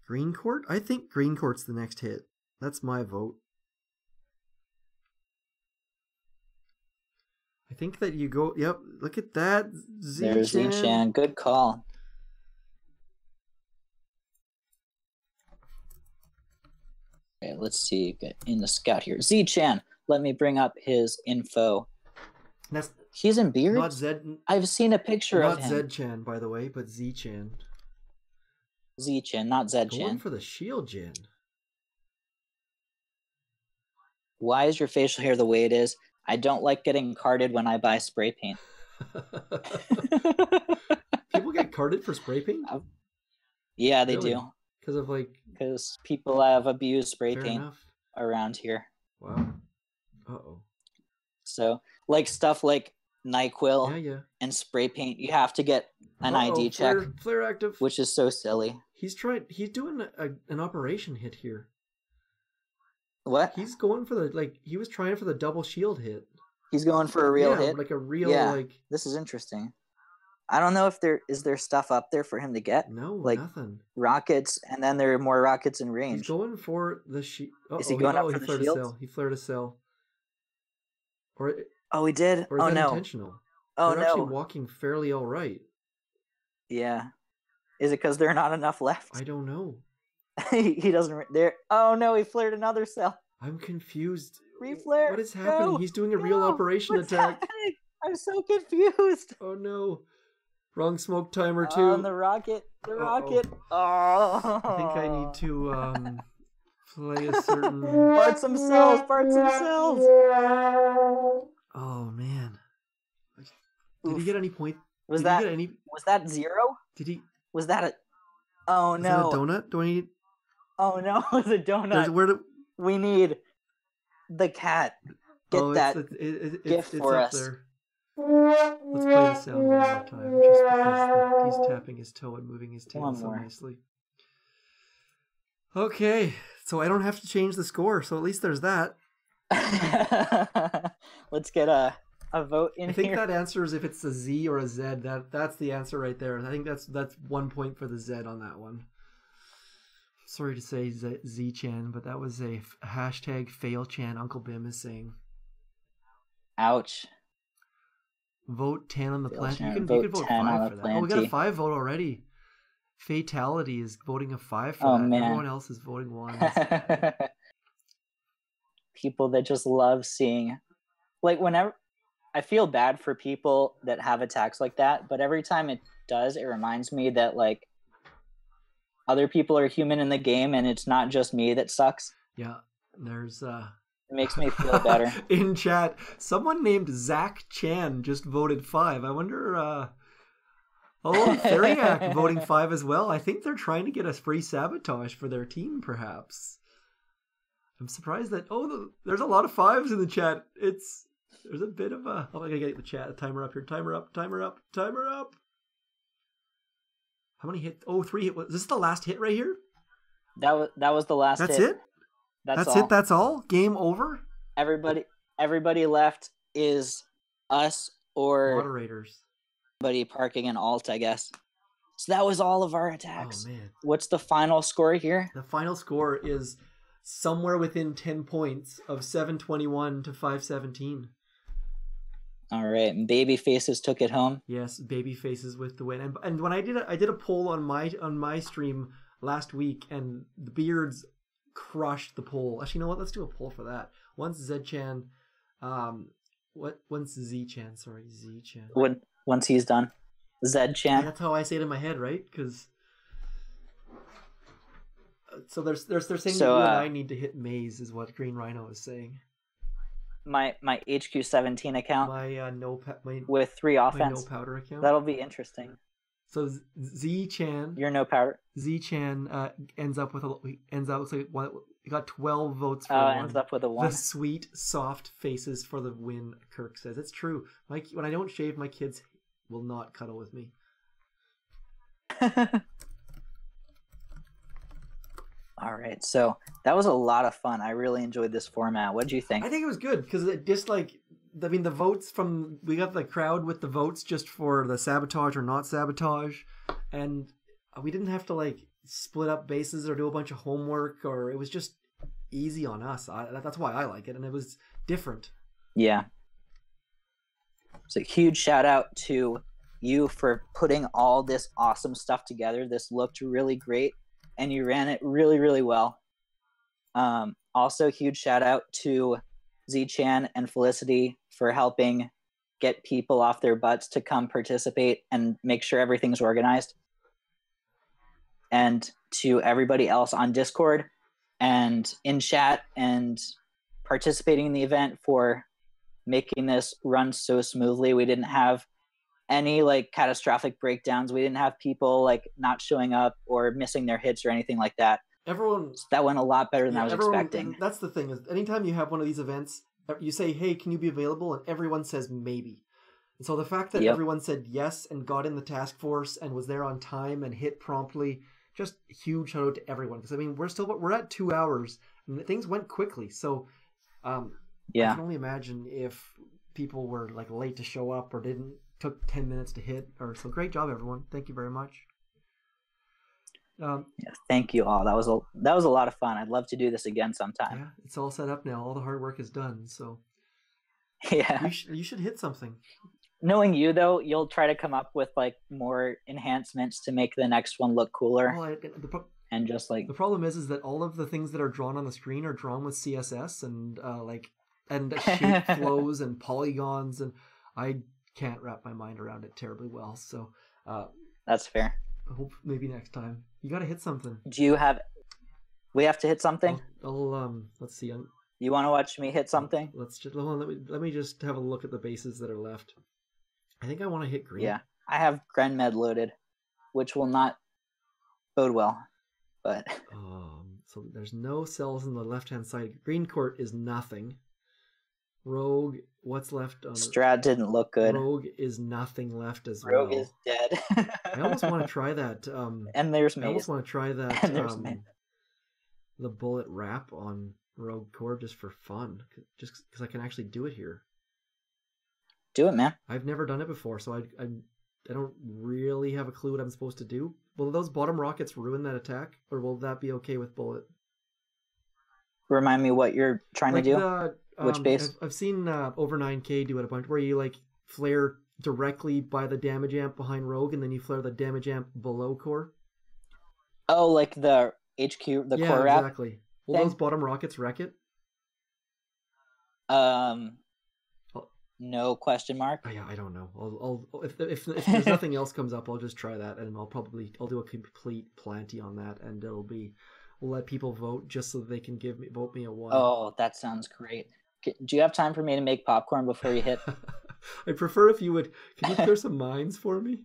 Green Court? I think Green Court's the next hit. That's my vote. I think that you go... Yep, look at that. There's Z-Chan. Good call. Okay, let's see. Get in the scout here. Z-Chan. Let me bring up his info. He's in Beard? Not Zed. I've seen a picture of him. Not Zed-Chan, by the way, but Z-Chan. Z-Chan, not Zed-Chan. Going for the shield gen. Why is your facial hair the way it is? I don't like getting carded when I buy spray paint. People get carded for spray paint? Yeah, they do. Because people have abused spray paint around here. Wow. Uh-oh. So, stuff like NyQuil and spray paint, you have to get an ID check. Flare active. Which is so silly. He's doing an operation hit here. What? He's going for he was trying for the double shield hit. He's going for a real hit? Like a real, This is interesting. I don't know if there stuff up there for him to get. No, nothing. Rockets, and then there are more rockets in range. He's going for the shield. Is he going up for the shield? He flared a cell. He did? Or is that intentional? Oh, They're actually walking fairly all right. Yeah. Is it because there are not enough left? I don't know. He doesn't... Oh, no, he flared another cell. I'm confused. Reflare. What is happening? He's doing a real operation attack. Happening? I'm so confused. Oh, no. Wrong smoke timer, too. On the rocket. Rocket. Oh. I think I need to play a certain... Part some cells. Oh, man. Did he get any point? Was that 0? Did he? Was that a... Oh, no. Is that a donut? Do I need... Oh, no, it was a donut. We need the cat. Get that gift for us. There. Let's play the sound one more time, just because he's tapping his toe and moving his tail so nicely. Okay, so I don't have to change the score, so at least there's that. Let's get a vote in here. I think that answers if it's a Z or a Z. That's the answer right there. I think that's 1 point for the Z on that one. Sorry to say Z-Chan, but that was a hashtag fail-chan, Uncle Bim is saying. Ouch. Vote 10 on the plant. You can vote vote 10 5 for that. Oh, we got a 5 vote already. Fatality is voting a 5 for that. Man. Everyone else is voting 1. People that just love seeing... whenever... I feel bad for people that have attacks like that, but every time it does, it reminds me that, other people are human in the game, and it's not just me that sucks. Yeah, there's... It makes me feel better. In chat, someone named Zach Chan just voted 5. I wonder... Theriac voting 5 as well. I think they're trying to get a free sabotage for their team, perhaps. I'm surprised that... there's a lot of 5s in the chat. There's a bit of a... I gotta get the chat. Timer up here. Timer up. How many hits? 3 hit. Is this the last hit right here? That was the last hit. That's it? That's all. That's all? Game over? Everybody left is us or... moderators. Everybody parking an alt, I guess. So that was all of our attacks. Oh, man. What's the final score here? The final score is somewhere within 10 points of 721 to 517. All right, and Babyfaces took it home. Yes, Babyfaces with the win. And when I did a poll on my stream last week, and the Beards crushed the poll. Actually, you know what? Let's do a poll for that. Once Zed-chan, once Z-chan, sorry, Z-chan. Once he's done, Zed-chan. That's how I say it in my head, right? Because so they're saying that you and I need to hit Maze, is what Green Rhino is saying. My HQ17 account. My with 3 offense. My no powder account. That'll be interesting. So Z-chan. You're no powder. Z-chan ends up with looks like he got 12 votes for ends up with a 1. The sweet, soft faces for the win, Kirk says. It's true. When I don't shave, my kids will not cuddle with me. All right, so that was a lot of fun. I really enjoyed this format. What did you think? I think it was good because it just the votes we got the crowd with the votes just for the sabotage or not sabotage, and we didn't have to split up bases or do a bunch of homework, or it was just easy on us. That's why I like it, and it was different. Yeah. So huge shout out to you for putting all this awesome stuff together. This looked really great, and you ran it really, really well. Also, huge shout out to Z-chan and Felicity for helping get people off their butts to come participate and make sure everything's organized. And to everybody else on Discord and in chat and participating in the event for making this run so smoothly. We didn't have any catastrophic breakdowns. We didn't have people not showing up or missing their hits or anything like that. That went a lot better than I was expecting. That's the thing, is anytime you have one of these events, you say, hey, can you be available? And everyone says maybe. And so the fact that everyone said yes and got in the task force and was there on time and hit promptly, just huge shout out to everyone. Because we're at 2 hours and things went quickly. So I can only imagine if people were late to show up or took 10 minutes to hit. So great job, everyone. Thank you very much. Thank you all. That was a lot of fun. I'd love to do this again sometime. Yeah, it's all set up now. All the hard work is done. So yeah, you should hit something. Knowing you though, you'll try to come up with more enhancements to make the next one look cooler. Well, the problem is that all of the things that are drawn on the screen are drawn with CSS and shape flows and polygons, and I can't wrap my mind around it terribly well. So that's fair. I hope maybe next time. You got to hit something. We have to hit something? Let's see. You want to watch me hit something? Let me just have a look at the bases that are left. I think I want to hit green. Yeah, I have Gren Med loaded, which will not bode well, but... So there's no cells on the left-hand side. Green court is nothing. Rogue, what's left on Strad didn't look good. Rogue is nothing left as well. Rogue is dead. I almost want to try that. And there's Maze. I almost want to try that. The bullet wrap on Rogue core just for fun, just because I can actually do it here. Do it, man. I've never done it before, so I don't really have a clue what I'm supposed to do. Will those bottom rockets ruin that attack, or will that be okay with bullet? Remind me what you're trying to do. Which base? I've seen over 9K do it a bunch, where you flare directly by the damage amp behind Rogue, and then you flare the damage amp below core. Oh, the HQ, the core wrap? Yeah, exactly. Will those bottom rockets wreck it? No question mark. Yeah, I don't know. I'll if there's nothing else comes up, I'll just try that, and I'll do a complete planty on that, and we'll let people vote just so that they can vote me a 1. Oh, that sounds great. Do you have time for me to make popcorn before you hit? I'd prefer if you would. Can you clear some mines for me?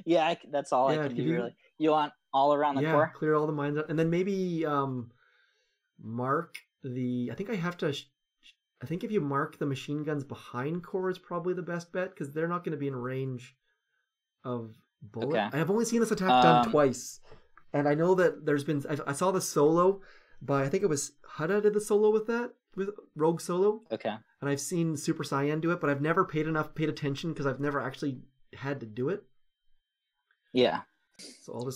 Yeah, that's all I can do, really. You want all around the core? Yeah, clear all the mines up. And then maybe mark the... I think if you mark the machine guns behind core is probably the best bet, because they're not going to be in range of bullet. Okay. I have only seen this attack done twice. And I know that there's been... I saw the solo by... I think it was Hudda did the solo with Rogue solo. Okay. And I've seen Super Saiyan do it, but I've never paid attention because I've never actually had to do it. Yeah. So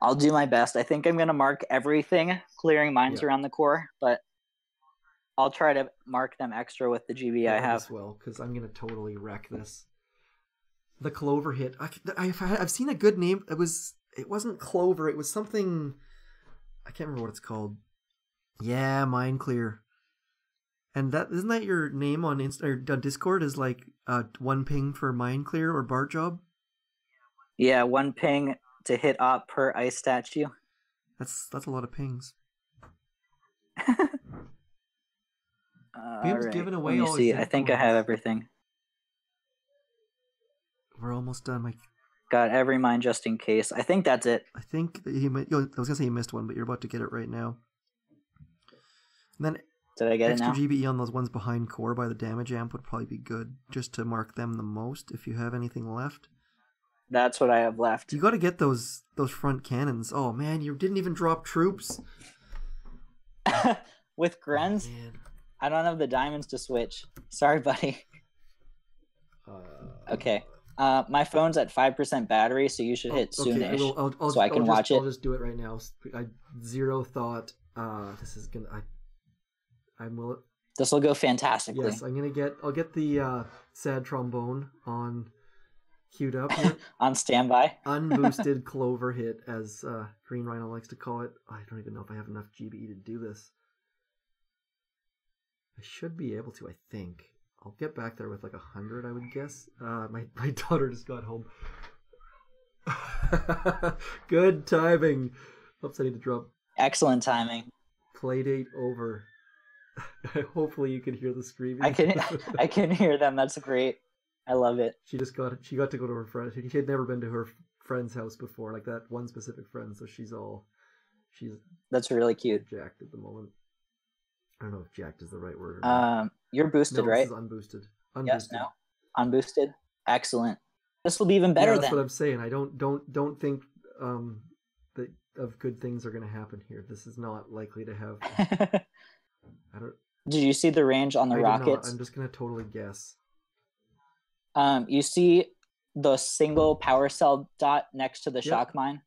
I'll do my best. I think I'm going to mark everything, clearing mines around the core, but I'll try to mark them extra with the GB I have. as well, because I'm gonna totally wreck this. The Clover hit. I've seen a good name. It wasn't Clover. It was something. I can't remember what it's called. Yeah, Mind Clear. And isn't that your name on Discord? Is like one ping for Mind Clear or Bart Job? Yeah, one ping to hit op per ice statue. That's a lot of pings. Right. Giving away Let me all see. his I think I have everything. We're almost done. Got every mine just in case. I think that's it. I think I was gonna say you missed one, but you're about to get it right now. And then Did I get it now? extra GBE on those ones behind core by the damage amp would probably be good, just to mark them the most if you have anything left. That's what I have left. You got to get those front cannons. Oh man, you didn't even drop troops. With Grens, I don't have the diamonds to switch. Sorry, buddy. Okay. My phone's at 5% battery, so you should hit soonish, so I can watch it. I'll just do it right now. Zero thought. This is gonna. This will go fantastically. Yes, I'll get the sad trombone on queued up here. On standby. Unboosted Clover hit, as Green Rhino likes to call it. I don't even know if I have enough GBE to do this. I should be able to, I think. I'll get back there with like 100, I would guess. My daughter just got home. Good timing. Oops, I need to drop. Excellent timing. Playdate over. Hopefully you can hear the screaming. I can hear them. That's great. I love it. She got to go to her friend. She had never been to her friend's house before, like that one specific friend. So she's That's really cute. Jacked at the moment. I don't know if jacked is the right word. You're boosted, no, right? This is unboosted. Yes. No. Unboosted. Excellent. This will be even better. That's what I'm saying. I don't think that of good things are going to happen here. This is not likely to have. I don't. Did you see the range on the rockets? I'm just going to totally guess. You see the single power cell dot next to the shock mine,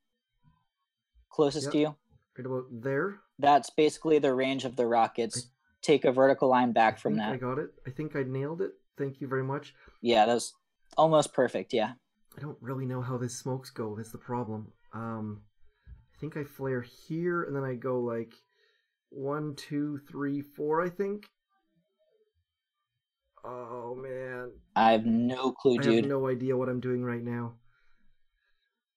closest to you. Right about there. That's basically the range of the rockets. Take a vertical line back from that. I got it. I think I nailed it. Thank you very much. Yeah, that's almost perfect. Yeah. I don't really know how these smokes go. That's the problem. I think I flare here, and then I go like 1, 2, 3, 4. I think. Oh man. I have no clue, dude. I have no idea what I'm doing right now.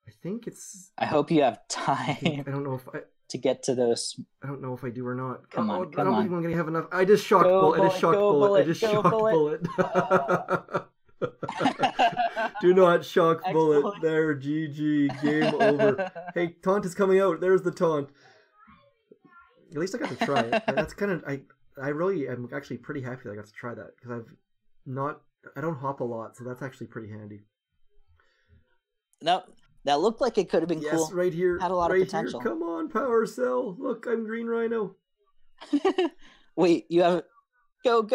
I think it's. I hope you have time. I don't know if to get to those. I don't know if I do or not. Come on, I don't think I'm gonna have enough. I just shocked bullet. I just shocked bullet. I just shocked bullet. Do not shock bullet. There, GG. Game over. Hey, taunt is coming out. There's the taunt. At least I got to try it. That's kind of I really am actually pretty happy that I got to try that because I don't hop a lot, so that's actually pretty handy. No, that looked like it could have been cool. Yes, right here. Had a lot of potential. Here. Come on, Power Cell. Look, I'm Green Rhino. Wait, you have go.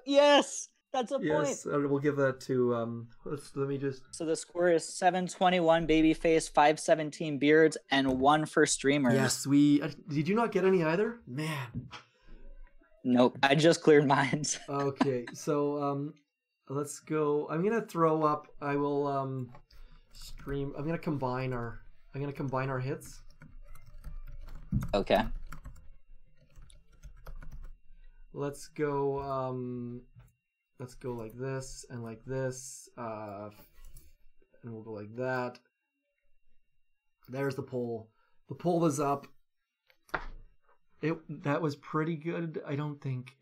Yes, that's a point. Yes, we'll give that to let me just. So the score is 721 Babyface, 517 Beards, and 1 for streamers. Yes, did you not get any either? Man. Nope, I just cleared mines. Okay, so let's go. I'm gonna throw up. I will stream. I'm gonna combine our hits. Okay. Let's go. Let's go like this and like this. And we'll go like that. There's the poll. The poll was up. That was pretty good. I don't think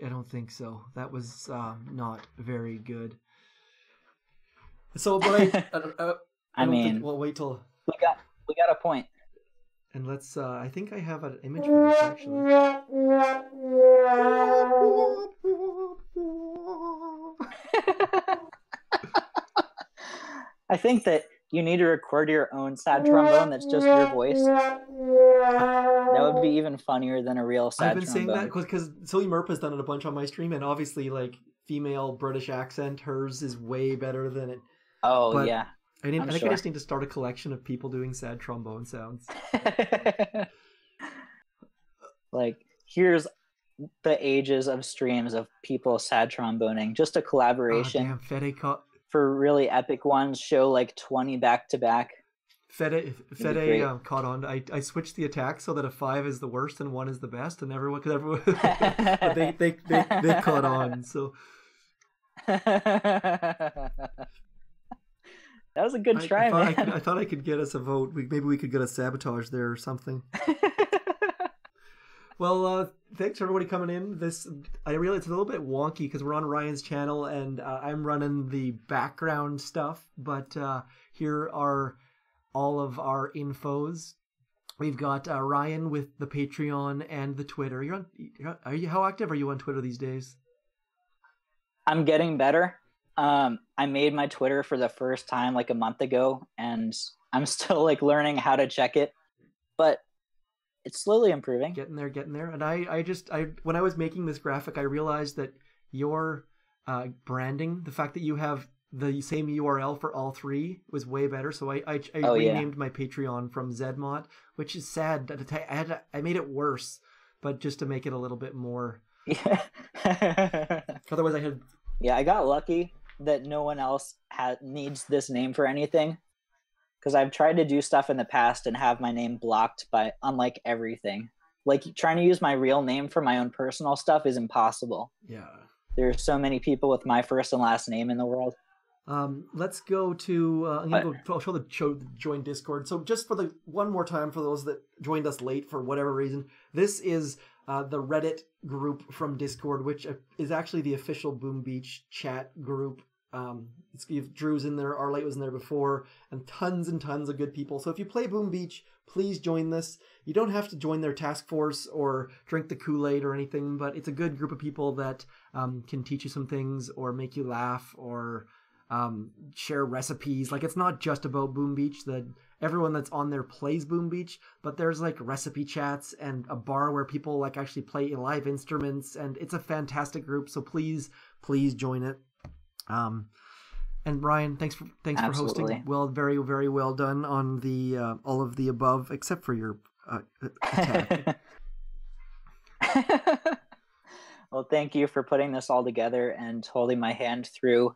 so. That was not very good. So, but I mean, we'll wait till we got a point. And let's. I think I have an image for this actually. I think that you need to record your own sad trombone that's just your voice. That would be even funnier than a real sad trombone. I've been saying that because Silly Merp has done it a bunch on my stream, and obviously, like, female British accent, hers is way better than it. Oh, but yeah. I think I just need to start a collection of people doing sad trombone sounds. Like, here's the ages of streams of people sad tromboning. Just a collaboration. Damn, Fede caught. For really epic ones, show like 20 back to back. Fede caught on. I switched the attack so that a 5 is the worst and 1 is the best, and everyone but they caught on. So that was a good try, man. I thought I could get us a vote. Maybe we could get a sabotage there or something. Well, thanks for everybody coming in. I realize it's a little bit wonky because we're on Ryan's channel and I'm running the background stuff. But here are all of our infos. We've got Ryan with the Patreon and the Twitter. How active are you on Twitter these days? I'm getting better. I made my Twitter for the first time like a month ago, and I'm still like learning how to check it. But it's slowly improving. Getting there. And I when I was making this graphic, I realized that your branding, the fact that you have the same URL for all three, was way better. So I renamed my Patreon from Zedmont, which is sad. I made it worse, but just to make it a little bit more. Yeah. Otherwise, I had. Yeah, I got lucky that no one else needs this name for anything. Because I've tried to do stuff in the past and have my name blocked by unlike everything. Like trying to use my real name for my own personal stuff is impossible. Yeah. There's so many people with my first and last name in the world. Let's go to. I'm gonna go. I'll show the join Discord. So just for one more time for those that joined us late for whatever reason, this is the Reddit group from Discord, which is actually the official Boom Beach chat group. Drew's in there, Arlite was in there before, and tons of good people. So if you play Boom Beach, please join this. You don't have to join their task force or drink the Kool-Aid or anything, but it's a good group of people that can teach you some things or make you laugh or share recipes. Like, it's not just about Boom Beach. Everyone that's on there plays Boom Beach, but there's like recipe chats and a bar where people like actually play live instruments, and it's a fantastic group. So please join it. And Ryan, thanks for hosting. Well, very, very well done on the all of the above, except for your attack. Well, thank you for putting this all together and holding my hand through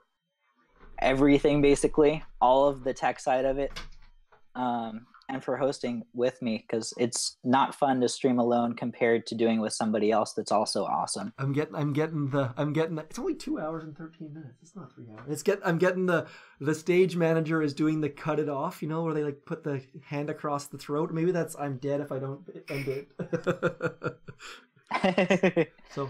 everything, basically, all of the tech side of it, and for hosting with me, because it's not fun to stream alone compared to doing with somebody else that's also awesome. I'm getting the. It's only 2 hours and 13 minutes. It's not 3 hours. I'm getting the stage manager is doing the cut it off, where they like put the hand across the throat. Maybe that's I'm dead if I don't end it. So,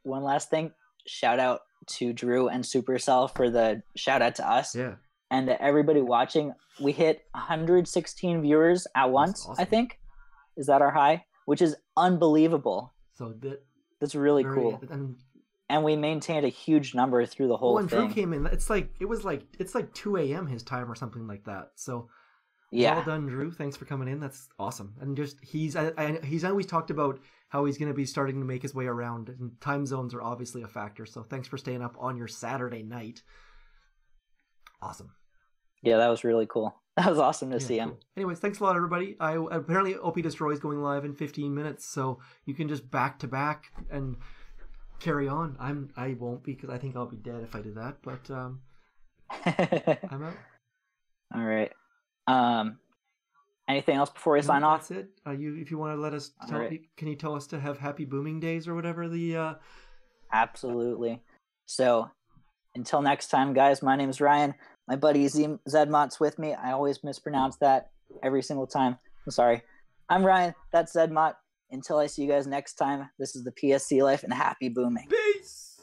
one last thing, shout out to Drew and Supercell for the shout out to us. Yeah. And to everybody watching, we hit 116 viewers at once, awesome. I think. Is that our high? Which is unbelievable. So that's really cool. And we maintained a huge number through the whole thing. Drew came in, it's like 2 a.m. his time or something like that. So yeah. Well done, Drew. Thanks for coming in. That's awesome. And just he's always talked about how he's going to be starting to make his way around, and time zones are obviously a factor. So thanks for staying up on your Saturday night. Awesome. Yeah, that was really cool. That was awesome to see him. Cool. Anyways, thanks a lot, everybody. Apparently OP Destroy is going live in 15 minutes, so you can just back to back and carry on. I won't, because I think I'll be dead if I do that. But I'm out. All right. Anything else before we sign off? That's it. If you want to let us right. Can you tell us to have happy booming days or whatever the? Absolutely. So until next time, guys. My name is Ryan. My buddy Zedmont's with me. I always mispronounce that every single time. I'm sorry. I'm Ryan. That's Zedmont. Until I see you guys next time, this is the PSC Life, and happy booming. Peace.